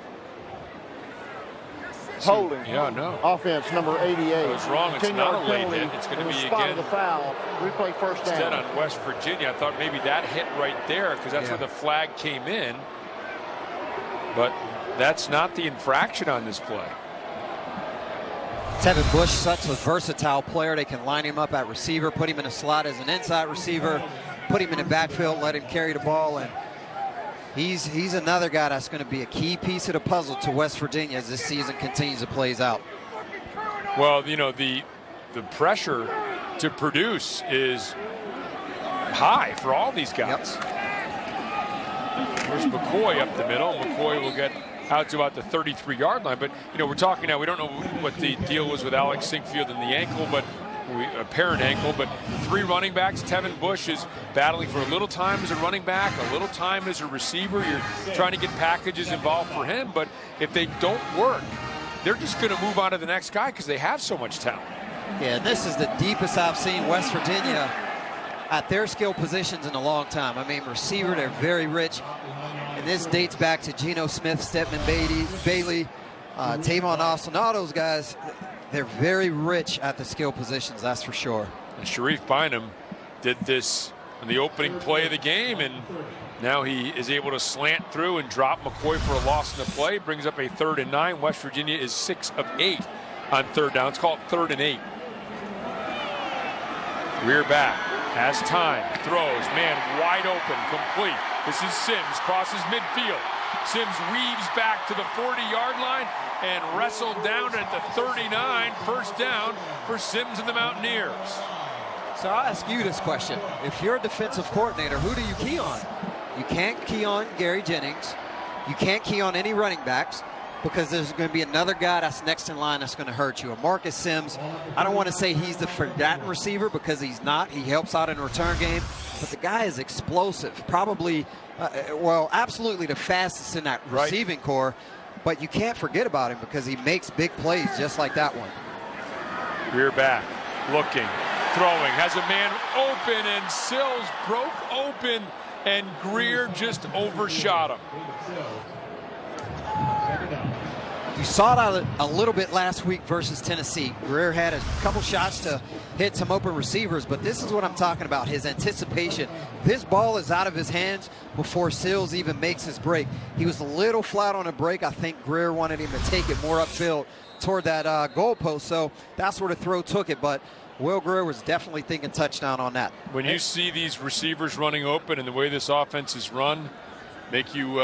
Speaker 5: Holding.
Speaker 1: Yeah, no.
Speaker 5: Offense number 88.
Speaker 1: I was wrong. It's not a late hit. It's going to be
Speaker 5: spot
Speaker 1: again.
Speaker 5: of the foul. Replay 1st down.
Speaker 1: Instead on West Virginia. I thought maybe that hit right there because that's where the flag came in. But that's not the infraction on this play.
Speaker 6: Tevin Bush, such a versatile player. They can line him up at receiver, put him in a slot as an inside receiver, put him in the backfield, let him carry the ball, and he's another guy that's going to be a key piece of the puzzle to West Virginia as this season continues to plays out.
Speaker 1: Well, you know, the pressure to produce is high for all these guys. There's McCoy up the middle. McCoy will get out to about the 33-yard line. But, you know, we're talking now, we don't know what the deal was with Alex Sinkfield and the ankle, but apparent ankle, but 3 running backs. Tevin Bush is battling for a little time as a running back, a little time as a receiver. You're trying to get packages involved for him, but if they don't work, they're just going to move on to the next guy because they have so much talent.
Speaker 6: Yeah, this is the deepest I've seen West Virginia at their skill positions in a long time. I mean, receiver, they're very rich. And this dates back to Geno Smith, Stephen Bailey, Tavon Austin, all those guys. They're very rich at the skill positions, that's for sure.
Speaker 1: And Sharif Bynum did this in the opening play of the game, and now he is able to slant through and drop McCoy for a loss in the play. Brings up a 3rd and 9. West Virginia is 6 of 8 on 3rd down. It's called 3rd and 8. Rear back, has time, throws, man wide open, complete. This is Sims, crosses midfield. Sims weaves back to the 40-yard line and wrestled down at the 39. First down for Sims and the Mountaineers.
Speaker 6: So I'll ask you this question. If you're a defensive coordinator, who do you key on? You can't key on Gary Jennings. You can't key on any running backs because there's going to be another guy that's next in line that's going to hurt you. And Marcus Sims, I don't want to say he's the forgotten receiver because he's not. He helps out in the return game. But the guy is explosive. Probably, absolutely the fastest in that receiving core. But you can't forget about him because he makes big plays just like that one.
Speaker 1: Rear back, looking, throwing, has a man open, and Sills broke open, and Greer just overshot him.
Speaker 6: You saw that a little bit last week versus Tennessee. Greer had a couple shots to hit some open receivers, but this is what I'm talking about, his anticipation. This ball is out of his hands before Sills even makes his break. He was a little flat on a break. I think Greer wanted him to take it more upfield toward that goalpost, so that's where the throw took it, but Will Greer was definitely thinking touchdown on that.
Speaker 1: When you see these receivers running open and the way this offense is run, make you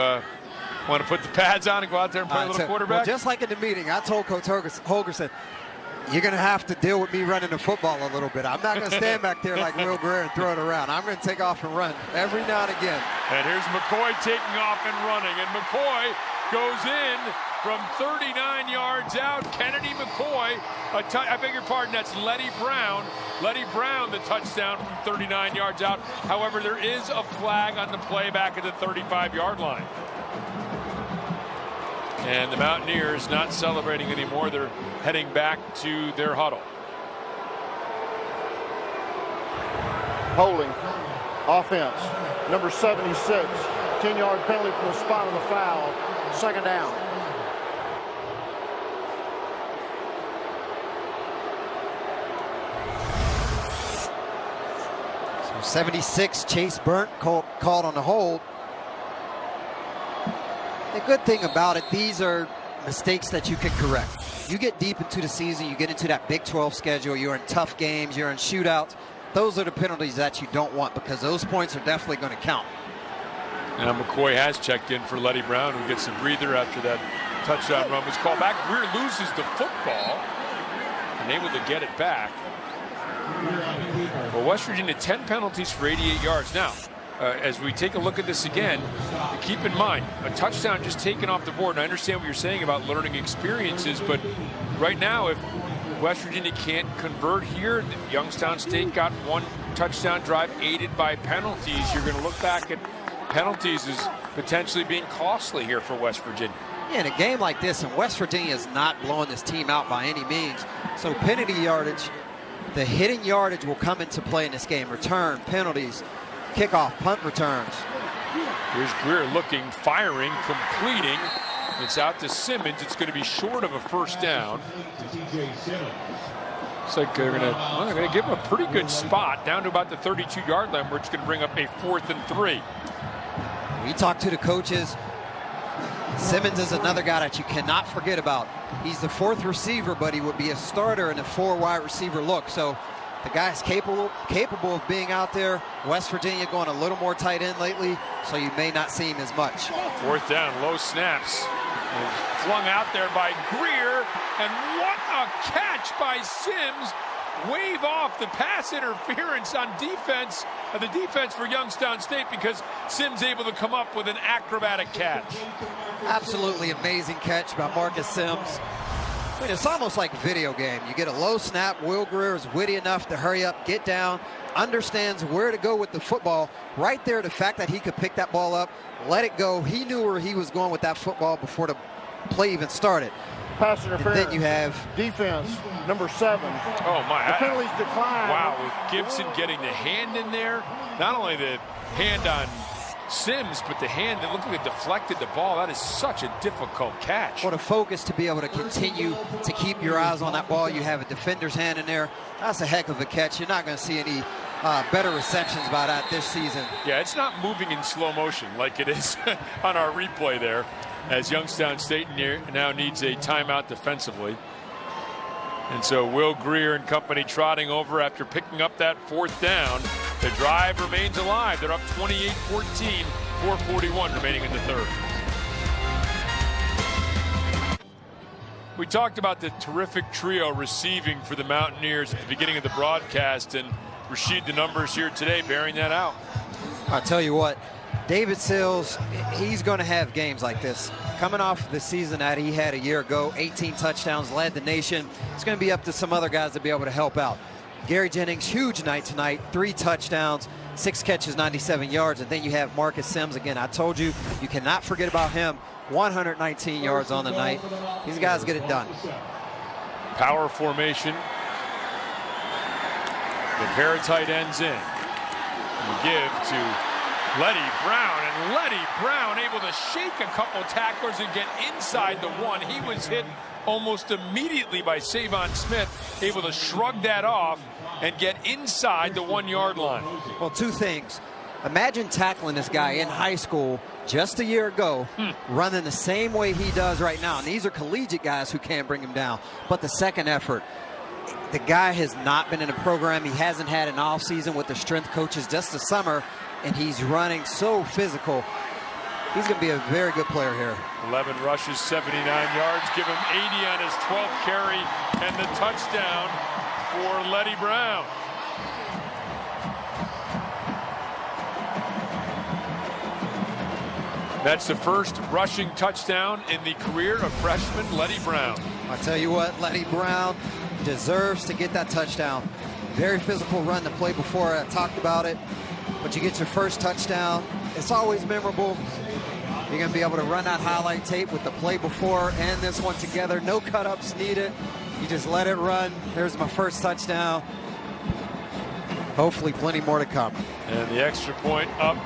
Speaker 1: want to put the pads on and go out there and play a little quarterback?
Speaker 6: Well, just like in the meeting, I told Coach Holgerson, you're going to have to deal with me running the football a little bit. I'm not going to stand back there like Will Greer and throw it around. I'm going to take off and run every now and again.
Speaker 1: And here's McCoy taking off and running. And McCoy goes in from 39 yards out. Kennedy McCoy, I beg your pardon, that's Letty Brown. Letty Brown, the touchdown from 39 yards out. However, there is a flag on the play back at the 35-yard line. And the Mountaineers not celebrating anymore. They're heading back to their huddle.
Speaker 5: Holding, offense, number 76, 10-yard penalty from the spot on the foul, 2nd down.
Speaker 6: So 76, Chase Burnt called on the hold. The good thing about it, these are mistakes that you can correct. You get deep into the season, you get into that Big 12 schedule, you're in tough games, you're in shootouts. Those are the penalties that you don't want because those points are definitely going to count.
Speaker 1: Now McCoy has checked in for Letty Brown, who gets a breather after that touchdown run was called back. Greer loses the football and able to get it back. Well, West Virginia 10 penalties for 88 yards. Now, as we take a look at this again, keep in mind, a touchdown just taken off the board. And I understand what you're saying about learning experiences, but right now, if West Virginia can't convert here, Youngstown State got one touchdown drive aided by penalties. You're going to look back at penalties as potentially being costly here for West Virginia.
Speaker 6: Yeah, in a game like this, and West Virginia is not blowing this team out by any means. So penalty yardage, the hitting yardage will come into play in this game. Return, penalties, kickoff, punt returns.
Speaker 1: Here's Greer looking, firing, completing. It's out to Simmons. It's going to be short of a first down. Looks like they're going to give him a pretty good spot down to about the 32-yard line, where it's going to bring up a 4th and 3.
Speaker 6: We talked to the coaches. Simmons is another guy that you cannot forget about. He's the 4th receiver, but he would be a starter in a 4 wide receiver look. So the guy's capable of being out there. West Virginia going a little more tight end lately, so you may not see him as much.
Speaker 1: 4th down, low snaps. Flung out there by Greer, and what a catch by Sims wave off the pass interference on defense, the defense for Youngstown State, because Sims able to come up with an acrobatic catch.
Speaker 6: Absolutely amazing catch by Marcus Sims. I mean, it's almost like a video game. You get a low snap. Will Greer is witty enough to hurry up, get down, understands where to go with the football. Right there, the fact that he could pick that ball up, let it go. He knew where he was going with that football before the play even started.
Speaker 5: Pass interference.
Speaker 6: And then you have
Speaker 5: defense, number 7.
Speaker 1: Oh, my.
Speaker 5: The penalties decline.
Speaker 1: Wow, with Gibson getting the hand in there, not only the hand on Sims, but the hand that looked like it deflected the ball. That is such a difficult catch.
Speaker 6: What a focus to be able to continue to keep your eyes on that ball. You have a defender's hand in there. That's a heck of a catch. You're not going to see any better receptions by that this season.
Speaker 1: Yeah, it's not moving in slow motion like it is on our replay there, as Youngstown State now needs a timeout defensively. And so Will Greer and company trotting over after picking up that 4th down. The drive remains alive. They're up 28-14, 4:41 remaining in the 3rd. We talked about the terrific trio receiving for the Mountaineers at the beginning of the broadcast, and Rashid, the numbers here today bearing that out.
Speaker 6: I'll tell you what, David Sills, he's going to have games like this. Coming off the season that he had a year ago, 18 touchdowns, led the nation. It's going to be up to some other guys to be able to help out. Gary Jennings, huge night tonight, 3 touchdowns, 6 catches, 97 yards. And then you have Marcus Sims. Again, I told you, you cannot forget about him. 119 yards on the night. These guys get it done.
Speaker 1: Power formation. The pair of tight ends in. You give to Letty Brown, and Letty Brown able to shake a couple tacklers and get inside the 1. He was hit almost immediately by Savon Smith, able to shrug that off and get inside the 1-yard line.
Speaker 6: Well, 2 things. Imagine tackling this guy in high school just a year ago, running the same way he does right now. And these are collegiate guys who can't bring him down. But the second effort, the guy has not been in a program. He hasn't had an off season with the strength coaches just the summer, and he's running so physical. He's going to be a very good player here.
Speaker 1: 11 rushes, 79 yards. Give him 80 on his 12th carry, and the touchdown for Letty Brown. That's the first rushing touchdown in the career of freshman Letty Brown.
Speaker 6: I'll tell you what, Letty Brown deserves to get that touchdown. Very physical run, the play before, I talked about it. But you get your first touchdown, it's always memorable. You're going to be able to run that highlight tape with the play before and this one together. No cut-ups needed. You just let it run. There's my first touchdown. Hopefully plenty more to come.
Speaker 1: And the extra point up,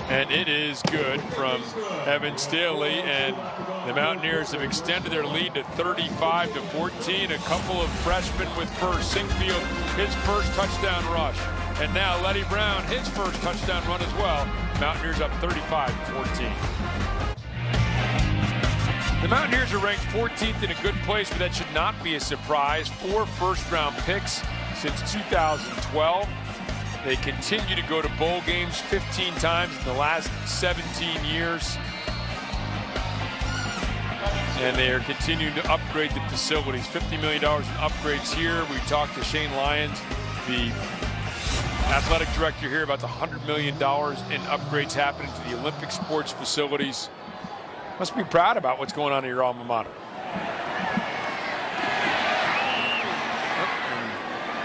Speaker 1: and it is good from Evan Staley, and the Mountaineers have extended their lead to 35-14. A couple of freshmen with first. Singfield, his first touchdown rush. And now Letty Brown, his first touchdown run as well. Mountaineers up 35-14. The Mountaineers are ranked 14th in a good place, but that should not be a surprise. 4 first-round picks since 2012. They continue to go to bowl games 15 times in the last 17 years. And they are continuing to upgrade the facilities. $50 million in upgrades here. We talked to Shane Lyons, the athletic director here, about the $100 million in upgrades happening to the Olympic sports facilities. Must be proud about what's going on in your alma mater.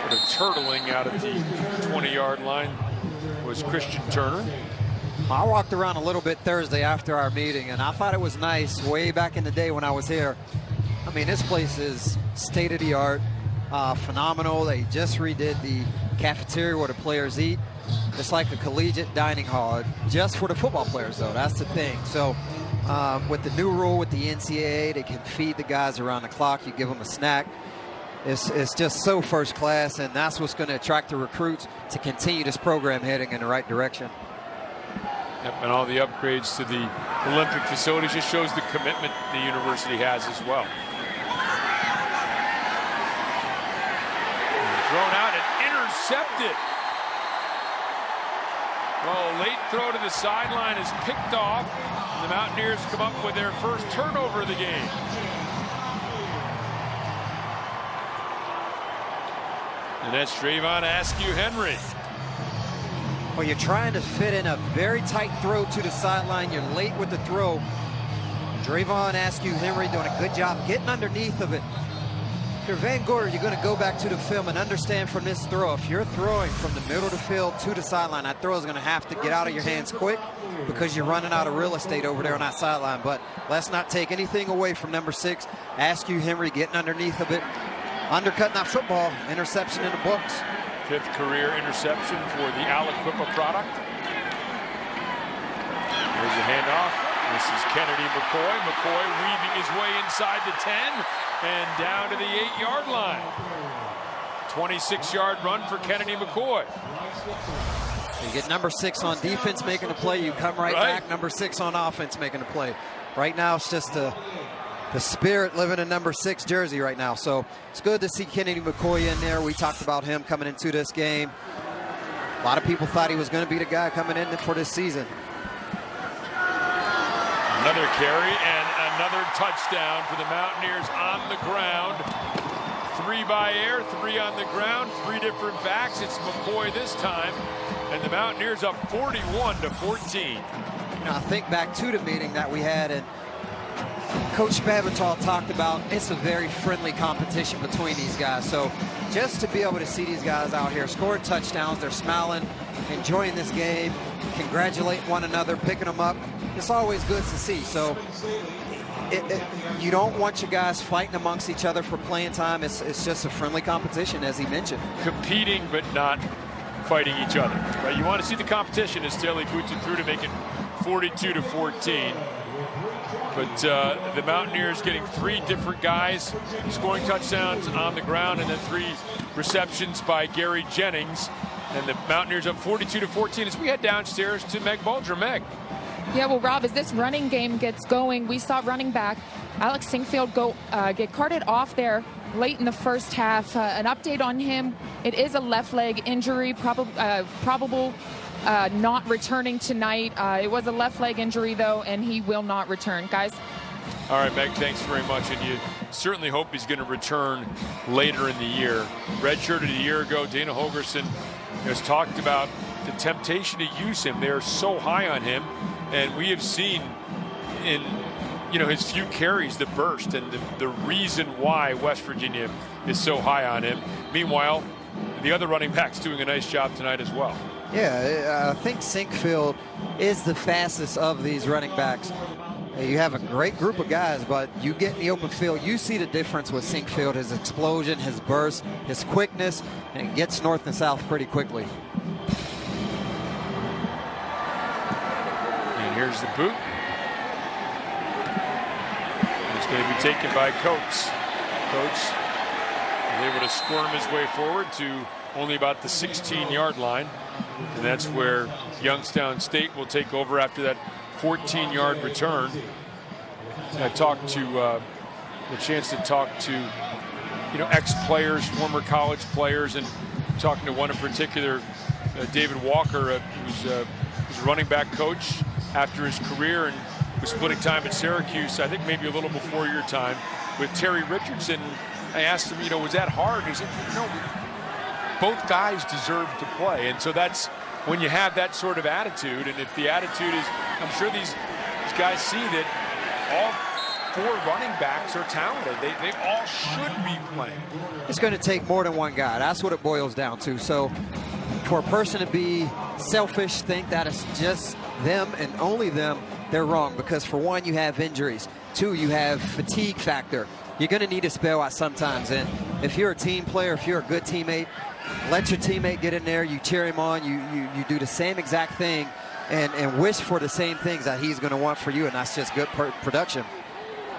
Speaker 1: But a turtling out at the 20-yard line was Christian Turner.
Speaker 6: I walked around a little bit Thursday after our meeting, and I thought it was nice way back in the day when I was here. I mean, this place is state-of-the-art, phenomenal. They just redid the cafeteria where the players eat. It's like a collegiate dining hall, just for the football players, though. That's the thing. So with the new rule with the NCAA, they can feed the guys around the clock. You give them a snack. It's just so first class, and that's what's going to attract the recruits to continue this program heading in the right direction.
Speaker 1: Yep, and all the upgrades to the Olympic facilities just shows the commitment the university has as well. Thrown out and intercepted. Well, a late throw to the sideline is picked off. The Mountaineers come up with their first turnover of the game. And that's Trayvon Askew-Henry.
Speaker 6: Well, you're trying to fit in a very tight throw to the sideline. You're late with the throw. Trayvon Askew-Henry doing a good job getting underneath of it. If you're Van Gorder, you're going to go back to the film and understand from this throw, if you're throwing from the middle of the field to the sideline, that throw is going to have to get out of your hands quick because you're running out of real estate over there on that sideline. But let's not take anything away from number 6, Askew-Henry getting underneath of it, undercutting that football, interception in the books.
Speaker 1: 5th career interception for the Aliquippa product. Here's the handoff. This is Kennedy McCoy. McCoy weaving his way inside the 10 and down to the 8-yard line. 26-yard run for Kennedy McCoy.
Speaker 6: You get number 6 on defense making a play. You come right back, number 6 on offense making a play. Right now, it's just the spirit living in number 6 jersey right now. So it's good to see Kennedy McCoy in there. We talked about him coming into this game. A lot of people thought he was going to be the guy coming in for this season.
Speaker 1: Another carry and another touchdown for the Mountaineers on the ground. 3 by air, 3 on the ground, 3 different backs. It's McCoy this time, and the Mountaineers up 41-14.
Speaker 6: Now, I think back to the meeting that we had, and Coach Babital talked about it's a very friendly competition between these guys. So just to be able to see these guys out here scoring touchdowns, they're smiling, enjoying this game, congratulating one another, picking them up. It's always good to see. So you don't want your guys fighting amongst each other for playing time. It's just a friendly competition, as he mentioned. Competing
Speaker 1: but not fighting each other. Right? You want to see the competition as Staley boots it through to make it 42-14. But the Mountaineers getting 3 different guys scoring touchdowns on the ground, and then 3 receptions by Gary Jennings. And the Mountaineers up 42-14 as we head downstairs to Meg Bulger. Meg.
Speaker 3: Yeah, well, Rob, as this running game gets going, we saw running back Alex Sinkfield get carted off there late in the first half. An update on him: it is a left leg injury, probable not returning tonight. It was a left leg injury, though, and he will not return. Guys?
Speaker 1: All right, Meg, thanks very much. And you certainly hope he's going to return later in the year. Redshirted a year ago, Dana Holgerson has talked about the temptation to use him. They are so high on him. And we have seen in his few carries the burst and the reason why West Virginia is so high on him. Meanwhile, the other running back's doing a nice job tonight as well.
Speaker 6: Yeah, I think Sinkfield is the fastest of these running backs. You have a great group of guys, but you get in the open field, you see the difference with Sinkfield, his explosion, his burst, his quickness, and it gets north and south pretty quickly.
Speaker 1: And here's the boot. It's going to be taken by Coates. Coates is able to squirm his way forward to only about the 16-yard line. And that's where Youngstown State will take over after that 14-yard return. I talked to the chance to talk to ex-players, former college players, and talking to one in particular, David Walker, who's a running back coach after his career and was splitting time at Syracuse, I think maybe a little before your time, with Terry Richardson. I asked him, was that hard? He said, both guys deserve to play. And so that's when you have that sort of attitude. And if the attitude is, I'm sure these guys see that all 4 running backs are talented. They all should be playing.
Speaker 6: It's going to take more than one guy. That's what it boils down to. So for a person to be selfish, think that it's just them and only them, they're wrong. Because for one, you have injuries. 2, you have fatigue factor. You're going to need a spell out sometimes. And if you're a team player, if you're a good teammate, let your teammate get in there. You cheer him on. You do the same exact thing and wish for the same things that he's going to want for you. And that's just good production.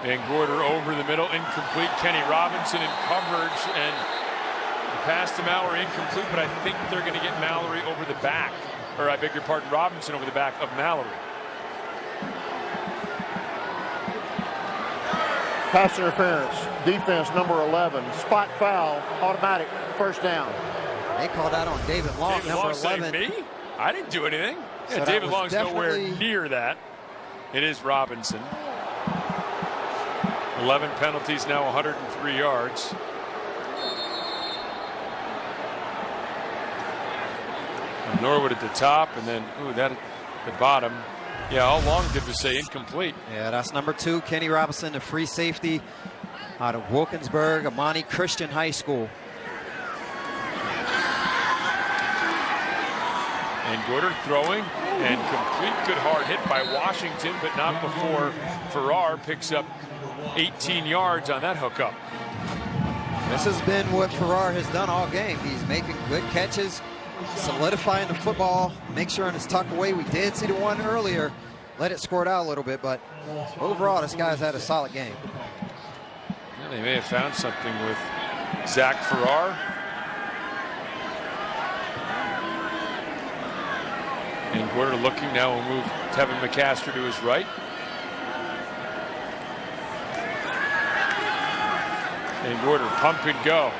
Speaker 1: Van Gorder over the middle, incomplete. Kenny Robinson in coverage, and the pass to Mallory incomplete, but I think they're going to get Mallory over the back. Or I beg your pardon, Robinson over the back of Mallory.
Speaker 5: Pass interference, defense number 11, spot foul, automatic first down.
Speaker 6: They called out on David Long,
Speaker 1: David
Speaker 6: number
Speaker 1: Long
Speaker 6: 11.
Speaker 1: Me? I didn't do anything.
Speaker 6: So
Speaker 1: yeah, David Long's nowhere
Speaker 6: definitely
Speaker 1: near that. It is Robinson. 11 penalties, now 103 yards. Norwood at the top, and then, that at the bottom. Yeah, all long did was say incomplete.
Speaker 6: Yeah, that's number 2, Kenny Robinson, the free safety out of Wilkinsburg, Amani Christian High School.
Speaker 1: And Gorder throwing and complete. Good hard hit by Washington, but not before Farrar picks up 18 yards on that hookup.
Speaker 6: This has been what Farrar has done all game. He's making good catches, solidifying the football, make sure it's tucked away. We did see the one earlier, let it squirt out a little bit, but overall this guy's had a solid game.
Speaker 1: Yeah, they may have found something with Zach Farrar. And Gorder looking now will move Tevin McCaster to his right. And Gorder pump and go.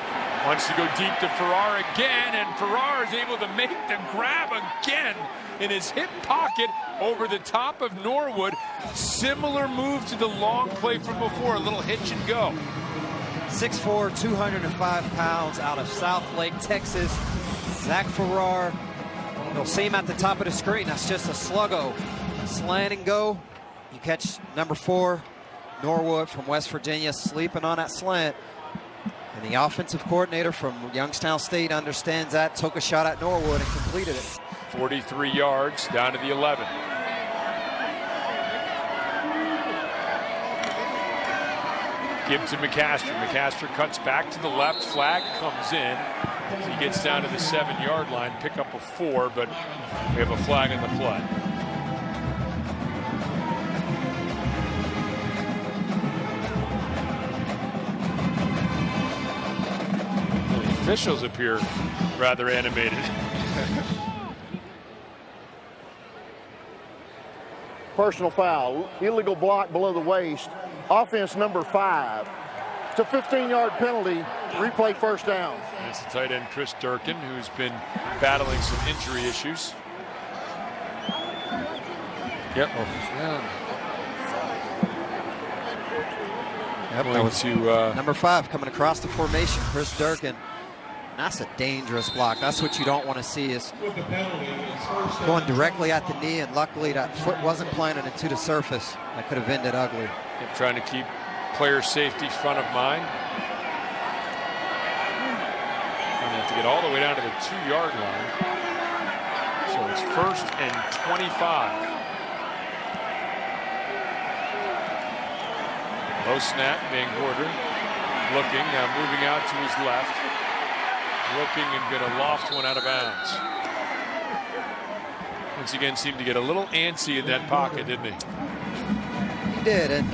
Speaker 1: Wants to go deep to Farrar again, and Farrar is able to make the grab again in his hip pocket over the top of Norwood. Similar move to the long play from before, a little hitch and go.
Speaker 6: 6'4", 205 pounds out of Southlake, Texas. Zach Farrar. You'll see him at the top of the screen. That's just a sluggo. Slant and go. You catch number 4, Norwood from West Virginia, sleeping on that slant. And the offensive coordinator from Youngstown State understands that, took a shot at Norwood and completed it.
Speaker 1: 43 yards down to the 11. Give to McCaster. McCaster cuts back to the left. Flag comes in. He gets down to the 7-yard line. Pick up a 4, but we have a flag in the play. The officials appear rather animated.
Speaker 5: Personal foul, illegal block below the waist, offense number 5. It's a 15-yard penalty, replay first down.
Speaker 1: That's the tight end Chris Durkin, who's been battling some injury issues. Yep.
Speaker 6: Yep, that was number 5 coming across the formation, Chris Durkin. That's a dangerous block. That's what you don't want to see, is going directly at the knee, and luckily that foot wasn't planted into the surface. That could have ended ugly.
Speaker 1: Yep, trying to keep player safety front of mind. And have to get all the way down to the 2-yard line. So it's 1st and 25. Low snap, Van Gorder looking, now moving out to his left. Looking and going to loft one out of bounds. Once again, seemed to get a little antsy in that pocket, didn't he?
Speaker 6: He did, and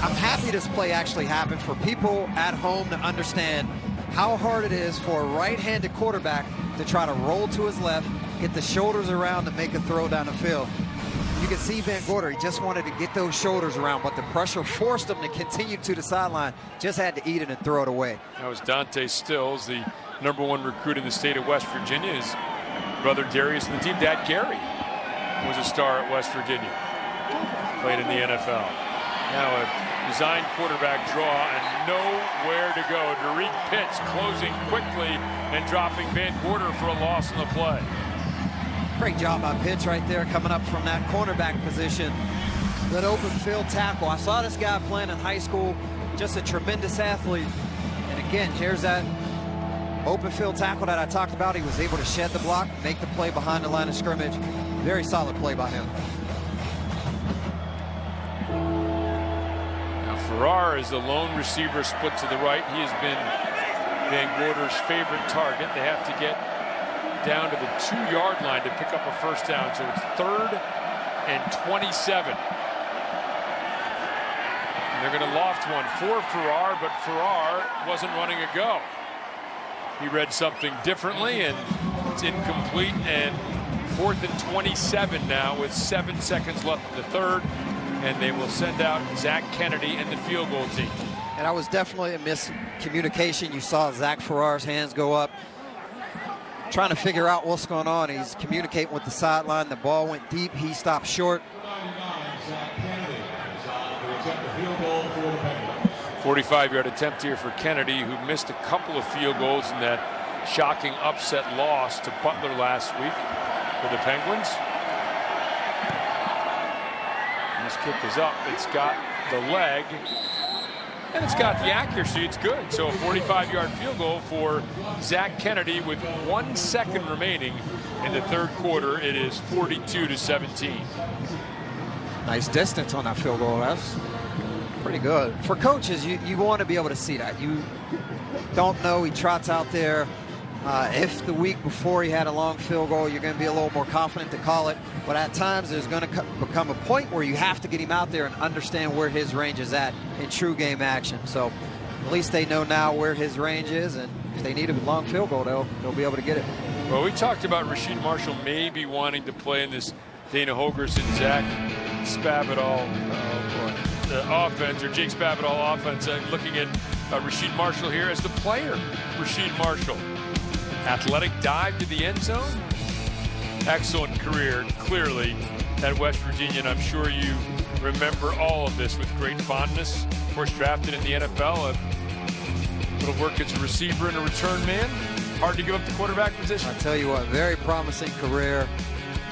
Speaker 6: I'm happy this play actually happened for people at home to understand how hard it is for a right-handed quarterback to try to roll to his left, get the shoulders around to make a throw down the field. You can see Van Gorder, he just wanted to get those shoulders around, but the pressure forced him to continue to the sideline. Just had to eat it and throw it away.
Speaker 1: That was Dante Stills, the #1 recruit in the state of West Virginia. His brother Darius and the team, Dad Gary, was a star at West Virginia. Played in the NFL. Now a designed quarterback draw and nowhere to go. Derek Pitts closing quickly and dropping Van Gorder for a loss in the play.
Speaker 6: Great job by Pitts right there, coming up from that cornerback position. Good open field tackle. I saw this guy playing in high school, just a tremendous athlete. And again, here's that open field tackle that I talked about. He was able to shed the block, make the play behind the line of scrimmage. Very solid play by him.
Speaker 1: Now Farrar is the lone receiver split to the right. He has been Van Gorder's favorite target. They have to get down to the 2-yard line to pick up a first down. So it's 3rd and 27. And they're going to loft one for Farrar, but Farrar wasn't running a go. He read something differently, and it's incomplete. And 4th and 27 now with 7 seconds left in the 3rd. And they will send out Zach Kennedy and the field goal team.
Speaker 6: And that was definitely a miscommunication. You saw Zach Farrar's hands go up, trying to figure out what's going on. He's communicating with the sideline. The ball went deep. He stopped short.
Speaker 1: 45-yard attempt here for Kennedy, who missed a couple of field goals in that shocking upset loss to Butler last week. for the Penguins. This kick is up. It's got the leg, and it's got the accuracy. It's good. So a 45-yard field goal for Zach Kennedy with 1 second remaining in the third quarter. It is 42-17.
Speaker 6: Nice distance on that field goal. That's pretty good. For coaches, you want to be able to see that. You don't know he trots out there. If the week before he had a long field goal, you're going to be a little more confident to call it. But at times, there's going to become a point where you have to get him out there and understand where his range is at in true game action. So at least they know now where his range is, and if they need a long field goal, they'll be able to get it.
Speaker 1: Well, we talked about Rasheed Marshall maybe wanting to play in this Dana Holgorsen, Zach Spavital offense, or Jake Spavital offense. Looking at Rasheed Marshall here as the player. Rasheed Marshall. Athletic dive to the end zone. Excellent career, clearly, at West Virginia, and I'm sure you remember all of this with great fondness. Of course, drafted in the NFL, a little work as a receiver and a return man. Hard to give up the quarterback position.
Speaker 6: I tell you what, very promising career.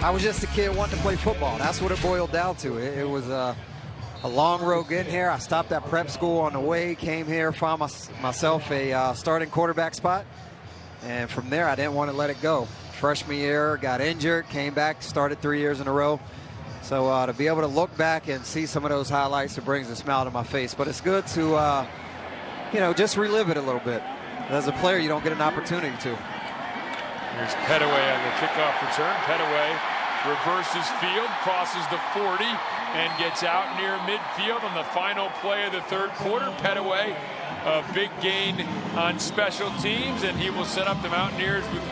Speaker 6: I was just a kid wanting to play football. That's what it boiled down to. It was a long road getting here. I stopped at prep school on the way, came here, found myself a starting quarterback spot. And from there, I didn't want to let it go. Freshman year, got injured, came back, started 3 years in a row. So to be able to look back and see some of those highlights, it brings a smile to my face. But it's good to, just relive it a little bit. As a player, you don't get an opportunity to.
Speaker 1: Here's Pettaway on the kickoff return. Pettaway reverses field, crosses the 40, and gets out near midfield on the final play of the third quarter. Pettaway, a big gain on special teams, and he will set up the Mountaineers with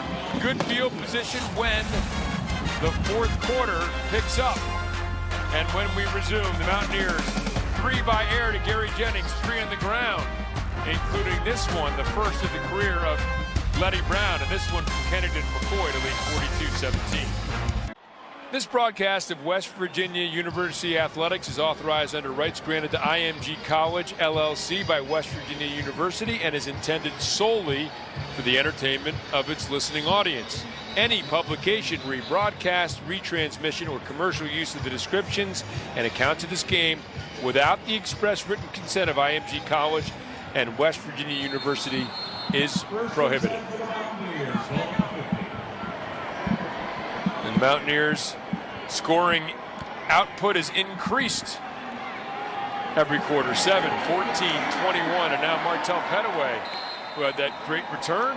Speaker 1: good field position when the fourth quarter picks up. And when we resume, the Mountaineers 3 by air to Gary Jennings, 3 on the ground, including this one, the first of the career of Letty Brown, and this one from Kennedy McCoy to lead 42-17. This broadcast of West Virginia University Athletics is authorized under rights granted to IMG College, LLC by West Virginia University and is intended solely for the entertainment of its listening audience. Any publication, rebroadcast, retransmission, or commercial use of the descriptions and accounts of this game without the express written consent of IMG College and West Virginia University is prohibited. And the Mountaineers scoring output has increased every quarter. 7, 14, 21, and now Martell Pettaway, who had that great return.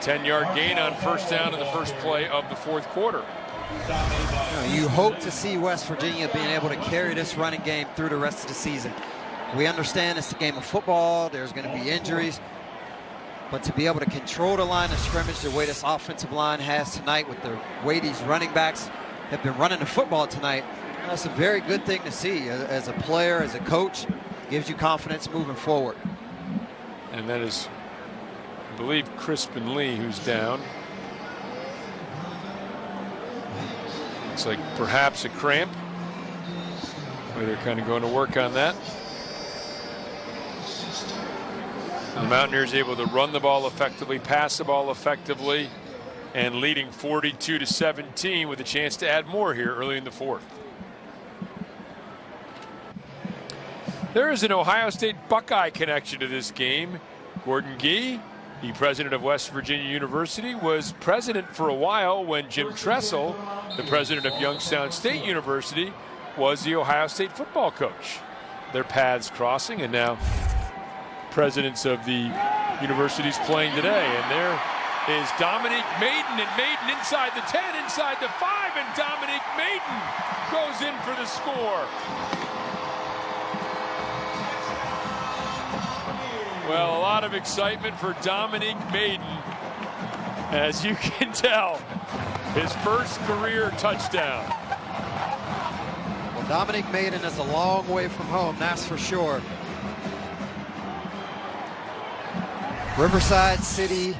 Speaker 1: 10-yard gain on first down in the first play of the fourth quarter.
Speaker 6: You hope to see West Virginia being able to carry this running game through the rest of the season. We understand it's a game of football. There's going to be injuries. But to be able to control the line of scrimmage the way this offensive line has tonight, with the way these running backs have been running the football tonight, that's a very good thing to see. As a player, as a coach, gives you confidence moving forward.
Speaker 1: And that is, I believe, Crispin Lee who's down. Looks like perhaps a cramp. They're kind of going to work on that. The Mountaineers able to run the ball effectively, pass the ball effectively, and leading 42-17 with a chance to add more here early in the fourth. There is an Ohio State Buckeye connection to this game. Gordon Gee, the president of West Virginia University, was president for a while when Jim Tressel, the president of Youngstown State University, was the Ohio State football coach. Their paths crossing, and now presidents of the universities playing today. And there is Dominique Maiden, and Maiden inside the 10, inside the 5, and Dominique Maiden goes in for the score. Well, a lot of excitement for Dominique Maiden, as you can tell. His first career touchdown.
Speaker 6: Well, Dominique Maiden is a long way from home, that's for sure. Riverside City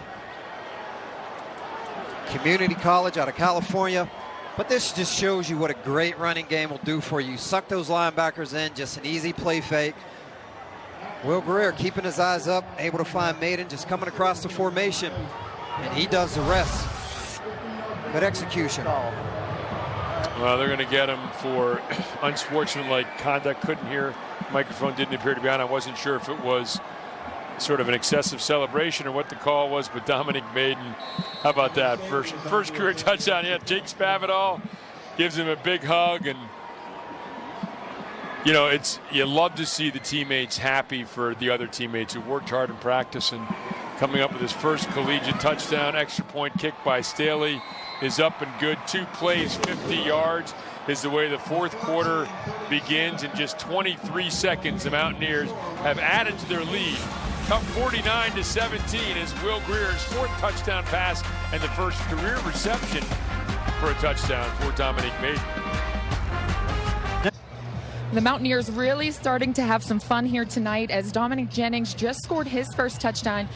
Speaker 6: Community College out of California. But this just shows you what a great running game will do for you. Suck those linebackers in, just an easy play fake. Will Greer keeping his eyes up, able to find Maiden just coming across the formation, and he does the rest. Good execution.
Speaker 1: Well, they're going to get him for unsportsmanlike conduct. Couldn't hear. Microphone didn't appear to be on. I wasn't sure if it was sort of an excessive celebration or what the call was, but Dominic Maiden, how about that? First career touchdown. Yeah, Jake Spavital gives him a big hug, and you know, you love to see the teammates happy for the other teammates who worked hard in practice, and coming up with his first collegiate touchdown. Extra point kick by Staley is up and good. 2 plays, 50 yards is the way the fourth quarter begins. In just 23 seconds, the Mountaineers have added to their lead, up 49-17 as Will Greer's 4th touchdown pass and the first career reception for a touchdown for Dominic Maiden.
Speaker 3: The Mountaineers really starting to have some fun here tonight as Dominic Jennings just scored his first touchdown.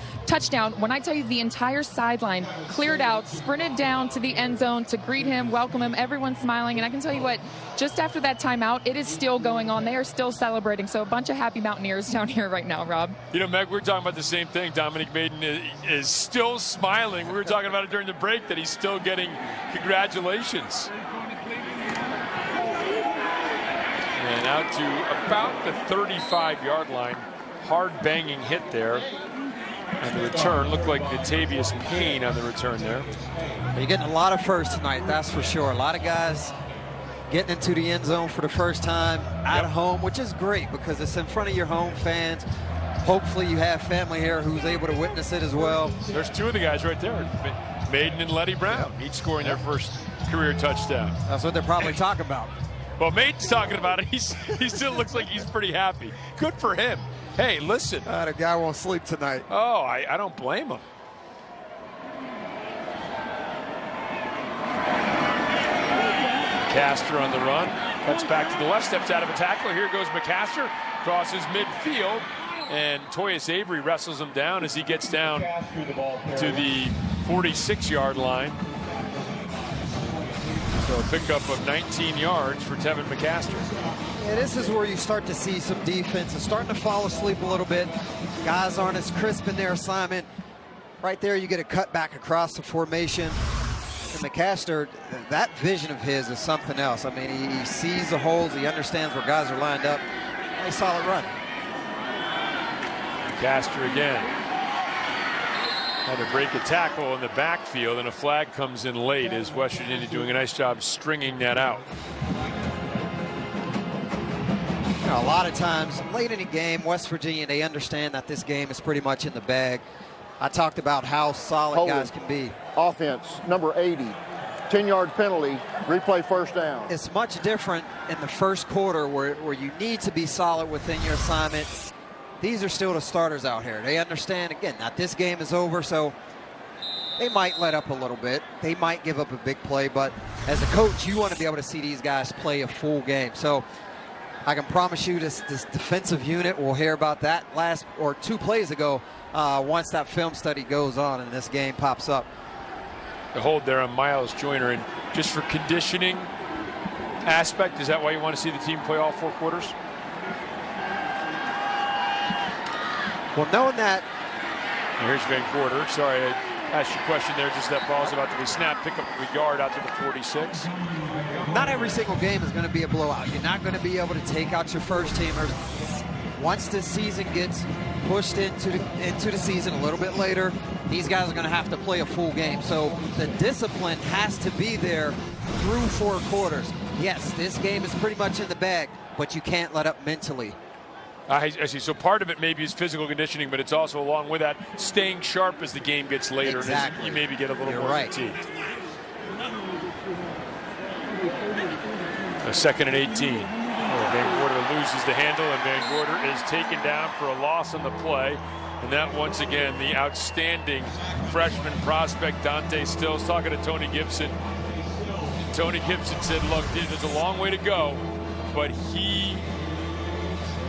Speaker 3: When I tell you the entire sideline cleared out, sprinted down to the end zone to greet him, welcome him, everyone smiling. And I can tell you what, just after that timeout, it is still going on. They are still celebrating. So a bunch of happy Mountaineers down here right now, Rob.
Speaker 1: You know, Meg, we're talking about the same thing. Dominic Maiden is still smiling. We were talking about it during the break that he's still getting congratulations. And out to about the 35-yard line. Hard banging hit there. And the return looked like Natavius Payne on the return there.
Speaker 6: You're getting a lot of firsts tonight, that's for sure. A lot of guys getting into the end zone for the first time at home, which is great because it's in front of your home fans. Hopefully you have family here who's able to witness it as well.
Speaker 1: There's 2 of the guys right there, Maiden and Letty Brown, each scoring their first career touchdown.
Speaker 6: That's what they're probably talking about.
Speaker 1: Well, Maiden's talking about it. He still looks like he's pretty happy. Good for him. Hey, listen.
Speaker 8: The guy won't sleep tonight.
Speaker 1: Oh, I don't blame him. McCaster on the run. Cuts back to the left, steps out of a tackle. Here goes McCaster. Crosses midfield. And Toyus Avery wrestles him down as he gets down to the 46-yard line. So a pickup of 19 yards for Tevin McCaster.
Speaker 6: Yeah, this is where you start to see some defense. It's starting to fall asleep a little bit. Guys aren't as crisp in their assignment. Right there, you get a cut back across the formation. And McCaster, that vision of his is something else. I mean, he sees the holes. He understands where guys are lined up. Nice solid run.
Speaker 1: McCaster again. Had to break a tackle in the backfield, and a flag comes in late as West Virginia doing a nice job stringing that out.
Speaker 6: You know, a lot of times late in the game, West Virginia, they understand that this game is pretty much in the bag. I talked about how solid guys can be.
Speaker 5: Offense, number 80, 10-yard penalty, replay first down.
Speaker 6: It's much different in the first quarter where you need to be solid within your assignment. These are still the starters out here. They understand, again, that this game is over, so they might let up a little bit. They might give up a big play, but as a coach, you want to be able to see these guys play a full game. So I can promise you this defensive unit, we'll hear about that 2 plays ago once that film study goes on and this game pops up.
Speaker 1: The hold there on Miles Joyner, and just for conditioning aspect, is that why you want to see the team play all 4 quarters?
Speaker 6: Well, knowing that.
Speaker 1: And here's Van Gorder. Sorry, I asked you a question there. Just that ball's about to be snapped. Pick up the yard out to the 46.
Speaker 6: Not every single game is going to be a blowout. You're not going to be able to take out your first teamers. Once the season gets pushed into the season a little bit later, these guys are going to have to play a full game. So the discipline has to be there through 4 quarters. Yes, this game is pretty much in the bag, but you can't let up mentally.
Speaker 1: I see. So part of it maybe is physical conditioning, but it's also along with that staying sharp as the game gets later.
Speaker 6: Exactly.
Speaker 1: And you maybe get a little more fatigued. A 2nd and 18. Van Gorder loses the handle, and Van Gorder is taken down for a loss on the play. And that, once again, the outstanding freshman prospect, Dante Stills, talking to Tony Gibson. Tony Gibson said, look, there's a long way to go, but he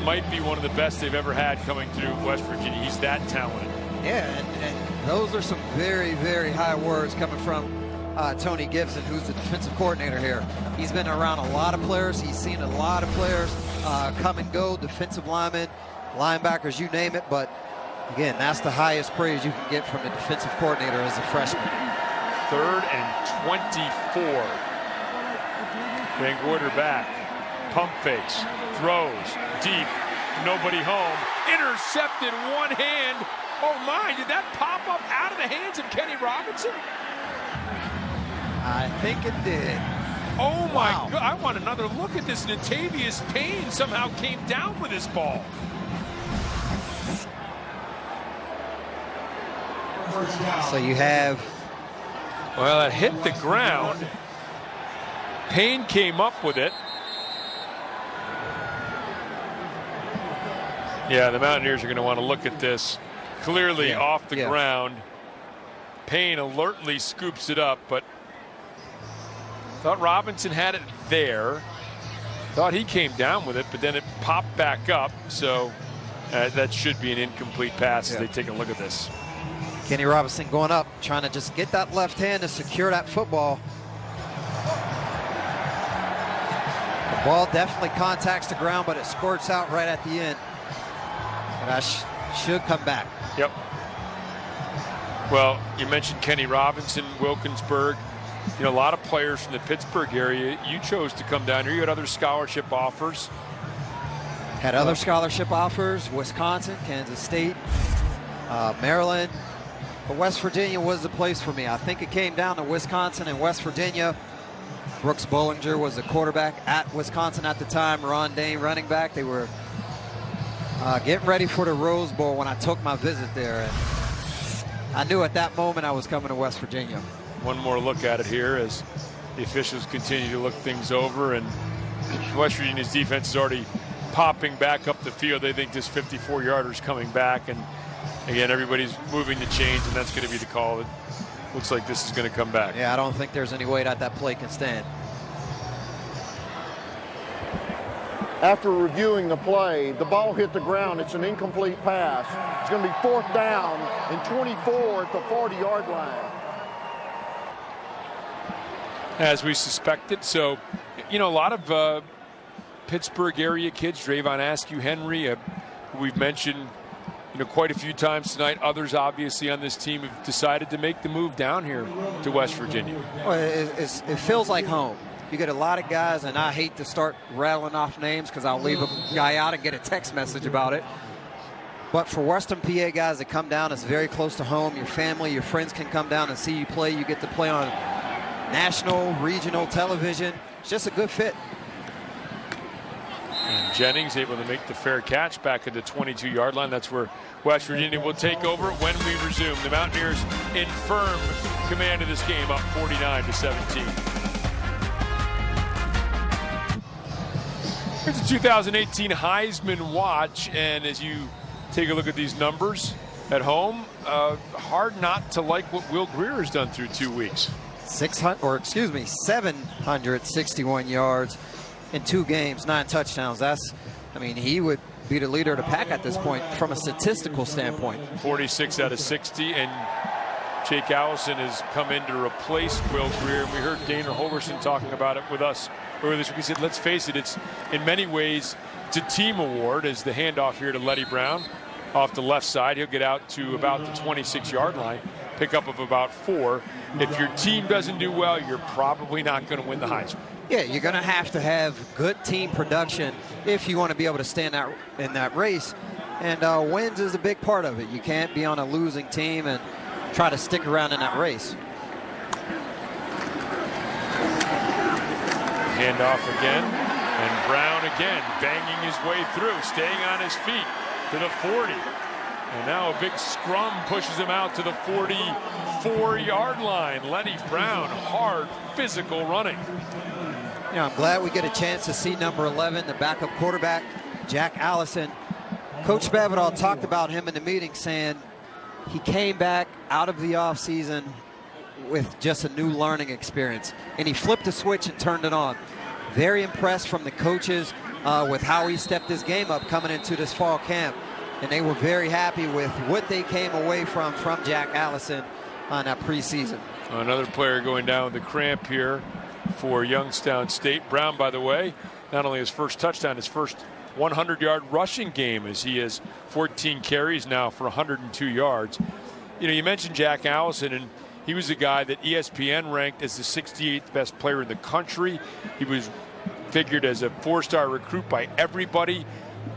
Speaker 1: might be one of the best they've ever had coming through West Virginia. He's that talented.
Speaker 6: Yeah, and those are some very, very high words coming from Tony Gibson, who's the defensive coordinator here. He's been around a lot of players. He's seen a lot of players come and go, defensive linemen, linebackers, you name it. But again, that's the highest praise you can get from the defensive coordinator as a freshman.
Speaker 1: 3rd and 24. Van Gorder back. Pump fakes. Throws. Deep. Nobody home. Intercepted one hand. Oh my, did that pop up out of the hands of Kenny Robinson?
Speaker 6: I think it did.
Speaker 1: Oh my God, I want another look at this. Natavius Payne somehow came down with this ball.
Speaker 2: So you have...
Speaker 1: Well, it hit the ground. Payne came up with it. Yeah, the Mountaineers are going to want to look at this. Clearly off the ground. Payne alertly scoops it up, but thought Robinson had it there. Thought he came down with it, but then it popped back up. So that should be an incomplete pass as they take a look at this.
Speaker 6: Kenny Robinson going up, trying to just get that left hand to secure that football. The ball definitely contacts the ground, but it squirts out right at the end. And that should come back.
Speaker 1: Yep. Well, you mentioned Kenny Robinson, Wilkinsburg. You know, a lot of players from the Pittsburgh area. You chose to come down here. You had other scholarship offers.
Speaker 6: Had other scholarship offers, Wisconsin, Kansas State, Maryland. But West Virginia was the place for me. I think it came down to Wisconsin and West Virginia. Brooks Bollinger was the quarterback at Wisconsin at the time. Ron Dane running back. They were getting ready for the Rose Bowl when I took my visit there. And I knew at that moment I was coming to West Virginia.
Speaker 1: One more look at it here as the officials continue to look things over, and West Virginia's defense is already popping back up the field. They think this 54-yarder is coming back, and again, everybody's moving the chains, and that's going to be the call. It looks like this is going to come back.
Speaker 6: Yeah, I don't think there's any way that play can stand.
Speaker 5: After reviewing the play, the ball hit the ground. It's an incomplete pass. It's going to be 4th down and 24 at the 40-yard line.
Speaker 1: As we suspected. So, you know, a lot of Pittsburgh area kids, Drayvon Askew, Henry, who we've mentioned, you know, quite a few times tonight. Others, obviously, on this team have decided to make the move down here to West Virginia.
Speaker 6: Well, it feels like home. You get a lot of guys, and I hate to start rattling off names because I'll leave a guy out and get a text message about it. But for Western PA guys that come down, it's very close to home. Your family, your friends can come down and see you play. You get to play on national, regional television. It's just a good fit.
Speaker 1: And Jennings able to make the fair catch back at the 22-yard line. That's where West Virginia will take over when we resume. The Mountaineers in firm command of this game, up 49-17. Here's the 2018 Heisman Watch, and as you take a look at these numbers at home, hard not to like what Will Grier has done through 2 weeks.
Speaker 6: 761 yards in 2 games, 9 touchdowns. I mean, he would be the leader of the pack at this point from a statistical standpoint.
Speaker 1: 46 out of 60, and Jake Allison has come in to replace Will Grier. And we heard Dana Holgerson talking about it with us earlier this week. He said, let's face it, it's in many ways it's a team award as the handoff here to Letty Brown off the left side. He'll get out to about the 26-yard line, pickup of about 4. If your team doesn't do well, you're probably not going to win the Heisman.
Speaker 6: Yeah, you're going to have good team production if you want to be able to stand out in that race. And wins is a big part of it. You can't be on a losing team and try to stick around in that race.
Speaker 1: Handoff again, and Brown again banging his way through, staying on his feet to the 40. And now a big scrum pushes him out to the 44-yard line. Lenny Brown, hard, physical running.
Speaker 6: Yeah, I'm glad we get a chance to see number 11, the backup quarterback, Jack Allison. Coach Babineau talked about him in the meeting, saying he came back out of the offseason with just a new learning experience, and he flipped the switch and turned it on. Very impressed from the coaches with how he stepped his game up coming into this fall camp, and they were very happy with what they came away from Jack Allison on that preseason.
Speaker 1: Another player going down with the cramp here for Youngstown State. Brown, by the way, not only his first touchdown, his first 100-yard rushing game, as he has 14 carries now for 102 yards. You know, you mentioned Jack Allison, and He was a guy that ESPN ranked as the 68th best player in the country. He was figured as a 4-star recruit by everybody,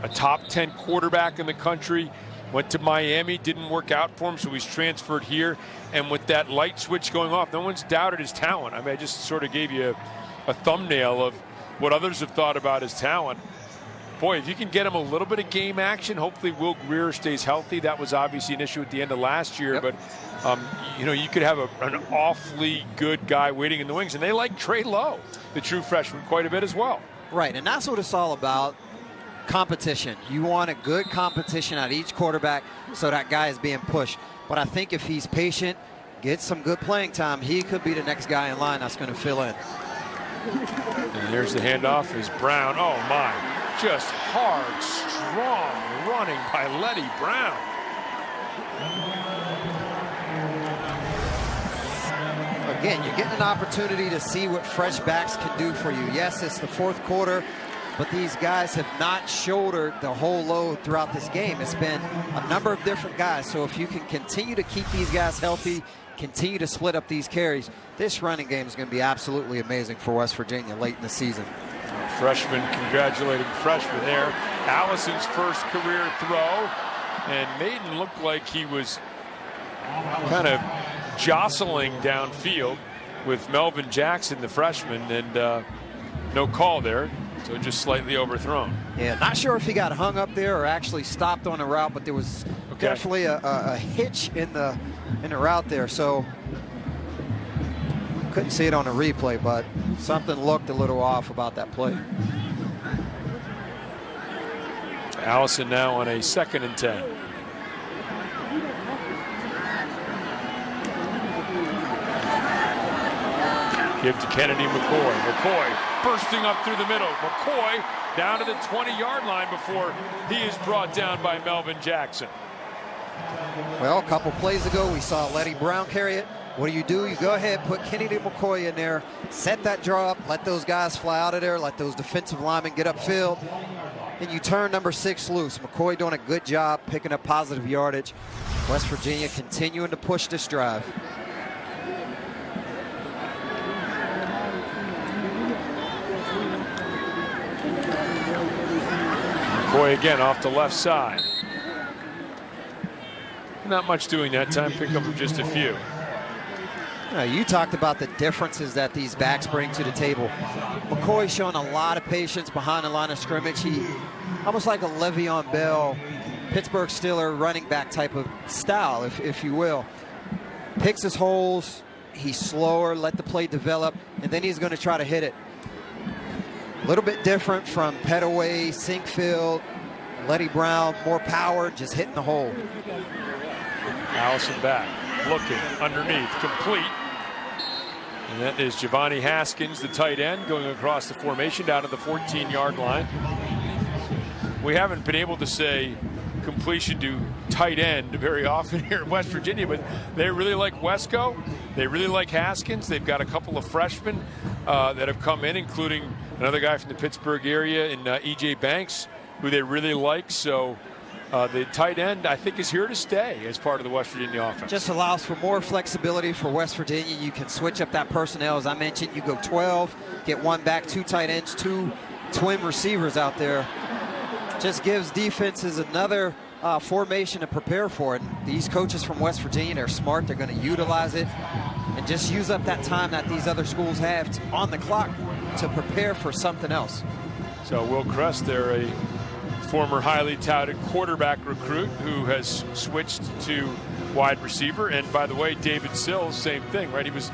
Speaker 1: a top 10 quarterback in the country. Went to Miami, didn't work out for him, so he's transferred here. And with that light switch going off, no one's doubted his talent. I mean, I just sort of gave you a thumbnail of what others have thought about his talent. Boy, if you can get him a little bit of game action, hopefully Will Greer stays healthy. That was obviously an issue at the end of last year, but you know, you could have an awfully good guy waiting in the wings. And they like Trey Lowe, the true freshman, quite a bit as well.
Speaker 6: Right, and that's what it's all about. Competition. You want a good competition at each quarterback so that guy is being pushed. But I think if he's patient, gets some good playing time, he could be the next guy in line that's going to fill in.
Speaker 1: And here's the handoff is Brown. Oh my, just hard, strong running by Letty Brown.
Speaker 6: Again, you're getting an opportunity to see what fresh backs can do for you. Yes, it's the fourth quarter, but these guys have not shouldered the whole load throughout this game. It's been a number of different guys. So if you can continue to keep these guys healthy, continue to split up these carries, this running game is going to be absolutely amazing for West Virginia late in the season.
Speaker 1: Freshman congratulating freshman there. Allison's first career throw, and Maiden looked like he was kind of jostling downfield with Melvin Jackson, the freshman, and no call there. So just slightly overthrown.
Speaker 6: Yeah, not sure if he got hung up there or actually stopped on the route, but there was definitely a hitch in the route there. So couldn't see it on the replay, but something looked a little off about that play.
Speaker 1: Allison now on a 2nd and 10. Give to Kennedy McCoy. McCoy bursting up through the middle. McCoy down to the 20-yard line before he is brought down by Melvin Jackson.
Speaker 6: Well, a couple plays ago, we saw Letty Brown carry it. What do? You go ahead, put Kennedy McCoy in there, set that draw up, let those guys fly out of there, let those defensive linemen get upfield, and you turn number 6 loose. McCoy doing a good job picking up positive yardage. West Virginia continuing to push this drive.
Speaker 1: McCoy again off the left side. Not much doing that time, pick up of just a few.
Speaker 6: You talked about the differences that these backs bring to the table. McCoy's showing a lot of patience behind the line of scrimmage. He almost like a Le'Veon Bell, Pittsburgh Steeler running back type of style, if you will. Picks his holes, he's slower, let the play develop, and then he's going to try to hit it. A little bit different from Petaway, Sinkfield, Letty Brown, more power, just hitting the hole.
Speaker 1: Allison back, looking underneath, complete. And that is Giovanni Haskins, the tight end, going across the formation down to the 14-yard line. We haven't been able to say completion to tight end very often here in West Virginia, but they really like Wesco. They really like Haskins. They've got a couple of freshmen that have come in, including another guy from the Pittsburgh area in E.J. Banks, who they really like. So the tight end, I think, is here to stay as part of the West Virginia offense.
Speaker 6: Just allows for more flexibility for West Virginia. You can switch up that personnel. As I mentioned, you go 12, get one back, 2 tight ends, 2 twin receivers out there. Just gives defenses another formation to prepare for it. And these coaches from West Virginia, they're smart. They're going to utilize it and just use up that time that these other schools have on the clock to prepare for something else.
Speaker 1: So Will Crest, they're a former highly touted quarterback recruit who has switched to wide receiver. And by the way, David Sills, same thing, right? He was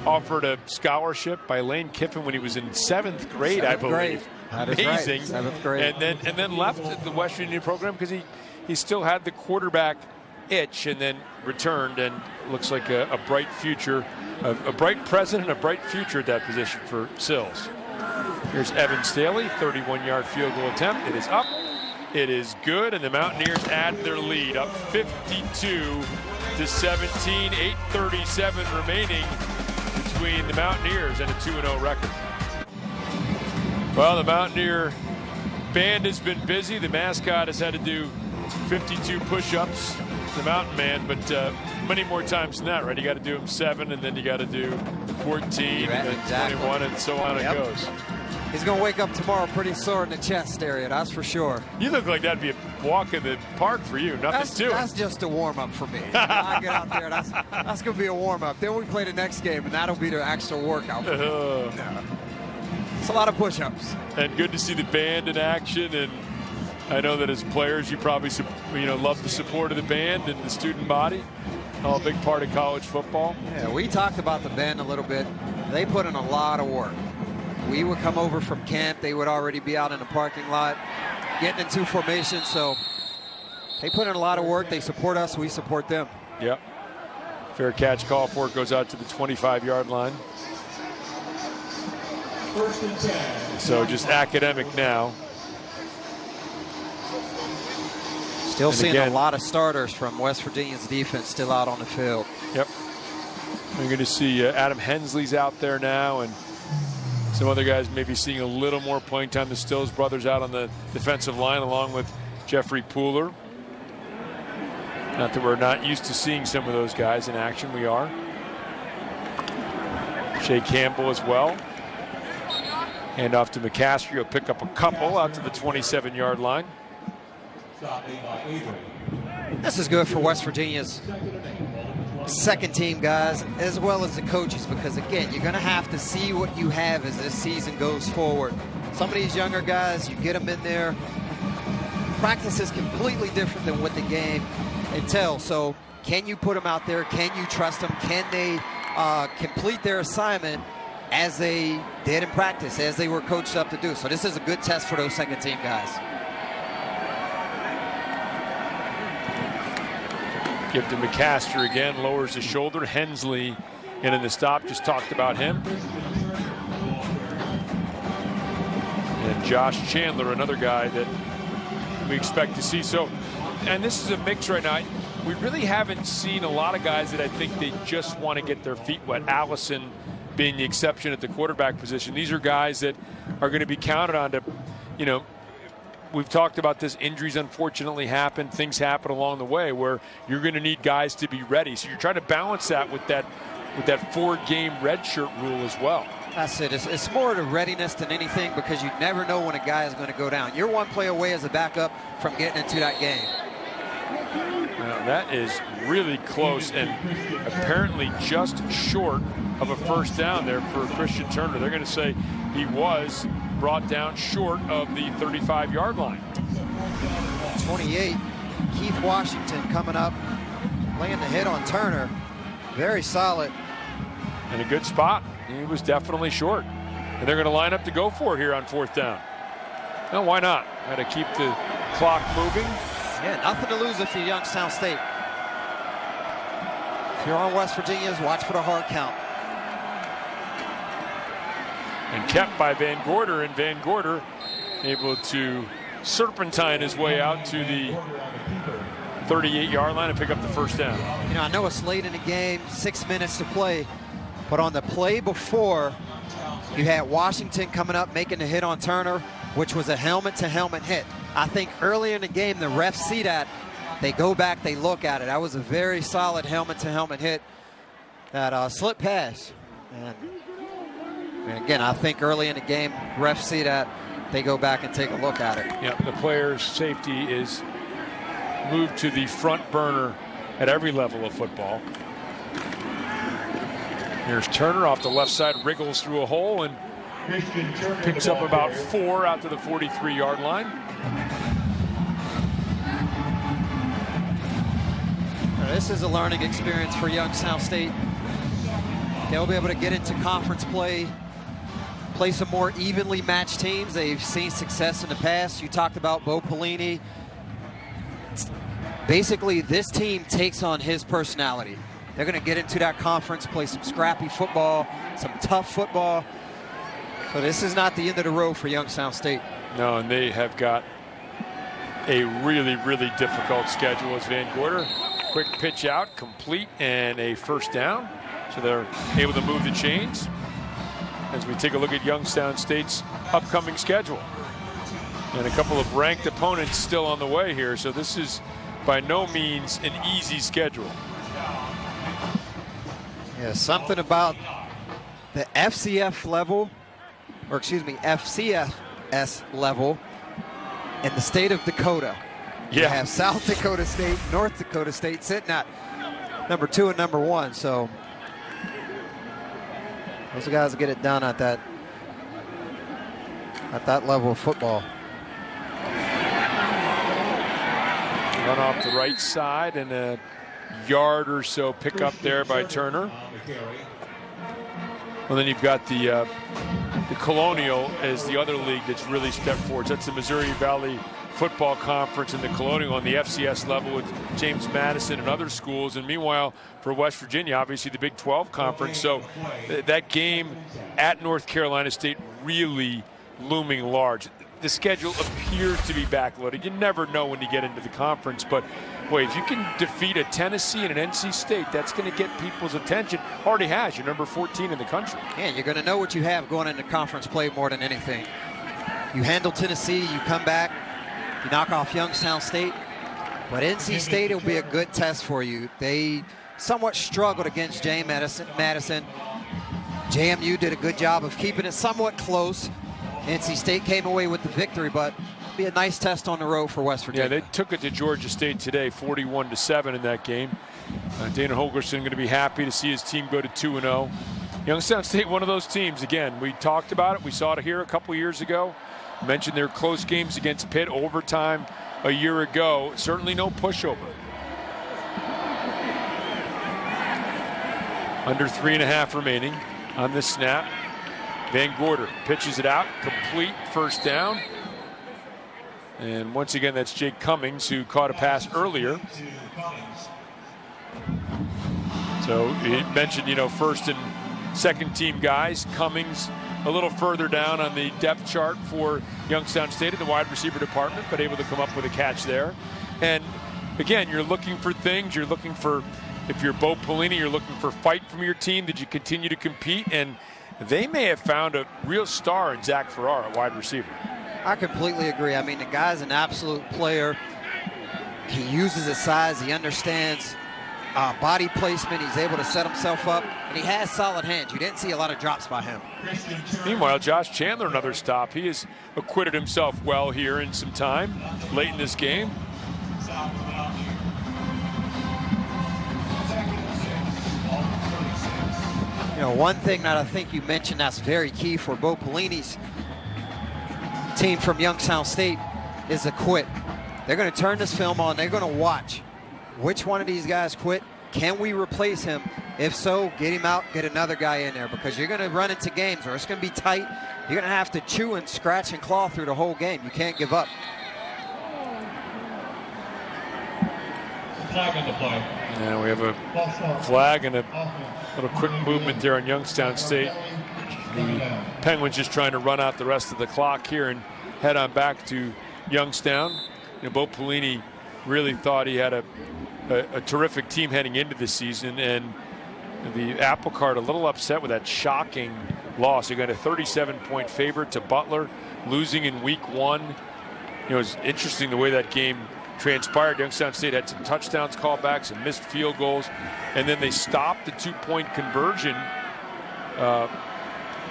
Speaker 1: offered a scholarship by Lane Kiffin when he was in 7th grade, I believe.
Speaker 6: That is
Speaker 1: amazing.
Speaker 6: Right. 7th grade.
Speaker 1: And then left the West Virginia program because he still had the quarterback itch, and then returned, and looks like a bright future, a bright present and a bright future at that position for Sills. Here's Evan Staley, 31-yard field goal attempt. It is up. It is good, and the Mountaineers add their lead, up 52-17, 8:37 remaining between the Mountaineers and a 2-0 record. Well, the Mountaineer band has been busy. The mascot has had to do 52 push-ups, the mountain man, but many more times than that, right? You got to do them 7, and then you got to do 14, and then 21, and so on it goes.
Speaker 6: He's going to wake up tomorrow pretty sore in the chest area, that's for sure.
Speaker 1: You look like that'd be a walk in the park for you. Nothing to it.
Speaker 6: That's just a warm-up for me. I get out there, that's going to be a warm-up. Then we play the next game, and that'll be the actual workout. It's a lot of push-ups.
Speaker 1: And good to see the band in action. And I know that as players, you probably love the support of the band and the student body. All a big part of college football.
Speaker 6: Yeah, we talked about the band a little bit. They put in a lot of work. We would come over from camp. They would already be out in the parking lot getting into formation. So they put in a lot of work. They support us. We support them.
Speaker 1: Yep. Fair catch call for it goes out to the 25-yard line.
Speaker 7: First and 10.
Speaker 1: So just academic now.
Speaker 6: Still seeing a lot of starters from West Virginia's defense still out on the field.
Speaker 1: Yep. We're going to see Adam Hensley's out there now, and some other guys maybe seeing a little more playing time. The Stills brothers out on the defensive line along with Jeffrey Pooler. Not that we're not used to seeing some of those guys in action. We are. Shea Campbell as well. Hand off to McCaskey. He'll pick up a couple out to the 27-yard line.
Speaker 6: This is good for West Virginia's second team guys as well as the coaches, because again, you're going to have to see what you have as this season goes forward. Some of these younger guys, you get them in there, practice is completely different than what the game entails. So can you put them out there? Can you trust them? Can they complete their assignment as they did in practice, as they were coached up to do? So this is a good test for those second team guys.
Speaker 1: Give to McCaster again, lowers the shoulder. Hensley in the stop, just talked about him. And Josh Chandler, another guy that we expect to see. So, and this is a mix right now. We really haven't seen a lot of guys that I think they just want to get their feet wet. Allison being the exception at the quarterback position. These are guys that are going to be counted on to, we've talked about this. Injuries unfortunately happen. Things happen along the way where you're going to need guys to be ready. So you're trying to balance that with that 4-game redshirt rule as well.
Speaker 6: That's it. It's more the readiness than anything, because you never know when a guy is going to go down. You're one play away as a backup from getting into that game.
Speaker 1: Now, that is really close and apparently just short of a first down there for Christian Turner. They're going to say he was brought down short of the 35-yard line.
Speaker 6: 28, Keith Washington coming up, laying the hit on Turner. Very solid.
Speaker 1: In a good spot. He was definitely short. And they're going to line up to go for it here on 4th down. Well, why not? Got to keep the clock moving.
Speaker 6: Yeah, nothing to lose if you're Youngstown State. If you're on West Virginia's, watch for the hard count.
Speaker 1: And kept by Van Gorder, and Van Gorder able to serpentine his way out to the 38-yard line and pick up the first down.
Speaker 6: I know it's late in the game, 6 minutes to play, but on the play before, you had Washington coming up, making the hit on Turner, which was a helmet-to-helmet hit. I think earlier in the game, the refs see that. They go back, they look at it. That was a very solid helmet-to-helmet hit. That slip pass. And again, I think early in the game, refs see that. They go back and take a look at it.
Speaker 1: Yeah, the player's safety is moved to the front burner at every level of football. Here's Turner off the left side, wriggles through a hole and picks up about 4 out to the 43-yard line.
Speaker 6: This is a learning experience for Youngstown State. They'll be able to get into conference play some more evenly matched teams. They've seen success in the past. You talked about Bo Pelini. Basically, this team takes on his personality. They're going to get into that conference, play some scrappy football, some tough football. So this is not the end of the road for Youngstown State.
Speaker 1: No, and they have got a really, really difficult schedule as Van Gorder. Quick pitch out, complete, and a first down. So they're able to move the chains as we take a look at Youngstown State's upcoming schedule. And a couple of ranked opponents still on the way here, so this is by no means an easy schedule.
Speaker 6: Yeah, something about the FCF level, or excuse me, FCS level in the state of Dakota.
Speaker 1: Yeah.
Speaker 6: You have South Dakota State, North Dakota State sitting at number 2 and number 1. So those guys get it done at that level of football.
Speaker 1: Run off the right side and a yard or so pick up there by Turner. Well, then you've got the Colonial as the other league that's really stepped forward. That's the Missouri Valley Football Conference and the Colonial on the FCS level with James Madison and other schools. And meanwhile, for West Virginia, obviously the Big 12 Conference. So that game at North Carolina State really looming large. The schedule appears to be backloaded. You never know when you get into the conference, but boy, if you can defeat a Tennessee and an NC State, that's going to get people's attention. Already has. You're number 14 in the country.
Speaker 6: And you're going to know what you have going into conference play more than anything. You handle Tennessee, you come back, you knock off Youngstown State, but NC State will be a good test for you. They somewhat struggled against James Madison. JMU did a good job of keeping it somewhat close. NC State came away with the victory, but it'll be a nice test on the road for West Virginia.
Speaker 1: Yeah, they took it to Georgia State today, 41-7 in that game. Dana Holgorsen going to be happy to see his team go to 2-0. Youngstown State, one of those teams. Again, we talked about it. We saw it here a couple years ago. Mentioned their close games against Pitt, overtime a year ago. Certainly no pushover. Under 3.5 remaining on the snap. Van Gorder pitches it out, complete, first down. And once again, that's Jake Cummings, who caught a pass earlier. So he mentioned, first and second team guys. Cummings a little further down on the depth chart for Youngstown State in the wide receiver department, but able to come up with a catch there. And again, you're looking for things. You're looking for, if you're Bo Pelini, you're looking for fight from your team. Did you continue to compete? And they may have found a real star in Zach Farrar at wide receiver.
Speaker 6: I completely agree. I mean, the guy's an absolute player. He uses his size. He understands body placement. He's able to set himself up, and he has solid hands. You didn't see a lot of drops by him.
Speaker 1: Meanwhile, Josh Chandler, another stop. He has acquitted himself well here in some time late in this game.
Speaker 6: One thing that I think you mentioned that's very key for Bo Pelini's team from Youngstown State is a quit. They're going to turn this film on. They're going to watch which one of these guys quit. Can we replace him? If so, get him out, get another guy in there, because you're going to run into games where it's going to be tight. You're going to have to chew and scratch and claw through the whole game. You can't give up.
Speaker 7: Flag on the play.
Speaker 1: And we have a flag and a little quick movement there on Youngstown State. The Penguins just trying to run out the rest of the clock here and head on back to Youngstown. Bo Pelini really thought he had a terrific team heading into the season, and the apple cart a little upset with that shocking loss. You got a 37-point favorite to Butler, losing in week 1. It was interesting the way that game transpired. Youngstown State had some touchdowns called back, some missed field goals, and then they stopped the 2-point conversion.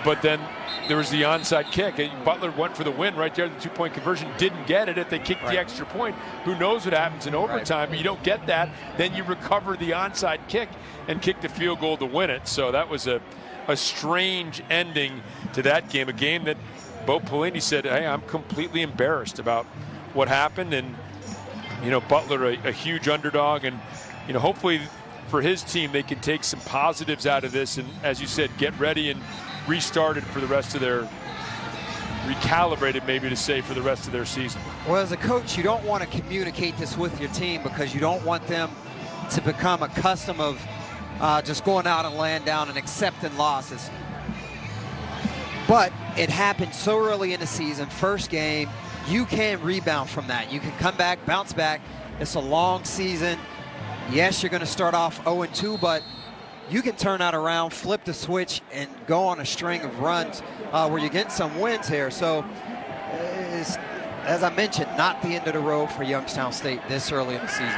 Speaker 1: But then there was the onside kick. Butler went for the win right there. The 2-point conversion, didn't get it. If they kicked the extra point, who knows what happens in overtime? But you don't get that. Then you recover the onside kick and kick the field goal to win it. So that was a strange ending to that game. A game that Bo Pelini said, hey, I'm completely embarrassed about what happened. And Butler, a huge underdog, and hopefully for his team they can take some positives out of this, and as you said, get ready and restarted for the rest of their, recalibrated maybe to say, for the rest of their season.
Speaker 6: Well, as a coach, you don't want to communicate this with your team because you don't want them to become accustomed of just going out and laying down and accepting losses. But it happened so early in the season, first game. You can rebound from that. You can come back, bounce back. It's a long season. Yes, you're going to start off 0-2, but you can turn that around, flip the switch, and go on a string of runs where you get some wins here. So as I mentioned, not the end of the road for Youngstown State this early in the season.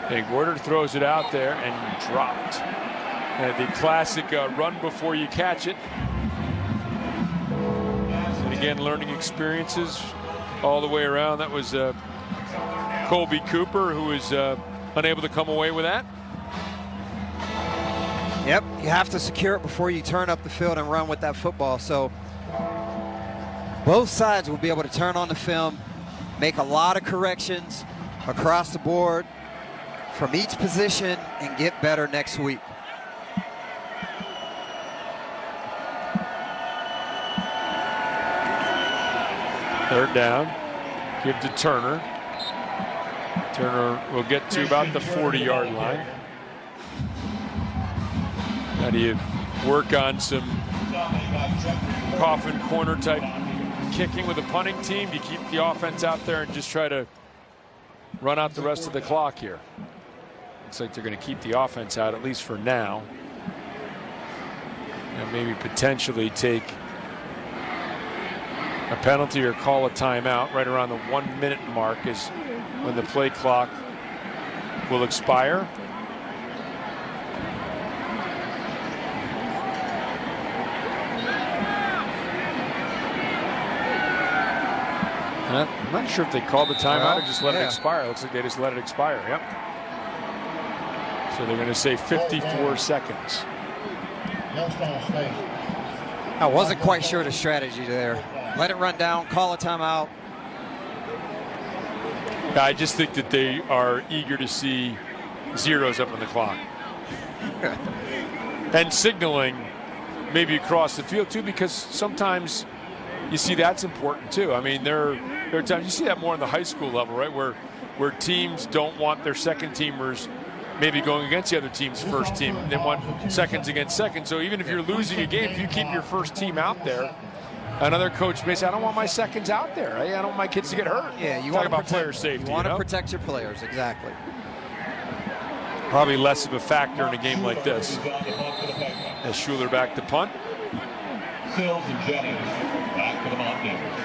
Speaker 1: And Gorder throws it out there and dropped. And the classic run before you catch it. And again, learning experiences all the way around. That was Colby Cooper, who was unable to come away with that.
Speaker 6: Yep, you have to secure it before you turn up the field and run with that football. So both sides will be able to turn on the film, make a lot of corrections across the board from each position, and get better next week.
Speaker 1: Third down, give to Turner. Turner will get to about the 40-yard line. How do you work on some coffin corner type kicking with a punting team? You keep the offense out there and just try to run out the rest of the clock here. Looks like they're going to keep the offense out, at least for now. And maybe potentially take a penalty or call a timeout. Right around the 1 minute mark is when the play clock will expire. I'm not sure if they called the timeout or just let it expire. Looks like they just let it expire. Yep. So they're going to say 54 seconds.
Speaker 6: I wasn't quite sure the strategy there. Let it run down, call a timeout.
Speaker 1: I just think that they are eager to see zeros up on the clock. And signaling maybe across the field too, because sometimes you see that's important too. I mean, there are times you see that more on the high school level, right, where teams don't want their second teamers maybe going against the other team's first team. They want seconds against seconds. So even if you're losing a game, if you keep your first team out there, another coach may say, I don't want my seconds out there. I don't want my kids to get hurt.
Speaker 6: Yeah, you
Speaker 1: talk about player safety.
Speaker 6: You want to protect your players, exactly.
Speaker 1: Probably less of a factor in a game like this. As Schuler back to punt.
Speaker 7: Sills and Jennings back to the Mountaineers.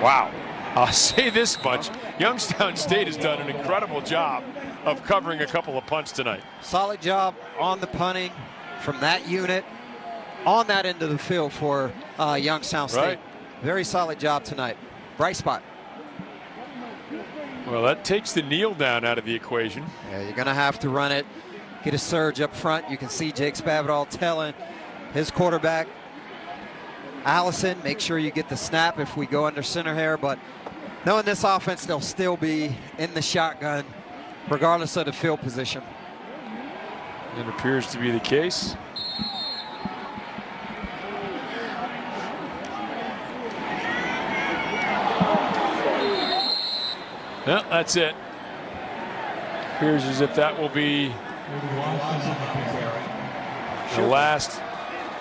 Speaker 1: Wow. I'll say this much. Youngstown State has done an incredible job of covering a couple of punts tonight.
Speaker 6: Solid job on the punting from that unit on that end of the field for Youngstown State.
Speaker 1: Right.
Speaker 6: Very solid job tonight. Bright spot.
Speaker 1: Well, that takes the kneel down out of the equation.
Speaker 6: Yeah, you're going to have to run it, get a surge up front. You can see Jake Spavital telling his quarterback, Allison, make sure you get the snap if we go under center here. But knowing this offense, they'll still be in the shotgun regardless of the field position.
Speaker 1: It appears to be the case. Well, that's it. Appears as if that will be the last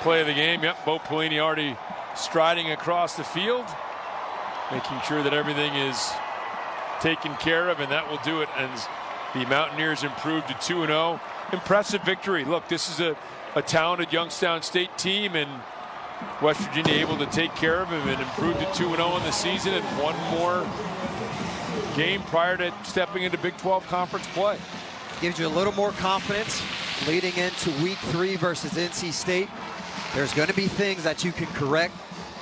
Speaker 1: play of the game. Yep, Bo Pelini already striding across the field, making sure that everything is taken care of, and that will do it as the Mountaineers improved to 2-0. Impressive victory. Look, this is a talented Youngstown State team, and West Virginia able to take care of him and improved to 2-0 in the season, and one more game prior to stepping into Big 12 conference play.
Speaker 6: Gives you a little more confidence leading into week 3 versus NC State. There's going to be things that you can correct.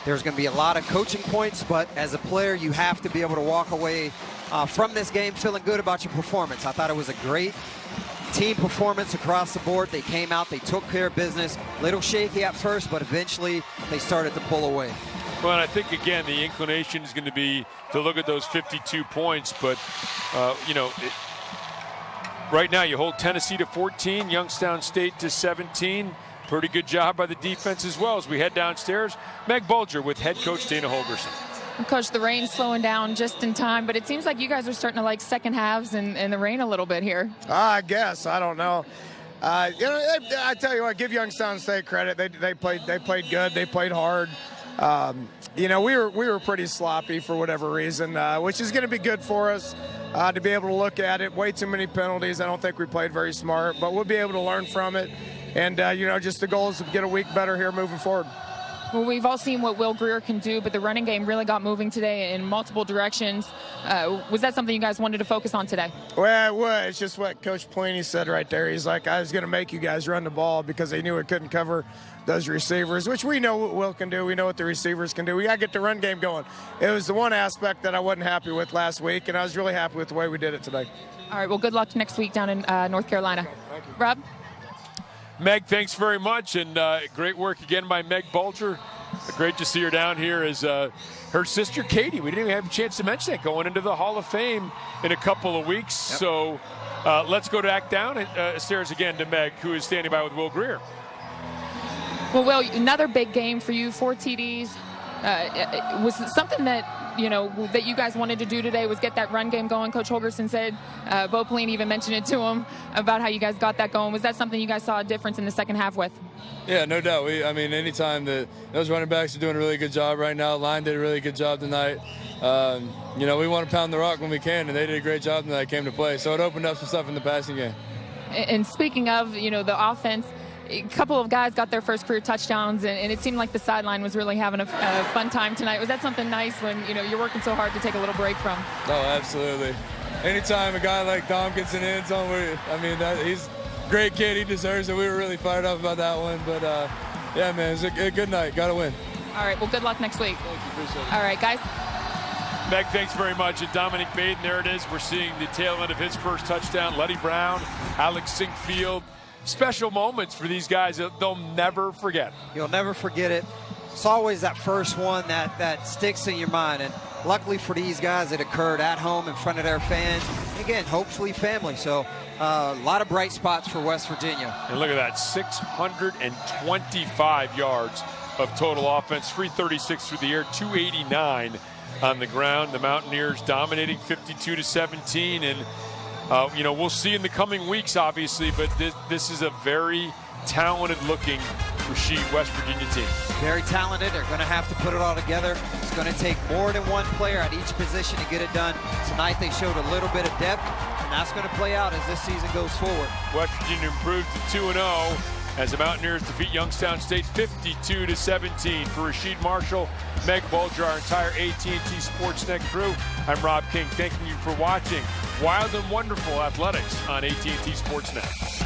Speaker 6: There's going to be a lot of coaching points, but as a player, you have to be able to walk away from this game feeling good about your performance. I thought it was a great team performance across the board. They came out, they took care of business. Little shaky at first, but eventually they started to pull away.
Speaker 1: Well, and I think, again, the inclination is going to be to look at those 52 points, but, you know, right now you hold Tennessee to 14, Youngstown State to 17. Pretty good job by the defense as well. As we head downstairs, Meg Bulger with head coach Dana Holgerson.
Speaker 3: Coach, the rain's slowing down just in time, but it seems like you guys are starting to like second halves in the rain a little bit here.
Speaker 4: I guess. I don't know. You know, I tell you what, give Youngstown State credit. They played good. They played hard. you know, we were pretty sloppy for whatever reason, which is going to be good for us to be able to look at it. Way too many penalties. I don't think we played very smart, but we'll be able to learn from it. And, you know, just the goal is to get a week better here moving forward.
Speaker 3: Well, we've all seen what Will Greer can do, but the running game really got moving today in multiple directions. Was that something you guys wanted to focus on today?
Speaker 4: Well, it's just what Coach Pelini said right there. He's like, I was going to make you guys run the ball because they knew it couldn't cover those receivers, which we know what Will can do. We know what the receivers can do. We got to get the run game going. It was the one aspect that I wasn't happy with last week, and I was really happy with the way we did it today.
Speaker 3: All right, well, good luck next week down in North Carolina.
Speaker 4: Thank you.
Speaker 3: Rob?
Speaker 1: Meg, thanks very much, and great work again by Meg Bulger. Great to see her down here as her sister Katie. We didn't even have a chance to mention that, going into the Hall of Fame in a couple of weeks. Yep. So let's go back downstairs again to Meg, who is standing by with Will Greer.
Speaker 3: Well, Will, another big game for you, 4 TDs. Was something that, you know, that you guys wanted to do today was get that run game going. Coach Holgerson said, Bo Pelini even mentioned it to him about how you guys got that going. Was that something you guys saw a difference in the second half with?
Speaker 8: Yeah, no doubt. I mean, anytime that those running backs are doing a really good job right now, line did a really good job tonight. You know, we want to pound the rock when we can, and they did a great job tonight, came to play. So it opened up some stuff in the passing game.
Speaker 3: And speaking of, you know, the offense, a couple of guys got their first career touchdowns, and it seemed like the sideline was really having a fun time tonight. Was that something nice when, you know, you're working so hard to take a little break from?
Speaker 8: Oh, absolutely. Anytime a guy like Dom gets in the end zone, he's a great kid. He deserves it. We were really fired up about that one. But, yeah, man, it was a good night. Got to win. All
Speaker 3: right, well, good luck next week.
Speaker 8: Thank you. Appreciate it.
Speaker 3: All right, guys.
Speaker 1: Meg, thanks very much. And Dominic Baden, there it is. We're seeing the tail end of his first touchdown. Letty Brown, Alex Sinkfield. Special moments for these guys that they'll never forget.
Speaker 6: You'll never forget it. It's always that first one that sticks in your mind. And luckily for these guys, it occurred at home in front of their fans. Again, hopefully family. So a lot of bright spots for West Virginia.
Speaker 1: And look at that, 625 yards of total offense, 336 through the air, 289 on the ground. The Mountaineers dominating 52-17. And you know, we'll see in the coming weeks, obviously, but this is a very talented-looking Rashid West Virginia team.
Speaker 6: Very talented. They're going to have to put it all together. It's going to take more than one player at each position to get it done. Tonight they showed a little bit of depth, and that's going to play out as this season goes forward.
Speaker 1: West Virginia improved to 2-0 as the Mountaineers defeat Youngstown State 52-17. For Rasheed Marshall, Meg Bulger, our entire AT&T Sportsnet crew, I'm Rob King, thanking you for watching Wild and Wonderful Athletics on AT&T Sportsnet.